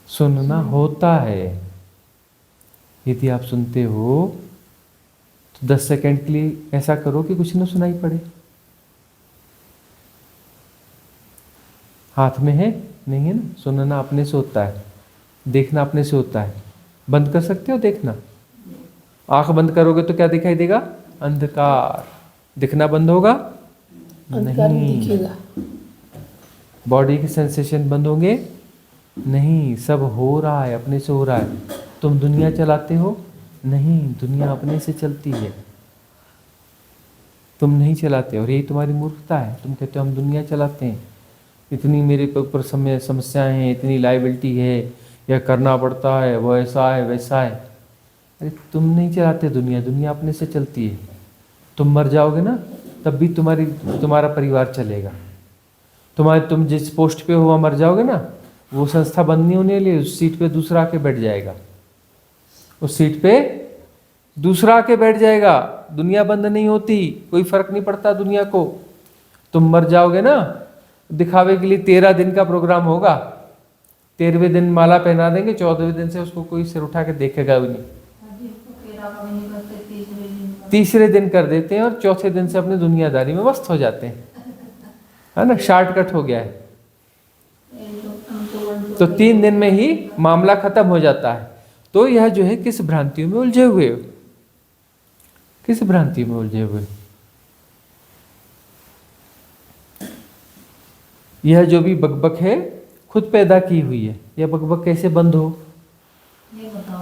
सुनना होता है। यदि आप सुनते हो तो 10 सेकंड के लिए ऐसा करो कि कुछ न सुनाई पड़े। हाथ में है? नहीं है ना? सुनना अपने से होता है, देखना अपने से होता है। बंद कर सकते हो देखना? आंख बंद करोगे तो क्या दिखाई देगा? अंधकार। दिखना बंद होगा? नहीं। दिखेगा। बॉडी के सेंसेशन बंद होंगे? नहीं। सब हो रहा है, अपने से हो रहा है। तुम दुनिया चलाते हो? नहीं, दुनिया अपने से चलती है, तुम नहीं चलाते। और यही तुम्हारी मूर्खता है। तुम कहते हो हम दुनिया चलाते हैं, इतनी मेरे ऊपर समस्याएं हैं, इतनी लायबिलिटी है, यह करना पड़ता है, वो ऐसा है वैसा है। अरे तुम नहीं चलाते दुनिया, दुनिया अपने से चलती है। तुम मर जाओगे ना तब भी तुम्हारा परिवार चलेगा। तुम जिस पोस्ट पे हो मर जाओगे ना, वो संस्था बंद नहीं होने लिए, उस सीट पे दूसरा आके बैठ जाएगा, उस सीट पे दूसरा आके बैठ जाएगा। दुनिया बंद नहीं होती, कोई फर्क नहीं पड़ता दुनिया को। तुम मर जाओगे ना, दिखावे के लिए 13 दिन का प्रोग्राम होगा। 13वें दिन माला पहना देंगे, 14वें दिन से उसको कोई सिर उठा के देखेगा भी नहीं। तीसरे दिन कर देते हैं और चौथे दिन से अपनी दुनियादारी में मस्त हो जाते हैं, है ना? शॉर्टकट हो गया है। तो 3 दिन में ही मामला खत्म हो जाता है। तो यह जो है किस भ्रांतियों में उलझे हुए हो? किस भ्रांति में उलझे हुए? यह जो भी बकबक है खुद पैदा की हुई है। यह बकबक कैसे बंद हो?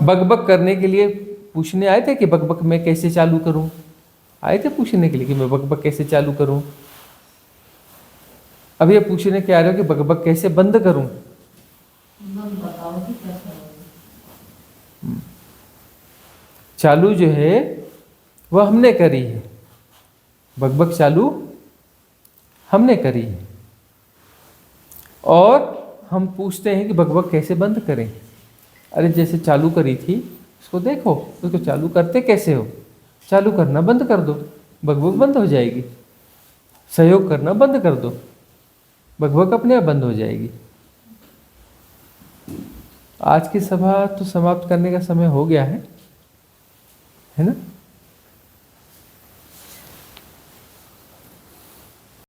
बकबक करने के लिए पूछने आए थे कि बकबक मैं कैसे चालू करूं? आए थे पूछने के लिए कि मैं बकबक कैसे चालू करूं। अब ये पूछने के आ रहे हो कि बकबक कैसे बंद करूं। चालू जो है वह हमने करी है, बकबक चालू हमने करी है, और हम पूछते हैं कि बकबक कैसे बंद करें। अरे जैसे चालू करी थी उसको देखो, उसको चालू करते कैसे हो, चालू करना बंद कर दो, बकबक बंद हो जाएगी। सहयोग करना बंद कर दो, बकबक अपने आप बंद हो जाएगी। आज की सभा तो समाप्त करने का समय हो गया है ना।